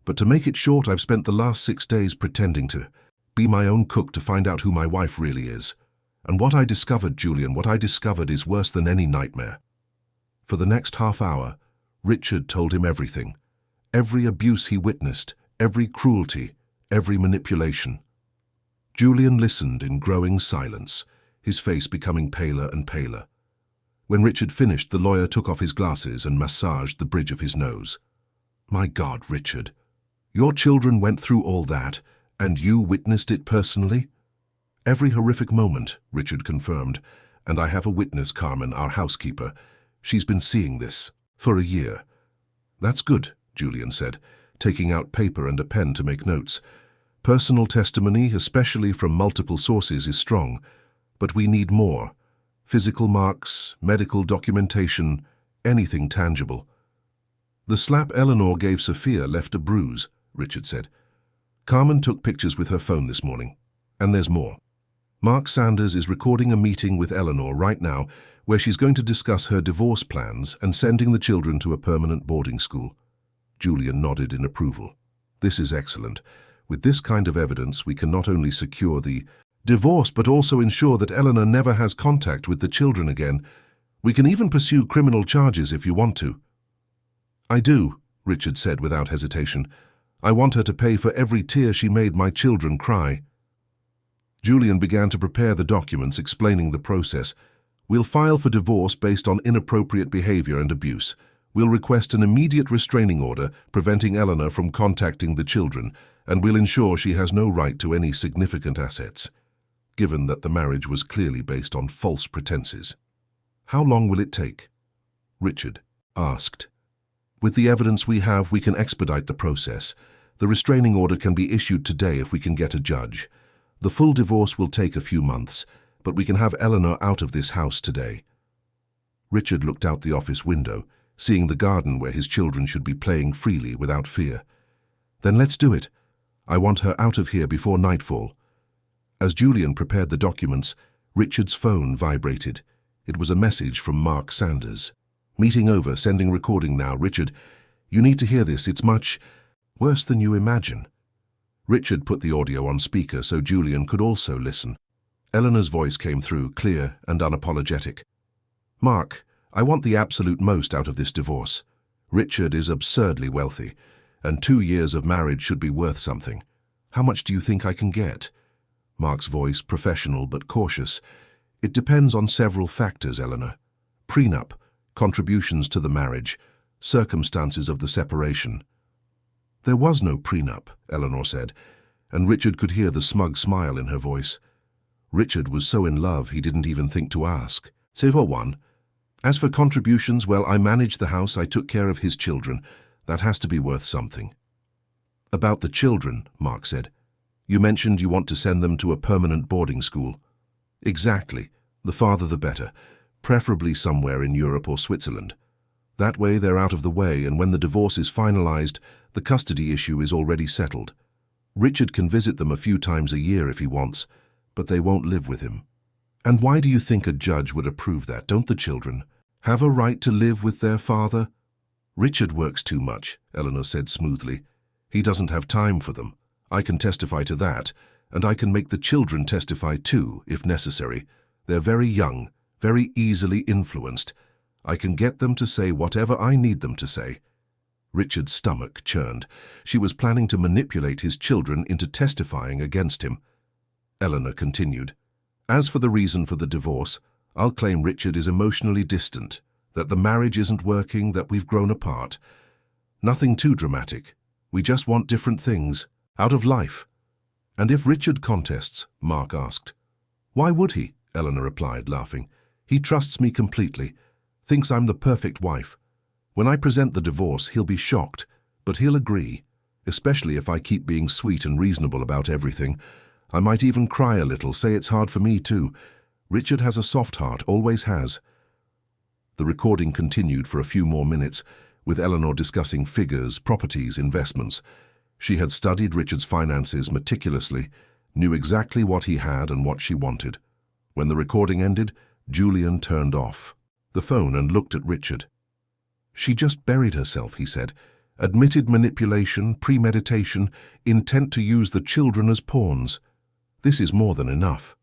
"But to make it short, I've spent the last 6 days pretending to be my own cook to find out who my wife really is. And what I discovered, Julian, what I discovered is worse than any nightmare." For the next half hour, Richard told him everything. Every abuse he witnessed, every cruelty, every manipulation. Julian listened in growing silence, his face becoming paler and paler. When Richard finished, the lawyer took off his glasses and massaged the bridge of his nose. "My God, Richard, your children went through all that, and you witnessed it personally?" "Every horrific moment," Richard confirmed, "and I have a witness, Carmen, our housekeeper. She's been seeing this for a year." "That's good," Julian said, taking out paper and a pen to make notes. "Personal testimony, especially from multiple sources, is strong, but we need more. Physical marks, medical documentation, anything tangible." "The slap Eleanor gave Sophia left a bruise," Richard said. "Carmen took pictures with her phone this morning. And there's more. Mark Sanders is recording a meeting with Eleanor right now where she's going to discuss her divorce plans and sending the children to a permanent boarding school." Julian nodded in approval. "This is excellent. With this kind of evidence, we can not only secure the divorce but also ensure that Eleanor never has contact with the children again. We can even pursue criminal charges if you want to." "I do," Richard said without hesitation. "I want her to pay for every tear she made my children cry." Julian began to prepare the documents explaining the process. "We'll file for divorce based on inappropriate behavior and abuse. We'll request an immediate restraining order preventing Eleanor from contacting the children, and we'll ensure she has no right to any significant assets, given that the marriage was clearly based on false pretenses." "How long will it take?" Richard asked. "With the evidence we have, we can expedite the process. The restraining order can be issued today if we can get a judge. The full divorce will take a few months, but we can have Eleanor out of this house today." Richard looked out the office window, seeing the garden where his children should be playing freely without fear. "Then let's do it. I want her out of here before nightfall." As Julian prepared the documents, Richard's phone vibrated. It was a message from Mark Sanders. "Meeting over, sending recording now. Richard, you need to hear this. It's much worse than you imagine." Richard put the audio on speaker so Julian could also listen. Eleanor's voice came through, clear and unapologetic. "Mark, I want the absolute most out of this divorce. Richard is absurdly wealthy, and 2 years of marriage should be worth something. How much do you think I can get?" Mark's voice, professional but cautious. "It depends on several factors, Eleanor. Prenup, contributions to the marriage, circumstances of the separation." "There was no prenup," Eleanor said, and Richard could hear the smug smile in her voice. Richard was so in love he didn't even think to ask. "C'est for one. As for contributions, well, I managed the house, I took care of his children. That has to be worth something. About the children, Mark said. You mentioned you want to send them to a permanent boarding school. Exactly. The farther the better. Preferably somewhere in Europe or Switzerland. That way they're out of the way, and when the divorce is finalized, the custody issue is already settled. Richard can visit them a few times a year if he wants, but they won't live with him. And why do you think a judge would approve that? Don't the children have a right to live with their father? Richard works too much, Eleanor said smoothly. He doesn't have time for them. I can testify to that, and I can make the children testify too, if necessary. They're very young, very easily influenced. I can get them to say whatever I need them to say. Richard's stomach churned. She was planning to manipulate his children into testifying against him. Eleanor continued. As for the reason for the divorce, I'll claim Richard is emotionally distant, that the marriage isn't working, that we've grown apart. Nothing too dramatic. We just want different things, out of life. And if Richard contests, Mark asked. Why would he? Eleanor replied, laughing. He trusts me completely, thinks I'm the perfect wife. When I present the divorce, he'll be shocked, but he'll agree, especially if I keep being sweet and reasonable about everything. I might even cry a little, say it's hard for me too. Richard has a soft heart, always has. The recording continued for a few more minutes, with Eleanor discussing figures, properties, investments. She had studied Richard's finances meticulously, knew exactly what he had and what she wanted. When the recording ended, Julian turned off the phone and looked at Richard. She just buried herself, he said. Admitted manipulation, premeditation, intent to use the children as pawns. This is more than enough.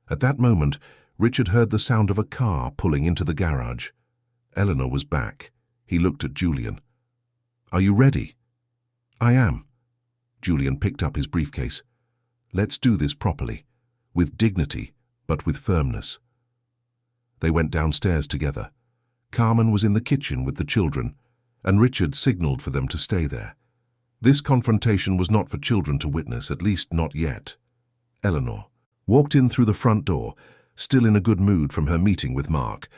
At that moment, Richard heard the sound of a car pulling into the garage. Eleanor was back. He looked at Julian. Are you ready? I am. Julian picked up his briefcase. Let's do this properly, with dignity, but with firmness. They went downstairs together. Carmen was in the kitchen with the children, and Richard signaled for them to stay there. This confrontation was not for children to witness, at least not yet. Eleanor walked in through the front door, still in a good mood from her meeting with Mark.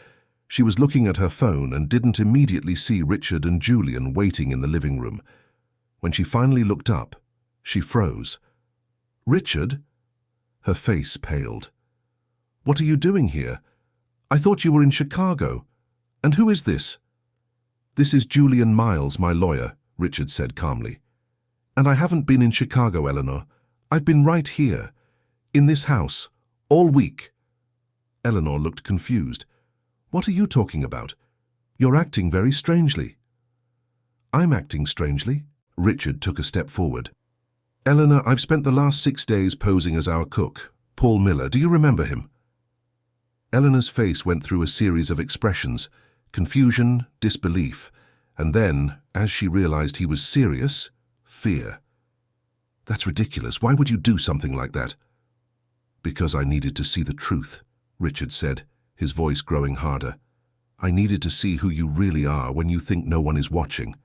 She was looking at her phone and didn't immediately see Richard and Julian waiting in the living room. When she finally looked up, she froze. Richard? Her face paled. What are you doing here? I thought you were in Chicago. And who is this? This is Julian Miles, my lawyer, Richard said calmly. And I haven't been in Chicago, Eleanor. I've been right here, in this house, all week. Eleanor looked confused. What are you talking about? You're acting very strangely. I'm acting strangely? Richard took a step forward. Eleanor, I've spent the last 6 days posing as our cook, Paul Miller. Do you remember him? Eleanor's face went through a series of expressions, confusion, disbelief, and then, as she realized he was serious, fear. That's ridiculous. Why would you do something like that? Because I needed to see the truth, Richard said, his voice growing harder. I needed to see who you really are when you think no one is watching.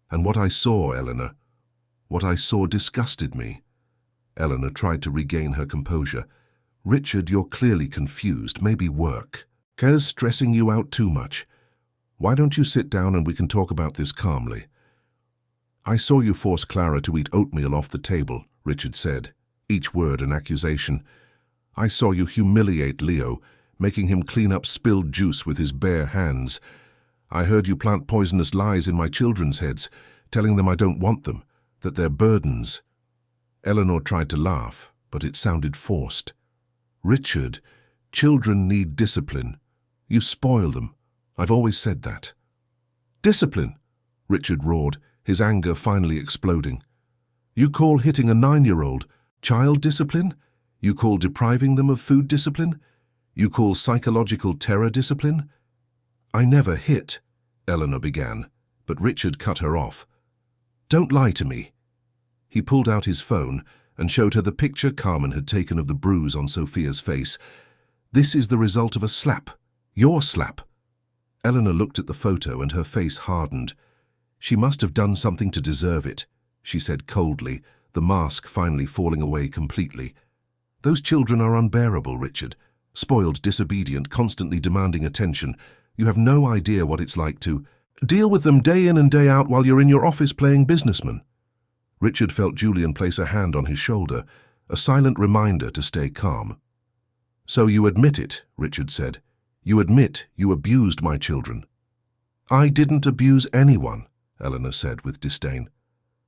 And what I saw, Eleanor, what I saw disgusted me. Eleanor tried to regain her composure. Richard, you're clearly confused. Maybe work. Care's stressing you out too much. Why don't you sit down and we can talk about this calmly? I saw you force Clara to eat oatmeal off the table, Richard said, each word an accusation. I saw you humiliate Leo, making him clean up spilled juice with his bare hands. I heard you plant poisonous lies in my children's heads, telling them I don't want them, that they're burdens. Eleanor tried to laugh, but it sounded forced. Richard, children need discipline. You spoil them. I've always said that. Discipline, Richard roared, his anger finally exploding. You call hitting a 9-year-old child discipline? You call depriving them of food discipline? You call psychological terror discipline? I never hit, Eleanor began, but Richard cut her off. Don't lie to me. He pulled out his phone and showed her the picture Carmen had taken of the bruise on Sophia's face. This is the result of a slap. Your slap. Eleanor looked at the photo and her face hardened. She must have done something to deserve it, she said coldly, the mask finally falling away completely. Those children are unbearable, Richard. Spoiled, disobedient, constantly demanding attention. You have no idea what it's like to deal with them day in and day out while you're in your office playing businessman." Richard felt Julian place a hand on his shoulder, a silent reminder to stay calm. "So you admit it," Richard said. "You admit you abused my children." "I didn't abuse anyone," Eleanor said with disdain.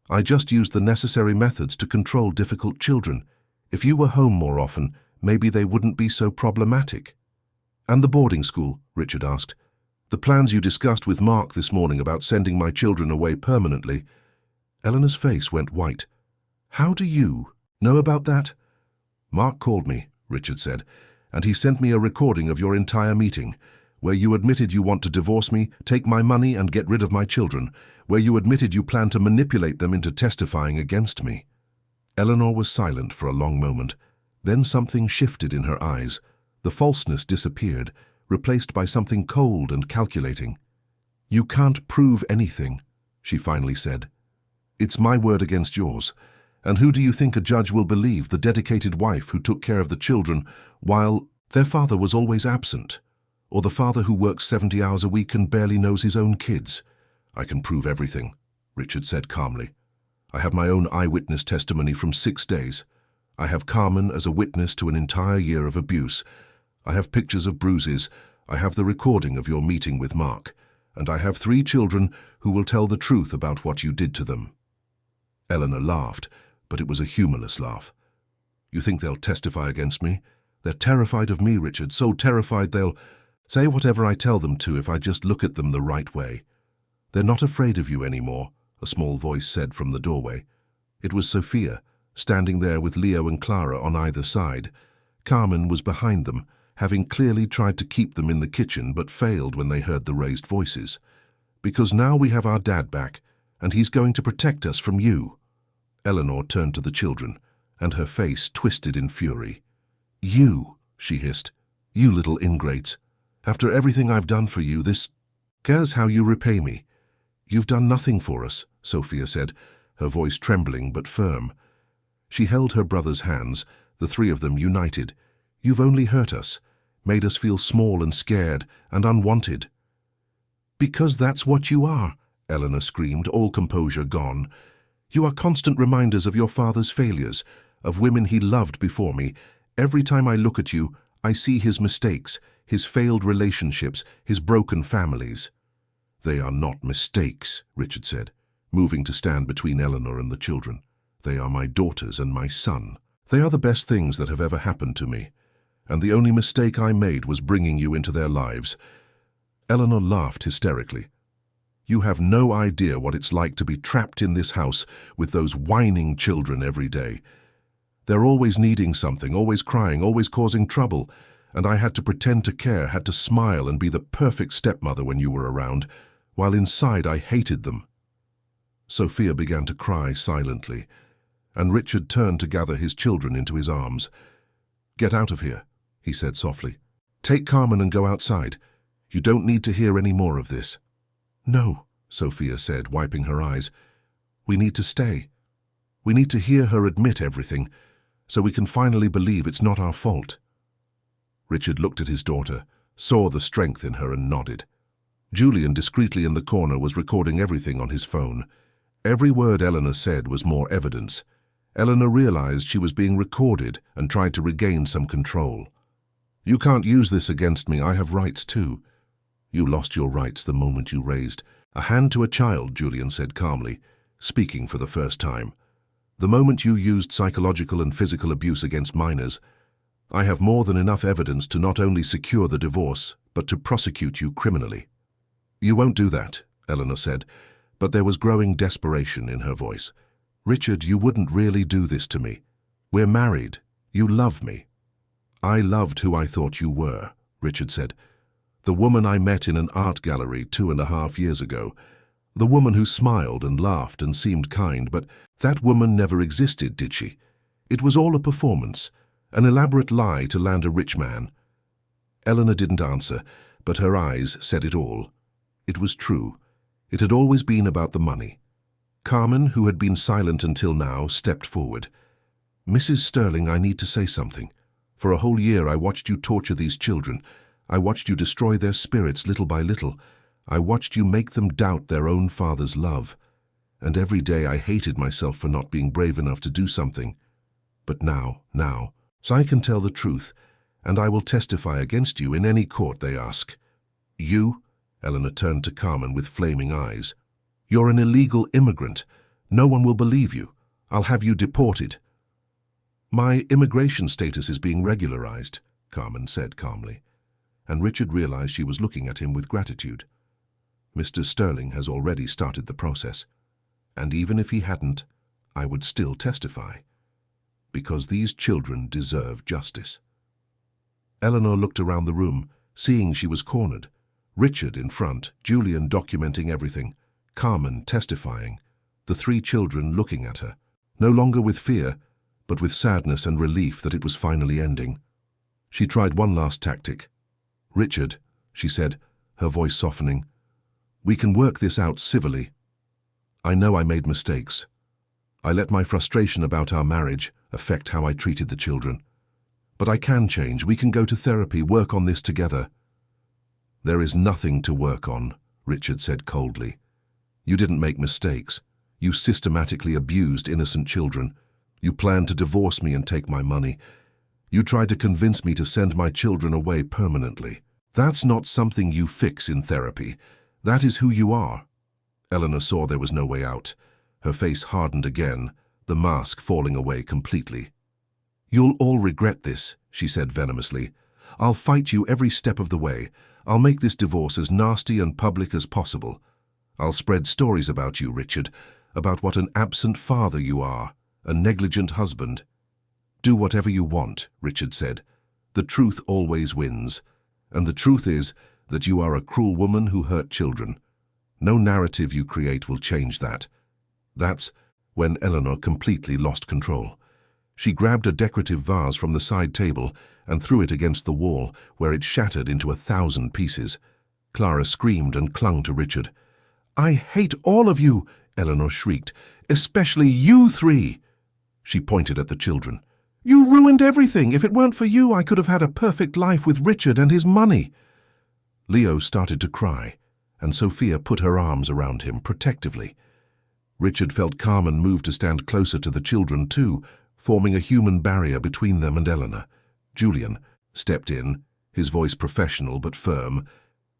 "I just used the necessary methods to control difficult children. If you were home more often, maybe they wouldn't be so problematic." "And the boarding school?" Richard asked. "The plans you discussed with Mark this morning about sending my children away permanently." Eleanor's face went white. "How do you know about that?" "Mark called me," Richard said, "and he sent me a recording of your entire meeting, where you admitted you want to divorce me, take my money and get rid of my children, where you admitted you plan to manipulate them into testifying against me." Eleanor was silent for a long moment. Then something shifted in her eyes. The falseness disappeared, replaced by something cold and calculating. "You can't prove anything," she finally said. "It's my word against yours. And who do you think a judge will believe, the dedicated wife who took care of the children while their father was always absent? Or the father who works 70 hours a week and barely knows his own kids?" "I can prove everything," Richard said calmly. "I have my own eyewitness testimony from 6 days. I have Carmen as a witness to an entire year of abuse. I have pictures of bruises. I have the recording of your meeting with Mark. And I have 3 children who will tell the truth about what you did to them." Eleanor laughed, but it was a humorless laugh. "You think they'll testify against me? They're terrified of me, Richard, so terrified they'll say whatever I tell them to if I just look at them the right way." "They're not afraid of you anymore," a small voice said from the doorway. It was Sophia, standing there with Leo and Clara on either side. Carmen was behind them, having clearly tried to keep them in the kitchen but failed when they heard the raised voices. "Because now we have our dad back, and he's going to protect us from you." Eleanor turned to the children, and her face twisted in fury. "You," she hissed, "you little ingrates. After everything I've done for you, this cares how you repay me." "You've done nothing for us," Sophia said, her voice trembling but firm. She held her brother's hands, the 3 of them united. "You've only hurt us, made us feel small and scared and unwanted." "Because that's what you are," Eleanor screamed, all composure gone. "You are constant reminders of your father's failures, of women he loved before me. Every time I look at you, I see his mistakes, his failed relationships, his broken families." "They are not mistakes," Richard said, moving to stand between Eleanor and the children. "They are my daughters and my son. They are the best things that have ever happened to me. And the only mistake I made was bringing you into their lives." Eleanor laughed hysterically. "You have no idea what it's like to be trapped in this house with those whining children every day. They're always needing something, always crying, always causing trouble. And I had to pretend to care, had to smile and be the perfect stepmother when you were around, while inside I hated them." Sophia began to cry silently, and Richard turned to gather his children into his arms. "Get out of here," he said softly. "Take Carmen and go outside. You don't need to hear any more of this." "No," Sophia said, wiping her eyes. "We need to stay. We need to hear her admit everything, so we can finally believe it's not our fault." Richard looked at his daughter, saw the strength in her and nodded. Julian, discreetly in the corner, was recording everything on his phone. Every word Eleanor said was more evidence. Eleanor realized she was being recorded and tried to regain some control. "You can't use this against me. I have rights too." "You lost your rights the moment you raised a hand to a child," Julian said calmly, speaking for the first time. "The moment you used psychological and physical abuse against minors. I have more than enough evidence to not only secure the divorce, but to prosecute you criminally." "You won't do that," Eleanor said, but there was growing desperation in her voice. "Richard, you wouldn't really do this to me. We're married. You love me." "I loved who I thought you were," Richard said. "The woman I met in an art gallery 2.5 years ago. The woman who smiled and laughed and seemed kind, but that woman never existed, did she? It was all a performance, an elaborate lie to land a rich man." Eleanor didn't answer, but her eyes said it all. It was true. It had always been about the money. Carmen, who had been silent until now, stepped forward. "Mrs. Sterling, I need to say something. For a whole year I watched you torture these children. I watched you destroy their spirits little by little. I watched you make them doubt their own father's love. And every day I hated myself for not being brave enough to do something. But now, so I can tell the truth, and I will testify against you in any court they ask. You? Eleanor turned to Carmen with flaming eyes. You're an illegal immigrant. No one will believe you. I'll have you deported. My immigration status is being regularized, Carmen said calmly, and Richard realized she was looking at him with gratitude. Mr. Sterling has already started the process, and even if he hadn't, I would still testify, because these children deserve justice. Eleanor looked around the room, seeing she was cornered. Richard in front, Julian documenting everything, Carmen testifying, the three children looking at her, no longer with fear, but with sadness and relief that it was finally ending. She tried one last tactic. Richard, she said, her voice softening, we can work this out civilly. I know I made mistakes. I let my frustration about our marriage affect how I treated the children. But I can change. We can go to therapy, work on this together. There is nothing to work on, Richard said coldly. You didn't make mistakes. You systematically abused innocent children. You planned to divorce me and take my money. You tried to convince me to send my children away permanently. That's not something you fix in therapy. That is who you are. Eleanor saw there was no way out. Her face hardened again, the mask falling away completely. You'll all regret this, she said venomously. I'll fight you every step of the way. I'll make this divorce as nasty and public as possible. I'll spread stories about you, Richard, about what an absent father you are, a negligent husband. Do whatever you want, Richard said. The truth always wins. And the truth is that you are a cruel woman who hurt children. No narrative you create will change that. That's when Eleanor completely lost control. She grabbed a decorative vase from the side table and threw it against the wall, where it shattered into 1,000 pieces. Clara screamed and clung to Richard. I hate all of you, Eleanor shrieked, especially you three. She pointed at the children. You ruined everything. If it weren't for you, I could have had a perfect life with Richard and his money. Leo started to cry, and Sophia put her arms around him protectively. Richard felt Carmen move to stand closer to the children too, forming a human barrier between them and Eleanor. Julian stepped in, his voice professional but firm.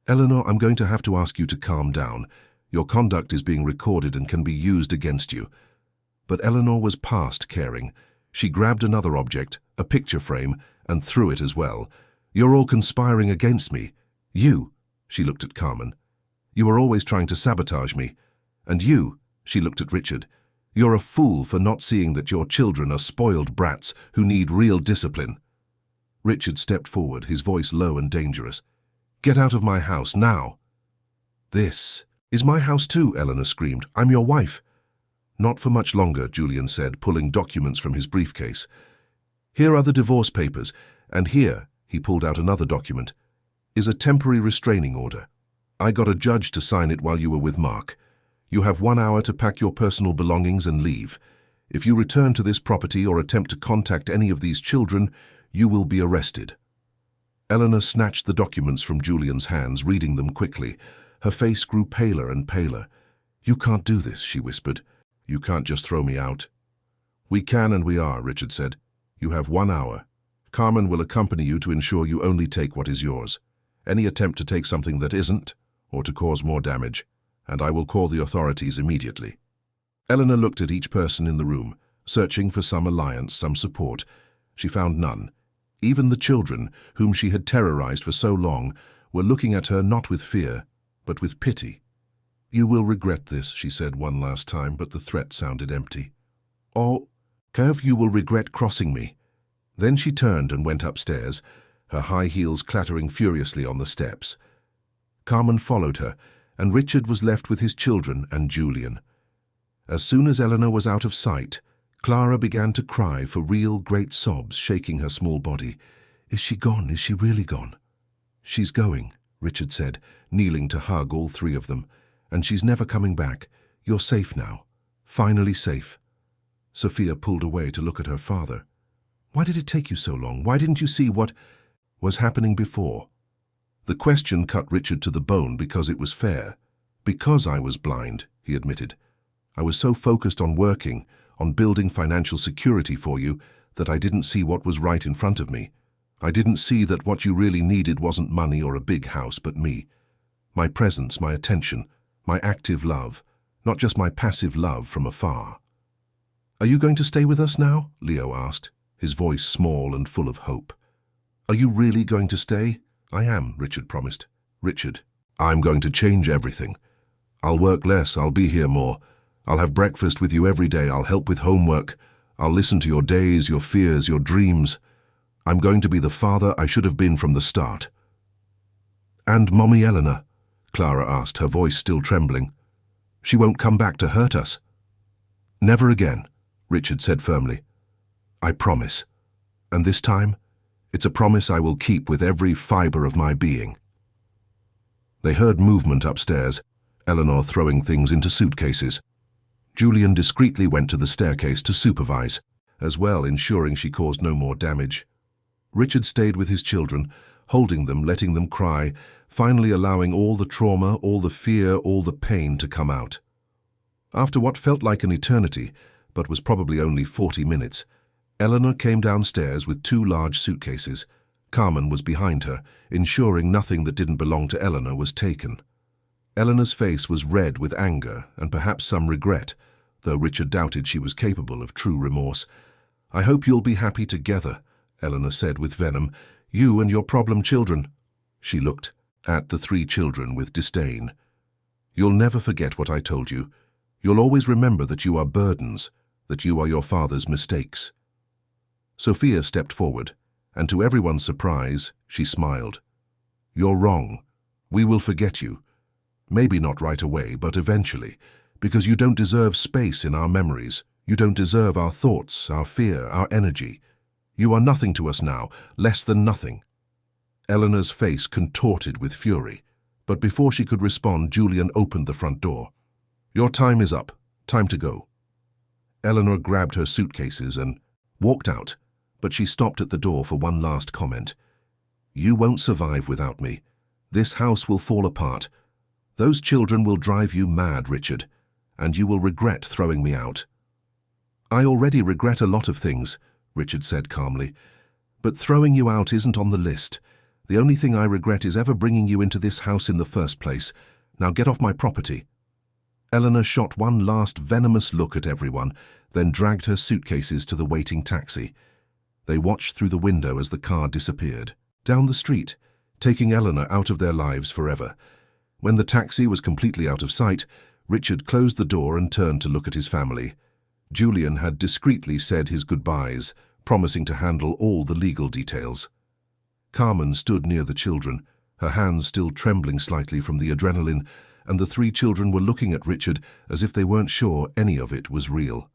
Eleanor, I'm going to have to ask you to calm down. Your conduct is being recorded and can be used against you. But Eleanor was past caring. She grabbed another object, a picture frame, and threw it as well. You're all conspiring against me. You, she looked at Carmen. You are always trying to sabotage me. And you, she looked at Richard. You're a fool for not seeing that your children are spoiled brats who need real discipline. Richard stepped forward, his voice low and dangerous. Get out of my house, now. This is my house too, Eleanor screamed. I'm your wife. Not for much longer, Julian said, pulling documents from his briefcase. Here are the divorce papers, and here, he pulled out another document, is a temporary restraining order. I got a judge to sign it while you were with Mark. You have 1 hour to pack your personal belongings and leave. If you return to this property or attempt to contact any of these children, you will be arrested. Eleanor snatched the documents from Julian's hands, reading them quickly. Her face grew paler and paler. You can't do this, she whispered. You can't just throw me out. We can and we are, Richard said. You have 1 hour. Carmen will accompany you to ensure you only take what is yours. Any attempt to take something that isn't, or to cause more damage, and I will call the authorities immediately. Eleanor looked at each person in the room, searching for some alliance, some support. She found none. Even the children, whom she had terrorized for so long, were looking at her not with fear, but with pity. You will regret this, she said one last time, but the threat sounded empty. Oh, Kev, you will regret crossing me. Then she turned and went upstairs, her high heels clattering furiously on the steps. Carmen followed her, and Richard was left with his children and Julian. As soon as Eleanor was out of sight, Clara began to cry for real great sobs, shaking her small body. Is she gone? Is she really gone? She's going, Richard said, kneeling to hug all three of them. And she's never coming back. You're safe now. Finally safe. Sophia pulled away to look at her father. Why did it take you so long? Why didn't you see what was happening before? The question cut Richard to the bone because it was fair. Because I was blind, he admitted. I was so focused on working, on building financial security for you, that I didn't see what was right in front of me. I didn't see that what you really needed wasn't money or a big house, but me. My presence, my attention, my active love, not just my passive love from afar. Are you going to stay with us now? Leo asked, his voice small and full of hope. Are you really going to stay? I am, Richard promised. Richard, I'm going to change everything. I'll work less, I'll be here more. I'll have breakfast with you every day, I'll help with homework. I'll listen to your days, your fears, your dreams. I'm going to be the father I should have been from the start. And Mommy Eleanor? Clara asked, her voice still trembling. She won't come back to hurt us? Never again, Richard said firmly. I promise. And this time, it's a promise I will keep with every fibre of my being. They heard movement upstairs, Eleanor throwing things into suitcases. Julian discreetly went to the staircase to supervise, as well ensuring she caused no more damage. Richard stayed with his children, holding them, letting them cry, finally allowing all the trauma, all the fear, all the pain to come out. After what felt like an eternity, but was probably only 40 minutes, Eleanor came downstairs with 2 large suitcases. Carmen was behind her, ensuring nothing that didn't belong to Eleanor was taken. Eleanor's face was red with anger and perhaps some regret, though Richard doubted she was capable of true remorse. I hope you'll be happy together, Eleanor said with venom. You and your problem children. She looked at the 3 children with disdain. You'll never forget what I told you. You'll always remember that you are burdens, that you are your father's mistakes. Sophia stepped forward, and to everyone's surprise, she smiled. You're wrong. We will forget you. Maybe not right away, but eventually, because you don't deserve space in our memories. You don't deserve our thoughts, our fear, our energy. You are nothing to us now, less than nothing. Eleanor's face contorted with fury, but before she could respond, Julian opened the front door. Your time is up. Time to go. Eleanor grabbed her suitcases and walked out, but she stopped at the door for one last comment. You won't survive without me. This house will fall apart. Those children will drive you mad, Richard, and you will regret throwing me out. I already regret a lot of things, Richard said calmly, but throwing you out isn't on the list. The only thing I regret is ever bringing you into this house in the first place. Now get off my property. Eleanor shot one last venomous look at everyone, then dragged her suitcases to the waiting taxi. They watched through the window as the car disappeared, down the street, taking Eleanor out of their lives forever. When the taxi was completely out of sight, Richard closed the door and turned to look at his family. Julian had discreetly said his goodbyes, promising to handle all the legal details. Carmen stood near the children, her hands still trembling slightly from the adrenaline, and the 3 children were looking at Richard as if they weren't sure any of it was real.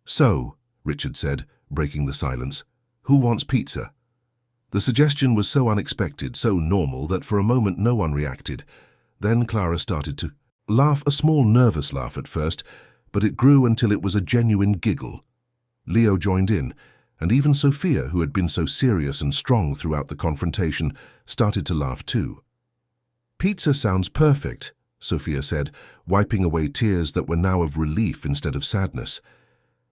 So, Richard said, breaking the silence, who wants pizza? The suggestion was so unexpected, so normal, that for a moment no one reacted. Then Clara started to laugh, a small nervous laugh at first, but it grew until it was a genuine giggle. Leo joined in, and even Sophia, who had been so serious and strong throughout the confrontation, started to laugh too. Pizza sounds perfect, Sophia said, wiping away tears that were now of relief instead of sadness.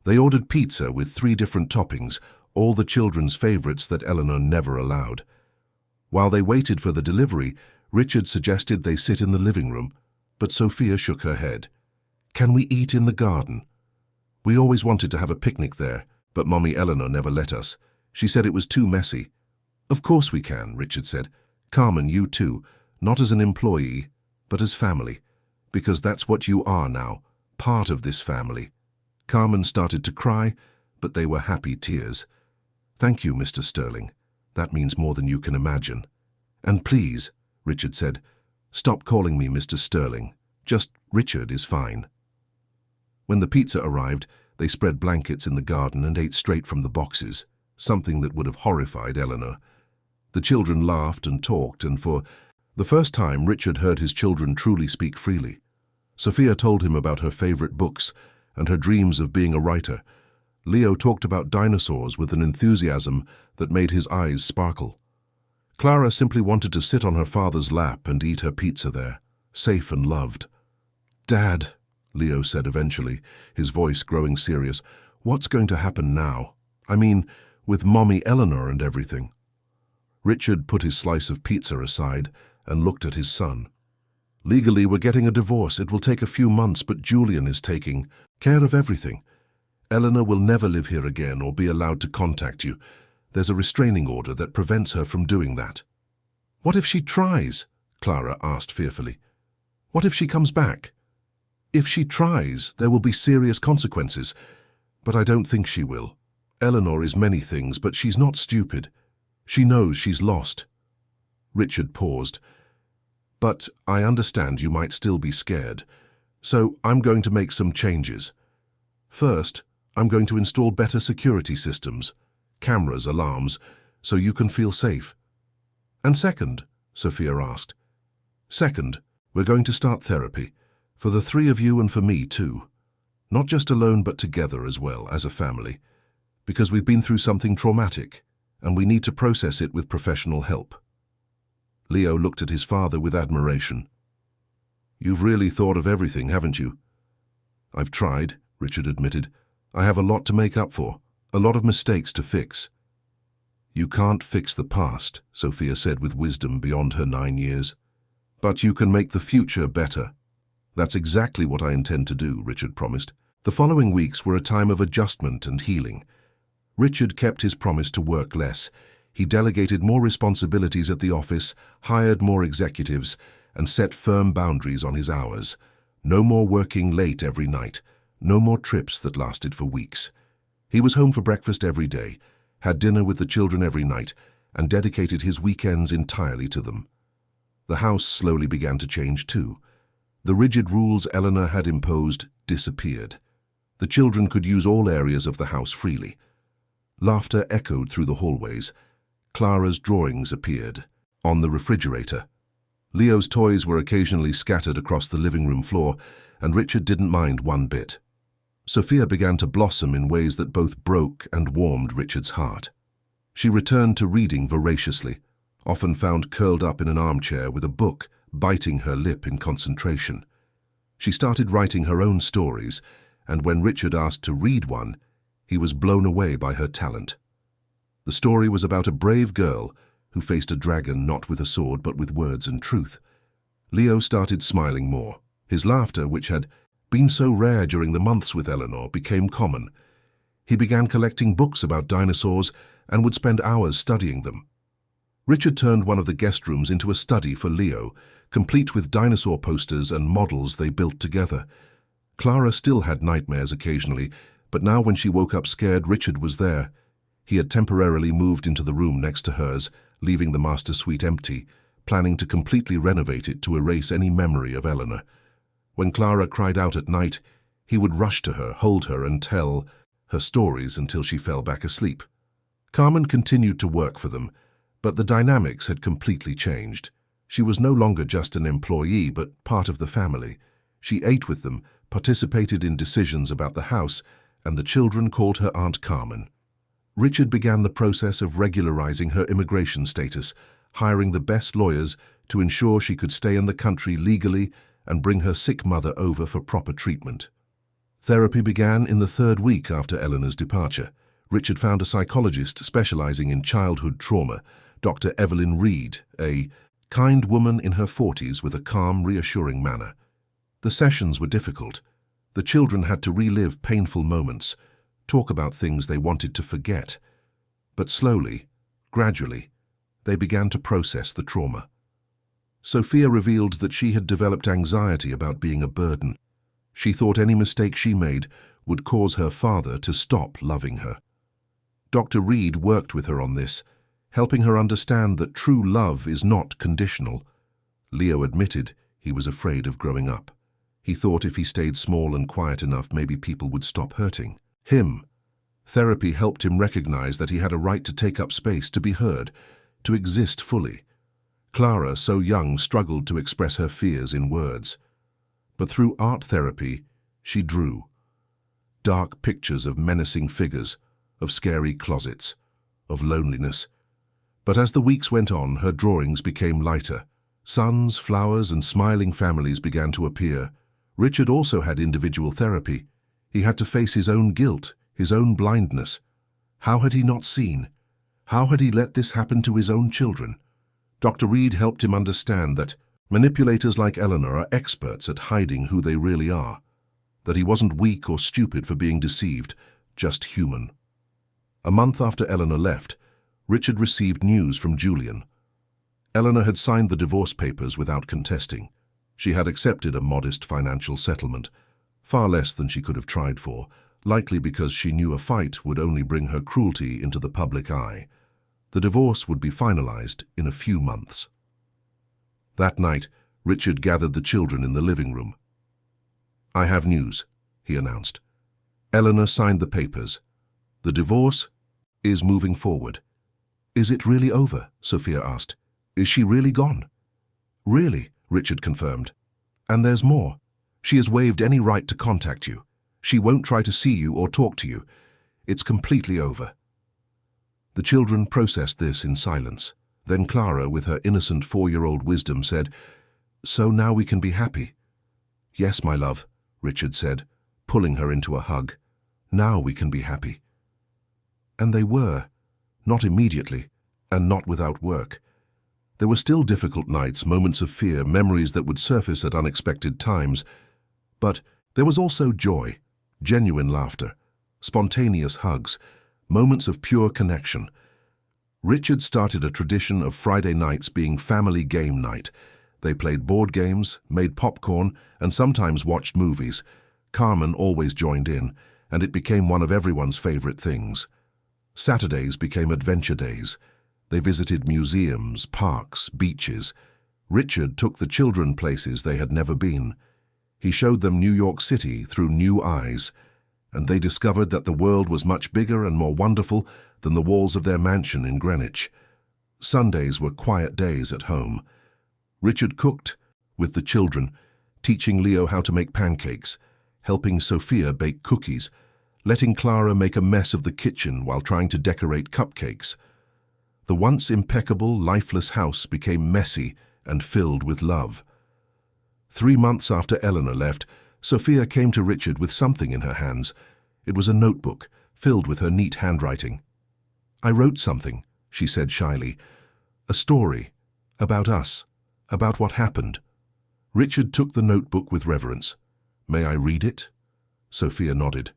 They ordered pizza with 3 different toppings, all the children's favorites that Eleanor never allowed. While they waited for the delivery, Richard suggested they sit in the living room, but Sophia shook her head. Can we eat in the garden? We always wanted to have a picnic there, but Mommy Eleanor never let us. She said it was too messy. Of course we can, Richard said. Carmen, you too, not as an employee, but as family, because that's what you are now, part of this family. Carmen started to cry, but they were happy tears. Thank you, Mr. Sterling. That means more than you can imagine. And please, Richard said, stop calling me Mr. Sterling. Just Richard is fine. When the pizza arrived, they spread blankets in the garden and ate straight from the boxes, something that would have horrified Eleanor. The children laughed and talked, and for the first time Richard heard his children truly speak freely. Sophia told him about her favorite books and her dreams of being a writer. Leo talked about dinosaurs with an enthusiasm that made his eyes sparkle. Clara simply wanted to sit on her father's lap and eat her pizza there, safe and loved. "Dad," Leo said eventually, his voice growing serious, "what's going to happen now? I mean, with Mommy Eleanor and everything." Richard put his slice of pizza aside and looked at his son. "Legally, we're getting a divorce. It will take a few months, but Julian is taking care of everything. Eleanor will never live here again or be allowed to contact you. There's a restraining order that prevents her from doing that." "What if she tries?" Clara asked fearfully. "What if she comes back?" "If she tries, there will be serious consequences. But I don't think she will. Eleanor is many things, but she's not stupid. She knows she's lost." Richard paused. "But I understand you might still be scared. So I'm going to make some changes. First, I'm going to install better security systems, cameras, alarms, so you can feel safe." "And second?" Sophia asked. "Second, we're going to start therapy, for the three of you and for me too. Not just alone, but together as well, as a family. Because we've been through something traumatic, and we need to process it with professional help." Leo looked at his father with admiration. "You've really thought of everything, haven't you?" "I've tried," Richard admitted. "I have a lot to make up for, a lot of mistakes to fix." "You can't fix the past," Sophia said with wisdom beyond her 9 years. "But you can make the future better." "That's exactly what I intend to do," Richard promised. The following weeks were a time of adjustment and healing. Richard kept his promise to work less. He delegated more responsibilities at the office, hired more executives, and set firm boundaries on his hours. No more working late every night. No more trips that lasted for weeks. He was home for breakfast every day, had dinner with the children every night, and dedicated his weekends entirely to them. The house slowly began to change too. The rigid rules Eleanor had imposed disappeared. The children could use all areas of the house freely. Laughter echoed through the hallways. Clara's drawings appeared on the refrigerator. Leo's toys were occasionally scattered across the living room floor, and Richard didn't mind one bit. Sophia began to blossom in ways that both broke and warmed Richard's heart. She returned to reading voraciously, often found curled up in an armchair with a book, biting her lip in concentration. She started writing her own stories, and when Richard asked to read one, he was blown away by her talent. The story was about a brave girl who faced a dragon not with a sword but with words and truth. Leo started smiling more. His laughter, which had been so rare during the months with Eleanor, became common. He began collecting books about dinosaurs and would spend hours studying them. Richard turned one of the guest rooms into a study for Leo, complete with dinosaur posters and models they built together. Clara still had nightmares occasionally, but now when she woke up scared, Richard was there. He had temporarily moved into the room next to hers, leaving the master suite empty, planning to completely renovate it to erase any memory of Eleanor. When Clara cried out at night, he would rush to her, hold her, and tell her stories until she fell back asleep. Carmen continued to work for them, but the dynamics had completely changed. She was no longer just an employee, but part of the family. She ate with them, participated in decisions about the house, and the children called her Aunt Carmen. Richard began the process of regularizing her immigration status, hiring the best lawyers to ensure she could stay in the country legally and bring her sick mother over for proper treatment. Therapy began in the 3rd week after Eleanor's departure. Richard found a psychologist specializing in childhood trauma, Dr. Evelyn Reed, a kind woman in her 40s with a calm, reassuring manner. The sessions were difficult. The children had to relive painful moments, talk about things they wanted to forget. But slowly, gradually, they began to process the trauma. Sophia revealed that she had developed anxiety about being a burden. She thought any mistake she made would cause her father to stop loving her. Dr. Reed worked with her on this, helping her understand that true love is not conditional. Leo admitted he was afraid of growing up. He thought if he stayed small and quiet enough, maybe people would stop hurting him. Therapy helped him recognize that he had a right to take up space, to be heard, to exist fully. Clara, so young, struggled to express her fears in words. But through art therapy, she drew. Dark pictures of menacing figures, of scary closets, of loneliness. But as the weeks went on, her drawings became lighter. Suns, flowers, and smiling families began to appear. Richard also had individual therapy. He had to face his own guilt, his own blindness. How had he not seen? How had he let this happen to his own children? Dr. Reed helped him understand that manipulators like Eleanor are experts at hiding who they really are, that he wasn't weak or stupid for being deceived, just human. A month after Eleanor left, Richard received news from Julian. Eleanor had signed the divorce papers without contesting. She had accepted a modest financial settlement, far less than she could have tried for, likely because she knew a fight would only bring her cruelty into the public eye. The divorce would be finalized in a few months. That night, Richard gathered the children in the living room. "I have news," he announced. Eleanor signed the papers. "The divorce is moving forward." "Is it really over?" Sophia asked. "Is she really gone?" "Really," Richard confirmed. "And there's more. She has waived any right to contact you. She won't try to see you or talk to you. It's completely over." The children processed this in silence. Then Clara, with her innocent 4-year-old wisdom, said, "So now we can be happy?" "Yes, my love," Richard said, pulling her into a hug. "Now we can be happy." And they were, not immediately, and not without work. There were still difficult nights, moments of fear, memories that would surface at unexpected times. But there was also joy, genuine laughter, spontaneous hugs, moments of pure connection. Richard started a tradition of Friday nights being family game night. They played board games, made popcorn, and sometimes watched movies. Carmen always joined in, and it became one of everyone's favorite things. Saturdays became adventure days. They visited museums, parks, beaches. Richard took the children places they had never been. He showed them New York City through new eyes, and they discovered that the world was much bigger and more wonderful than the walls of their mansion in Greenwich. Sundays were quiet days at home. Richard cooked with the children, teaching Leo how to make pancakes, helping Sophia bake cookies, letting Clara make a mess of the kitchen while trying to decorate cupcakes. The once impeccable, lifeless house became messy and filled with love. 3 months after Eleanor left, Sophia came to Richard with something in her hands. It was a notebook filled with her neat handwriting. "I wrote something," she said shyly. "A story about us, about what happened." Richard took the notebook with reverence. "May I read it?" Sophia nodded.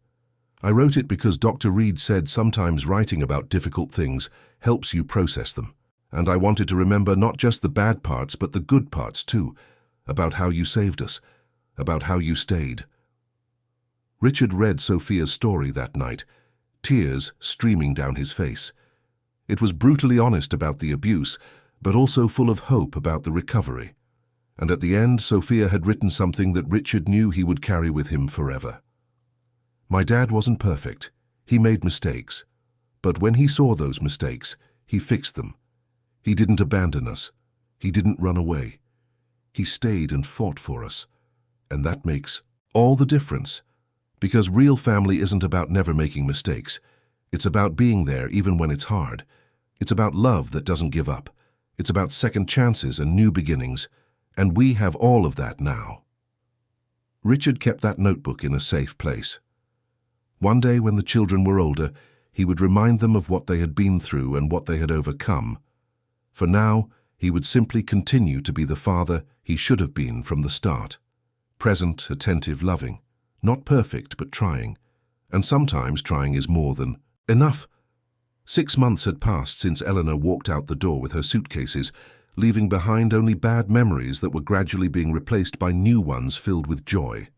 "I wrote it because Dr. Reed said sometimes writing about difficult things helps you process them. And I wanted to remember not just the bad parts, but the good parts too, about how you saved us, about how you stayed." Richard read Sophia's story that night, tears streaming down his face. It was brutally honest about the abuse, but also full of hope about the recovery. And at the end, Sophia had written something that Richard knew he would carry with him forever. "My dad wasn't perfect. He made mistakes. But when he saw those mistakes, he fixed them. He didn't abandon us. He didn't run away. He stayed and fought for us. And that makes all the difference. Because real family isn't about never making mistakes. It's about being there even when it's hard. It's about love that doesn't give up. It's about second chances and new beginnings. And we have all of that now." Richard kept that notebook in a safe place. One day when the children were older, he would remind them of what they had been through and what they had overcome. For now, he would simply continue to be the father he should have been from the start. Present, attentive, loving. Not perfect, but trying. And sometimes trying is more than enough. 6 months had passed since Eleanor walked out the door with her suitcases, leaving behind only bad memories that were gradually being replaced by new ones filled with joy.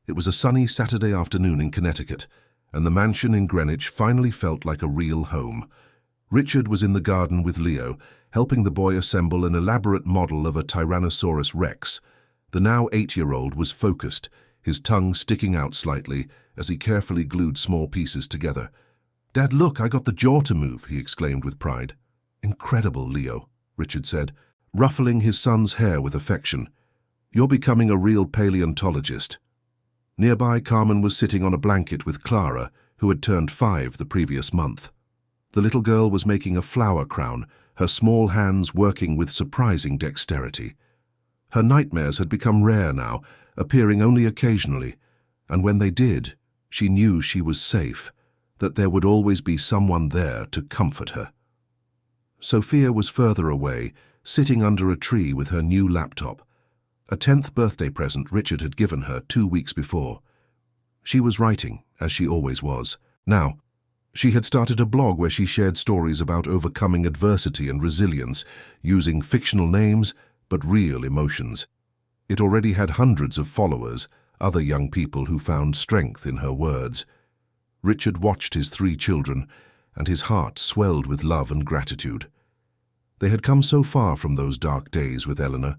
It was a sunny Saturday afternoon in Connecticut, and the mansion in Greenwich finally felt like a real home. Richard was in the garden with Leo, helping the boy assemble an elaborate model of a Tyrannosaurus Rex. The now 8-year-old was focused, his tongue sticking out slightly as he carefully glued small pieces together. "Dad, look, I got the jaw to move," he exclaimed with pride. "Incredible, Leo," Richard said, ruffling his son's hair with affection. "You're becoming a real paleontologist." Nearby, Carmen was sitting on a blanket with Clara, who had turned 5 the previous month. The little girl was making a flower crown, her small hands working with surprising dexterity. Her nightmares had become rare now, appearing only occasionally, and when they did, she knew she was safe, that there would always be someone there to comfort her. Sophia was further away, sitting under a tree with her new laptop, a 10th birthday present Richard had given her 2 weeks before. She was writing, as she always was. Now, she had started a blog where she shared stories about overcoming adversity and resilience, using fictional names but real emotions. It already had hundreds of followers, other young people who found strength in her words. Richard watched his 3 children, and his heart swelled with love and gratitude. They had come so far from those dark days with Eleanor.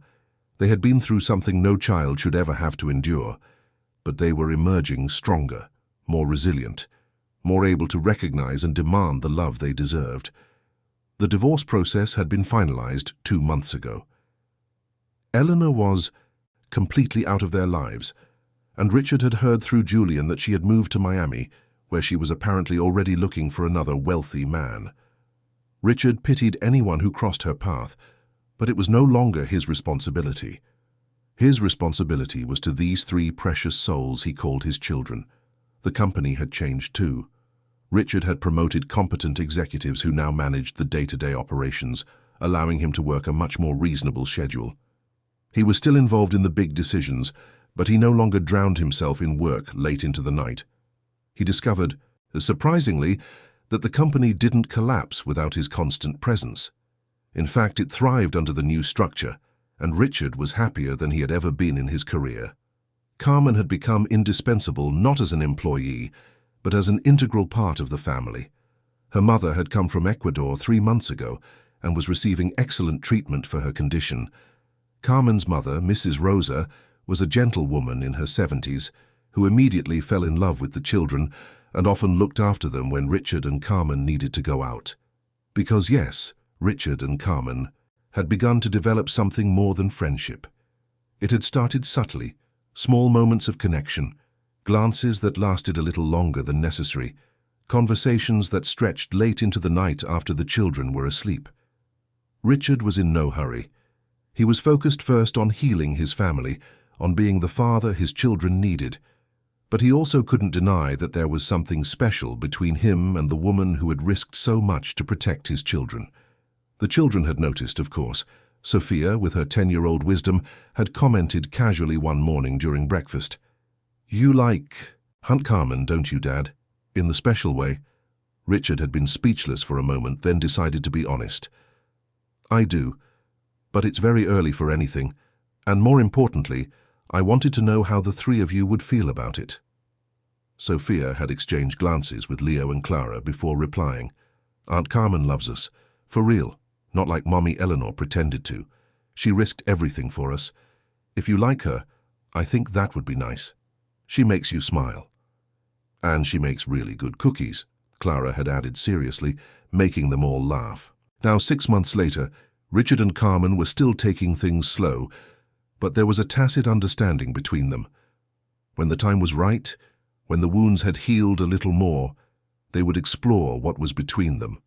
They had been through something no child should ever have to endure, but they were emerging stronger, more resilient, more able to recognize and demand the love they deserved. The divorce process had been finalized 2 months ago. Eleanor was completely out of their lives, and Richard had heard through Julian that she had moved to Miami, where she was apparently already looking for another wealthy man. Richard pitied anyone who crossed her path, but it was no longer his responsibility. His responsibility was to these 3 precious souls he called his children. The company had changed too. Richard had promoted competent executives who now managed the day-to-day operations, allowing him to work a much more reasonable schedule. He was still involved in the big decisions, but he no longer drowned himself in work late into the night. He discovered, surprisingly, that the company didn't collapse without his constant presence. In fact, it thrived under the new structure, and Richard was happier than he had ever been in his career. Carmen had become indispensable not as an employee, but as an integral part of the family. Her mother had come from Ecuador 3 months ago and was receiving excellent treatment for her condition. Carmen's mother, Mrs. Rosa, was a gentle woman in her 70s who immediately fell in love with the children and often looked after them when Richard and Carmen needed to go out. Because yes, Richard and Carmen had begun to develop something more than friendship. It had started subtly, small moments of connection, glances that lasted a little longer than necessary, conversations that stretched late into the night after the children were asleep. Richard was in no hurry. He was focused first on healing his family, on being the father his children needed, but he also couldn't deny that there was something special between him and the woman who had risked so much to protect his children. The children had noticed, of course. Sophia, with her 10-year-old wisdom, had commented casually one morning during breakfast. "You like Hunt Carmen, don't you, Dad? In the special way?" Richard had been speechless for a moment, then decided to be honest. "I do, but it's very early for anything, and more importantly, I wanted to know how the 3 of you would feel about it." Sophia had exchanged glances with Leo and Clara before replying. "Aunt Carmen loves us, for real, not like Mommy Eleanor pretended to. She risked everything for us. If you like her, I think that would be nice. She makes you smile. And she makes really good cookies," Clara had added seriously, making them all laugh. Now, 6 months later, Richard and Carmen were still taking things slow, but there was a tacit understanding between them. When the time was right, when the wounds had healed a little more, they would explore what was between them.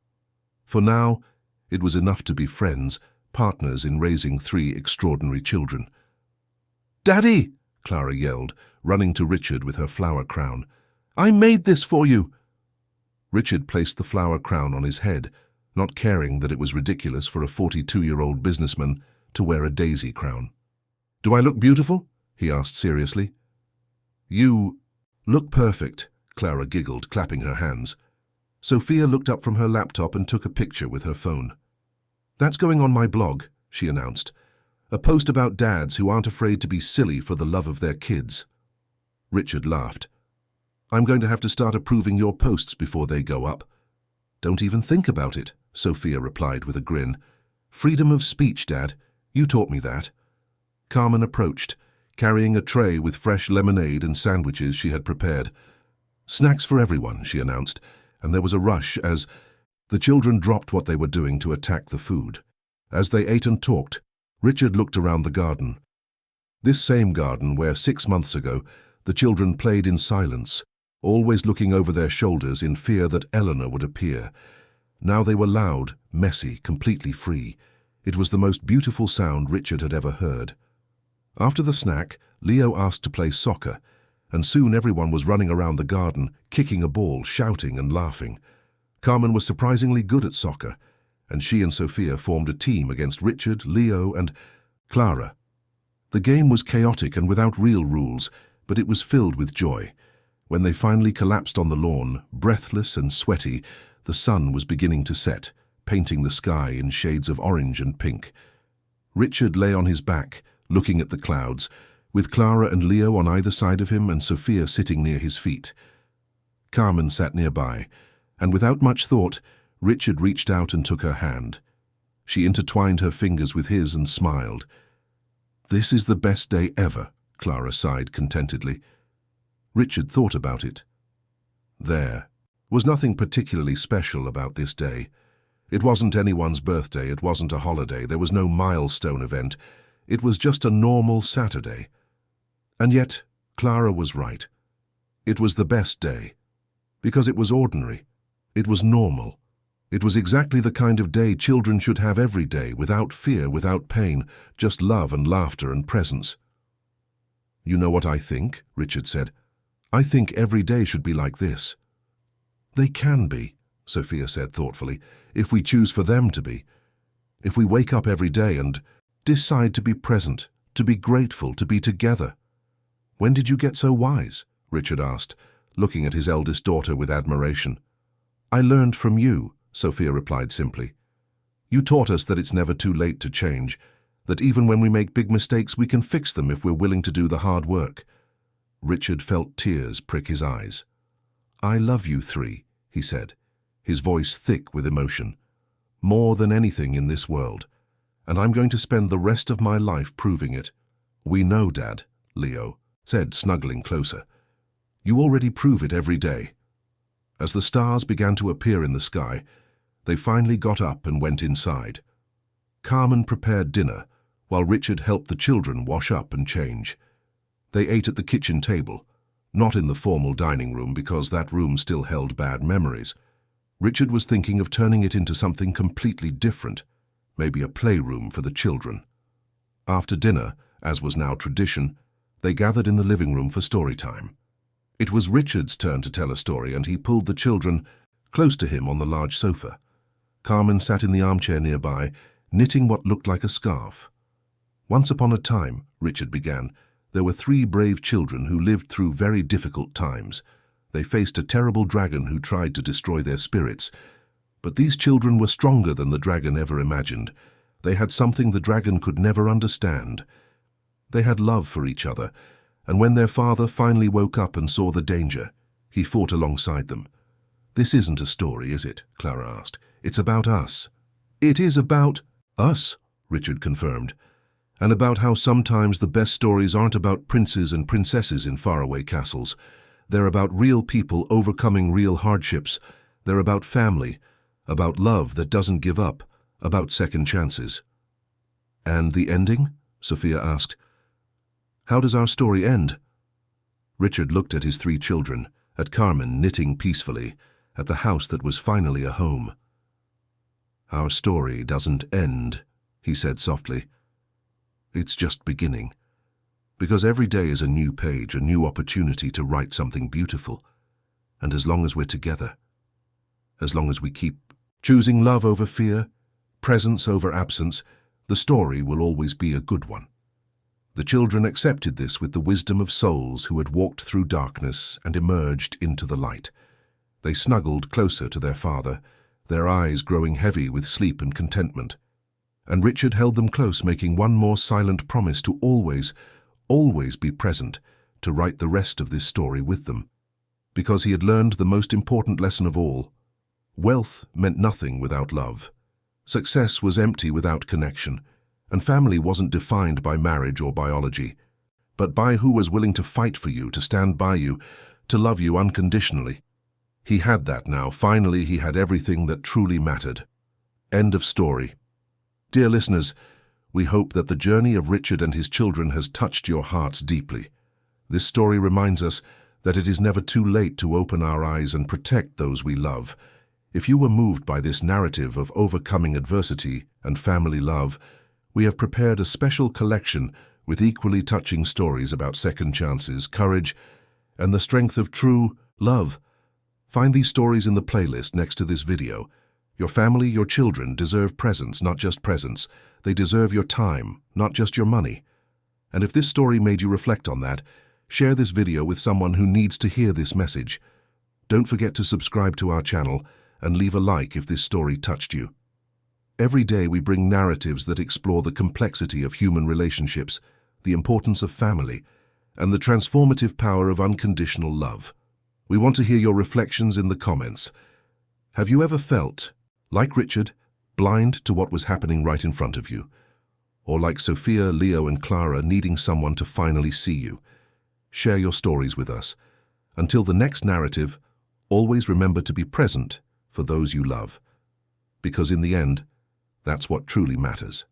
For now, it was enough to be friends, partners in raising 3 extraordinary children. "Daddy!" Clara yelled, running to Richard with her flower crown. "I made this for you!" Richard placed the flower crown on his head, not caring that it was ridiculous for a 42-year-old businessman to wear a daisy crown. "Do I look beautiful?" he asked seriously. "You look perfect," Clara giggled, clapping her hands. Sophia looked up from her laptop and took a picture with her phone. "That's going on my blog," she announced. "A post about dads who aren't afraid to be silly for the love of their kids." Richard laughed. "I'm going to have to start approving your posts before they go up." "Don't even think about it," Sophia replied with a grin. "Freedom of speech, Dad. You taught me that." Carmen approached, carrying a tray with fresh lemonade and sandwiches she had prepared. "Snacks for everyone," she announced, and there was a rush as the children dropped what they were doing to attack the food. As they ate and talked, Richard looked around the garden. This same garden where 6 months ago the children played in silence, always looking over their shoulders in fear that Eleanor would appear. Now they were loud, messy, completely free. It was the most beautiful sound Richard had ever heard. After the snack, Leo asked to play soccer, and soon everyone was running around the garden, kicking a ball, shouting and laughing. Carmen was surprisingly good at soccer, and she and Sophia formed a team against Richard, Leo, and Clara. The game was chaotic and without real rules, but it was filled with joy. When they finally collapsed on the lawn, breathless and sweaty, the sun was beginning to set, painting the sky in shades of orange and pink. Richard lay on his back, looking at the clouds, with Clara and Leo on either side of him and Sophia sitting near his feet. Carmen sat nearby, and without much thought, Richard reached out and took her hand. She intertwined her fingers with his and smiled. "This is the best day ever," Clara sighed contentedly. Richard thought about it. There was nothing particularly special about this day. It wasn't anyone's birthday, it wasn't a holiday, there was no milestone event. It was just a normal Saturday. And yet, Clara was right. It was the best day. Because it was ordinary. It was normal. It was exactly the kind of day children should have every day, without fear, without pain, just love and laughter and presence. "You know what I think?" Richard said. "I think every day should be like this." "They can be," Sophia said thoughtfully, "if we choose for them to be. If we wake up every day and decide to be present, to be grateful, to be together." "When did you get so wise?" Richard asked, looking at his eldest daughter with admiration. "I learned from you," Sophia replied simply. "You taught us that it's never too late to change, that even when we make big mistakes we can fix them if we're willing to do the hard work." Richard felt tears prick his eyes. "I love you three," he said, his voice thick with emotion. "More than anything in this world. And I'm going to spend the rest of my life proving it." "We know, Dad," Leo said, snuggling closer. "You already prove it every day." As the stars began to appear in the sky, they finally got up and went inside. Carmen prepared dinner, while Richard helped the children wash up and change. They ate at the kitchen table, not in the formal dining room because that room still held bad memories. Richard was thinking of turning it into something completely different, maybe a playroom for the children. After dinner, as was now tradition, they gathered in the living room for story time. It was Richard's turn to tell a story, and he pulled the children close to him on the large sofa. Carmen sat in the armchair nearby, knitting what looked like a scarf. "Once upon a time," Richard began, "there were 3 brave children who lived through very difficult times. They faced a terrible dragon who tried to destroy their spirits. But these children were stronger than the dragon ever imagined. They had something the dragon could never understand. They had love for each other, and when their father finally woke up and saw the danger, he fought alongside them." "This isn't a story, is it?" Clara asked. "It's about us." "It is about us," Richard confirmed, "and about how sometimes the best stories aren't about princes and princesses in faraway castles. They're about real people overcoming real hardships. They're about family, about love that doesn't give up, about second chances." "And the ending?" Sophia asked. "How does our story end?" Richard looked at his 3 children, at Carmen knitting peacefully, at the house that was finally a home. "Our story doesn't end," he said softly. "It's just beginning. Because every day is a new page, a new opportunity to write something beautiful. And as long as we're together, as long as we keep choosing love over fear, presence over absence, the story will always be a good one." The children accepted this with the wisdom of souls who had walked through darkness and emerged into the light. They snuggled closer to their father, their eyes growing heavy with sleep and contentment. And Richard held them close, making one more silent promise to always be present, to write the rest of this story with them. Because he had learned the most important lesson of all. Wealth meant nothing without love. Success was empty without connection. And family wasn't defined by marriage or biology, but by who was willing to fight for you, to stand by you, to love you unconditionally. He had that now. Finally, he had everything that truly mattered. End of story. Dear listeners, we hope that the journey of Richard and his children has touched your hearts deeply. This story reminds us that it is never too late to open our eyes and protect those we love. If you were moved by this narrative of overcoming adversity and family love, we have prepared a special collection with equally touching stories about second chances, courage, and the strength of true love. Find these stories in the playlist next to this video. Your family, your children deserve presents, not just presents. They deserve your time, not just your money. And if this story made you reflect on that, share this video with someone who needs to hear this message. Don't forget to subscribe to our channel and leave a like if this story touched you. Every day we bring narratives that explore the complexity of human relationships, the importance of family, and the transformative power of unconditional love. We want to hear your reflections in the comments. Have you ever felt, like Richard, blind to what was happening right in front of you? Or like Sophia, Leo, and Clara, needing someone to finally see you? Share your stories with us. Until the next narrative, always remember to be present for those you love. Because in the end, that's what truly matters.